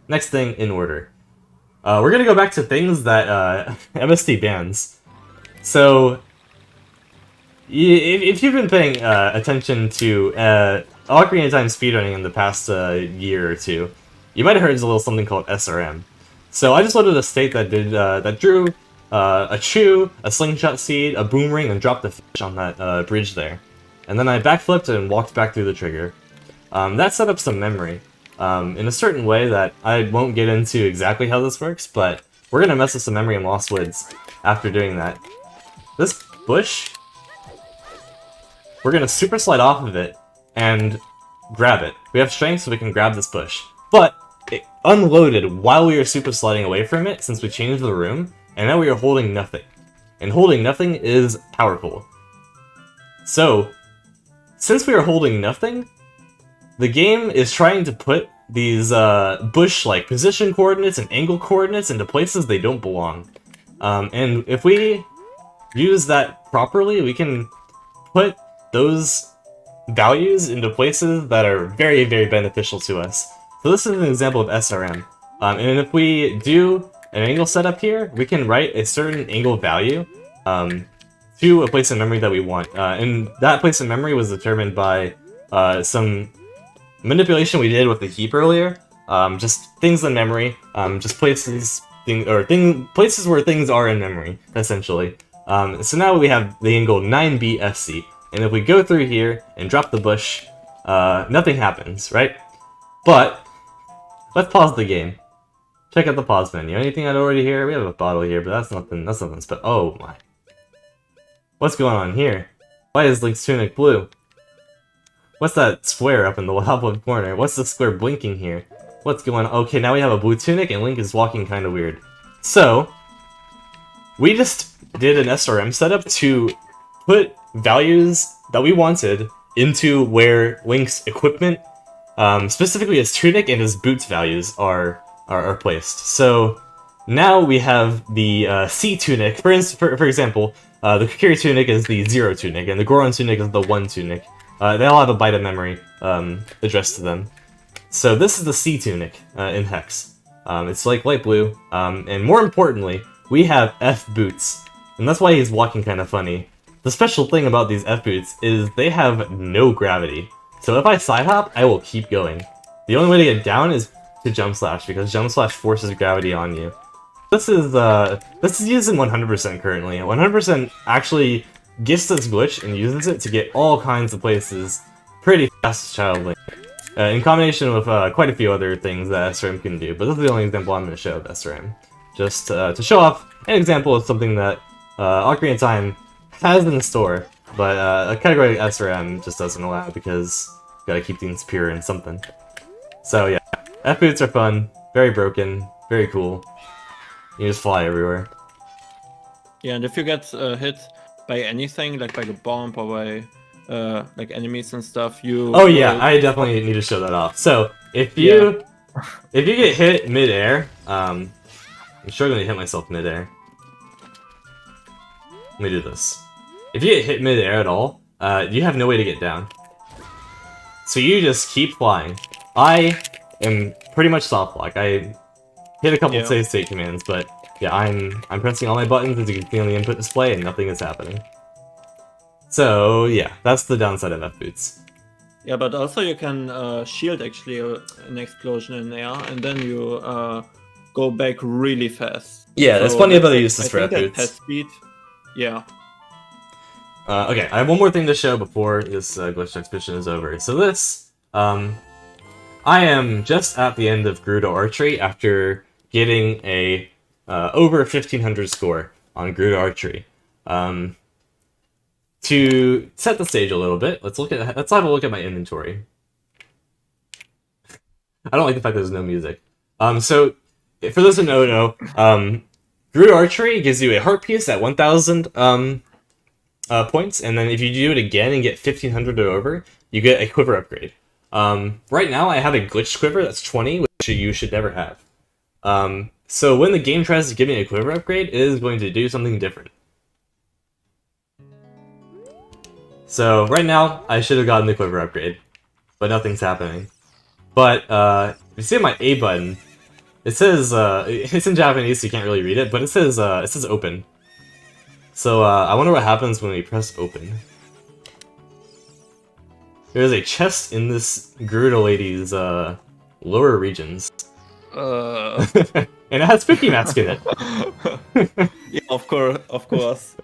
Next thing in order. We're gonna go back to things that MST bans. So, if you've been paying attention to Ocarina of Time speedrunning in the past year or two, you might have heard there's a little something called SRM. So I just loaded a state that did that drew a chew, a slingshot seed, a boomerang, and dropped a fish on that bridge there. And then I backflipped and walked back through the trigger. That set up some memory. In a certain way that I won't get into exactly how this works, but we're gonna mess with some memory in Lost Woods after doing that. This bush, we're gonna super slide off of it and grab it. We have strength so we can grab this bush. But it unloaded while we were super sliding away from it since we changed the room, and now we are holding nothing. And holding nothing is powerful. So, since we are holding nothing, the game is trying to put these bush-like position coordinates and angle coordinates into places they don't belong. And if we use that properly, we can put those values into places that are very, very beneficial to us. So this is an example of SRM. And if we do an angle setup here, we can write a certain angle value to a place in memory that we want. And that place in memory was determined by some manipulation we did with the heap earlier. Just things in memory, just places where things are in memory, essentially. So now we have the angle 9BFC, and if we go through here and drop the bush, nothing happens, right? But let's pause the game. Check out the pause menu. Anything I'd already hear? We have a bottle here, but that's nothing. That's nothing. Oh my! What's going on here? Why is Link's tunic blue? What's that square up in the top left corner? What's the square blinking here? What's going on? Okay, now we have a blue tunic and Link is walking kind of weird. So, we just did an SRM setup to put values that we wanted into where Link's equipment, specifically his tunic and his boots values, are placed. So, now we have the C tunic. For example, the Kokiri tunic is the 0 tunic, and the Goron tunic is the 1 tunic. They all have a byte of memory addressed to them. So this is the C tunic in Hex. It's like light blue, and more importantly, we have F boots, and that's why he's walking kind of funny. The special thing about these F boots is they have no gravity. So if I side hop, I will keep going. The only way to get down is to jump slash, because jump slash forces gravity on you. This is used in 100% currently. 100% actually gets this glitch and uses it to get all kinds of places pretty fast as Child Link. In combination with quite a few other things that SRM can do, but this is the only example I'm going to show of SRM. Just to show off an example of something that Ocarina of Time has in store, but a category like SRM just doesn't allow because you gotta keep things pure and something. So yeah, F-boots are fun, very broken, very cool. You just fly everywhere. Yeah, and if you get hit by anything, like by the bomb or by like enemies and stuff, you. Oh yeah, I definitely need to show that off. So if you get hit mid-air, I'm struggling to hit myself mid-air. Let me do this. If you get hit mid-air at all, you have no way to get down. So you just keep flying. I am pretty much soft lock. I hit a couple save state commands, but yeah, I'm pressing all my buttons as you can see on the input display and nothing is happening. So yeah, that's the downside of F-boots. Yeah, but also you can shield actually an explosion in air, and then you go back really fast. Yeah, there's plenty of other uses for F-boots. Test speed. Yeah. Okay, I have one more thing to show before this glitch exhibition is over. So this, I am just at the end of Gerudo Archery after getting a over 1500 score on Gerudo Archery. To set the stage a little bit, let's have a look at my inventory. I don't like the fact that there's no music. So for those who don't know, Gerudo Archery gives you a heart piece at 1000 points, and then if you do it again and get 1500 or over, you get a quiver upgrade. Right now I have a glitched quiver that's 20, which you should never have. So when the game tries to give me a quiver upgrade, it is going to do something different. So right now I should have gotten the quiver upgrade, but nothing's happening. But if you see my A button, it says it's in Japanese, so you can't really read it, but it says open. So I wonder what happens when we press open. There's a chest in this Gerudo lady's lower regions. And it has Spooky Mask in it. Yeah, of course.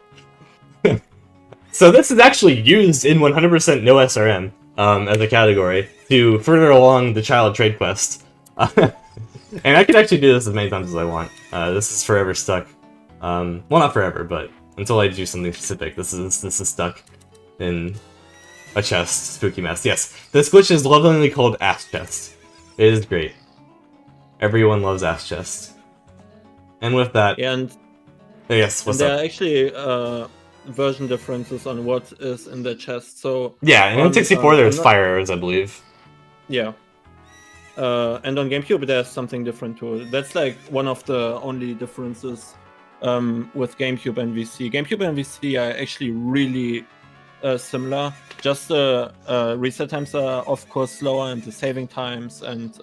So this is actually used in 100% no SRM as a category to further along the child trade quest. And I can actually do this as many times as I want. This is forever stuck. Well, not forever, but until I do something specific. This is stuck in a chest. Spooky Mask. Yes, this glitch is lovingly called Ass Chest. It is great. Everyone loves Ass Chest. And with that, Yeah, and yes, what's there up? are actually version differences on what is in the chest. So Yeah, and in 64 there's fire arrows, I believe. yeah. And on GameCube there's something different too. That's like one of the only differences with GameCube and VC. GameCube and VC are actually really similar. Just the reset times are of course slower, and the saving times and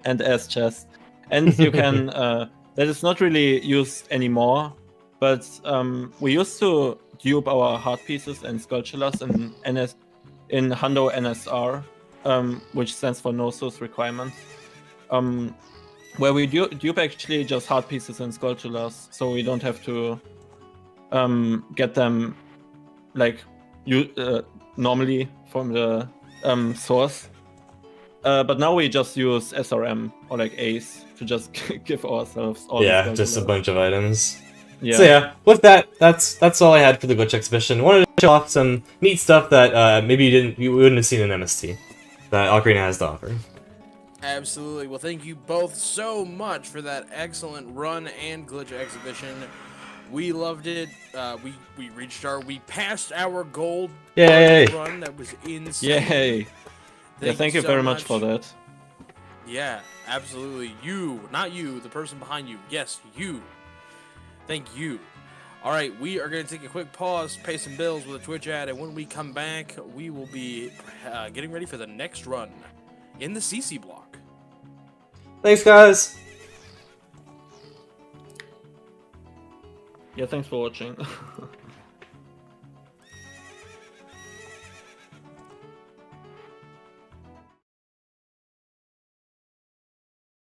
and S chest. And you can that is not really used anymore. But we used to dupe our heart pieces and sculptures in Hundo NSR, which stands for No Source Requirement, where we dupe actually just heart pieces and sculptures, so we don't have to get them like normally from the source. But now we just use SRM or like Ace to just give ourselves all. Yeah, just a bunch of items. Yeah. So yeah, with that, that's all I had for the glitch exhibition. Wanted to show off some neat stuff that maybe you wouldn't have seen in MST that Ocarina has to offer. Absolutely. Well, thank you both so much for that excellent run and glitch exhibition. We loved it. We passed our goal Yay! run. That was insane. Yay! Yeah, thank you so very much for that. Yeah, absolutely. You, not you, the person behind you. Yes, you. Thank you. All right, we are going to take a quick pause, pay some bills with a Twitch ad, and when we come back, we will be getting ready for the next run in the CC block. Thanks, guys. Yeah, thanks for watching.